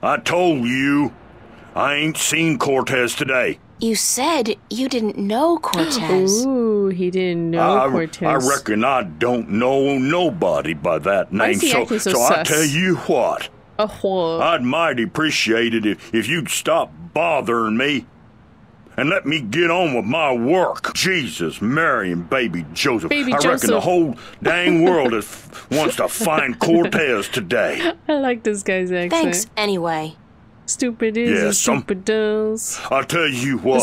[SPEAKER 15] I told you, I ain't seen Cortez today.
[SPEAKER 6] You said you didn't know Cortez.
[SPEAKER 2] Ooh, he didn't know Cortez.
[SPEAKER 15] I reckon I don't know nobody by that
[SPEAKER 2] Why
[SPEAKER 15] name.
[SPEAKER 2] is he acting so
[SPEAKER 15] I
[SPEAKER 2] sus?
[SPEAKER 15] tell you what, I'd mighty appreciate it if you'd stop bothering me and let me get on with my work. Jesus, Mary, and baby Joseph.
[SPEAKER 2] Baby
[SPEAKER 15] I reckon
[SPEAKER 2] Joseph.
[SPEAKER 15] the whole dang world wants to find Cortez today.
[SPEAKER 2] I like this guy's accent.
[SPEAKER 6] Thanks, anyway.
[SPEAKER 2] Stupid is and
[SPEAKER 15] Yes,
[SPEAKER 2] stupid does.
[SPEAKER 15] I'll tell you what.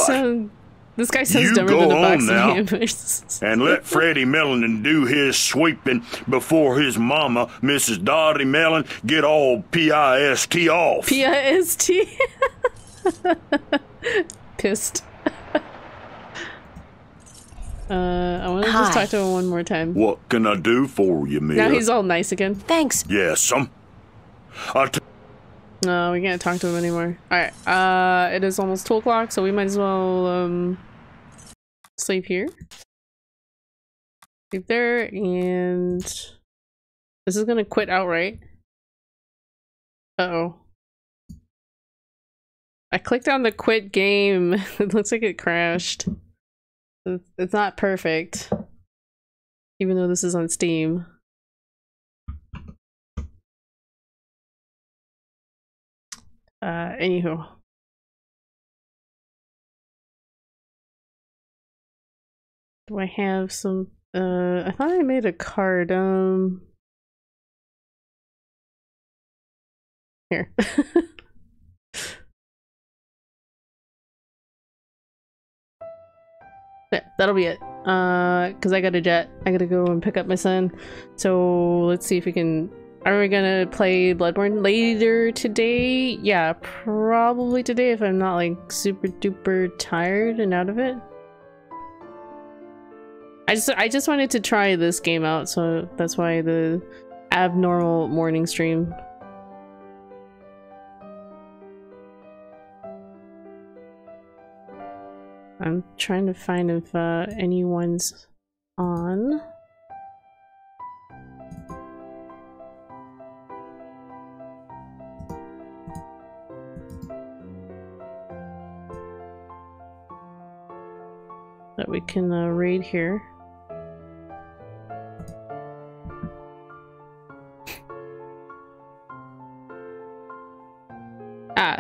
[SPEAKER 2] This guy sounds
[SPEAKER 15] You
[SPEAKER 2] dumber
[SPEAKER 15] go
[SPEAKER 2] than the
[SPEAKER 15] on
[SPEAKER 2] box
[SPEAKER 15] now
[SPEAKER 2] of hammers.
[SPEAKER 15] and let Freddie Mellon do his sweeping before his mama, Mrs. Dottie Mellon, get all pissed off.
[SPEAKER 2] Pissed. Pissed. I want to just talk to him one more time.
[SPEAKER 15] What can I do for you, Mia?
[SPEAKER 2] Now he's all nice again.
[SPEAKER 6] Thanks.
[SPEAKER 15] Yes,
[SPEAKER 2] No, we can't talk to him anymore. Alright, it is almost 2 o'clock, so we might as well, sleep here. Sleep there, and this is gonna quit outright. Uh-oh. I clicked on the quit game. It looks like it crashed. It's not perfect. Even though this is on Steam. Anywho. Do I have some, I thought I made a card, here. There, that'll be it. Cause I got a jet. I gotta go and pick up my son. So let's see if we can. Are we gonna play Bloodborne later today? Yeah, probably today if I'm not like super duper tired and out of it. I just wanted to try this game out, so that's why the abnormal morning stream. I'm trying to find if anyone's on. That we can raid here.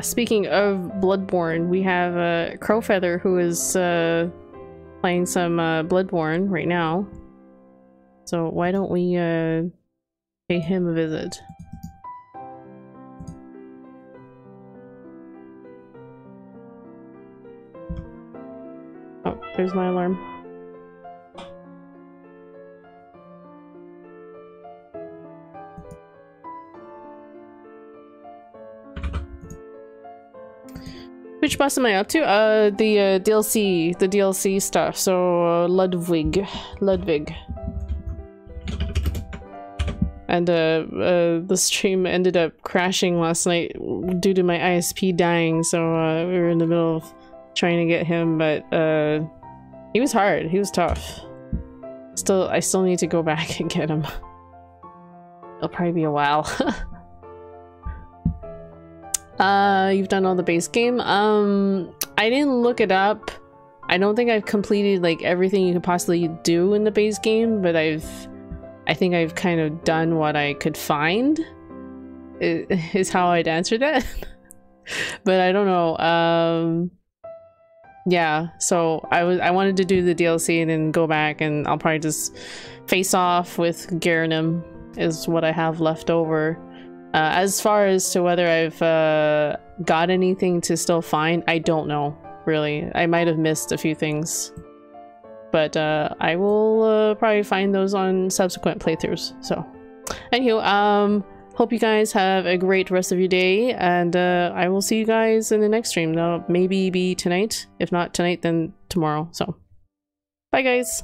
[SPEAKER 2] Speaking of Bloodborne, we have Crowfeather who is playing some Bloodborne right now. So why don't we pay him a visit? Oh, there's my alarm. Which boss am I up to? The DLC stuff. So Ludwig. And the stream ended up crashing last night due to my ISP dying, so we were in the middle of trying to get him, but he was hard. He was tough. I still need to go back and get him. It'll probably be a while. You've done all the base game. I didn't look it up. I don't think I've completed like everything you could possibly do in the base game, but I think I've kind of done what I could find. Is how I'd answer that. But I don't know. Yeah, so I wanted to do the DLC and then go back, and I'll probably just face off with Garanim is what I have left over. As far as to whether I've got anything to still find, I don't know, really. I might have missed a few things. But I will probably find those on subsequent playthroughs. So, anywho, hope you guys have a great rest of your day, and I will see you guys in the next stream. That'll maybe be tonight. If not tonight, then tomorrow. So, bye guys!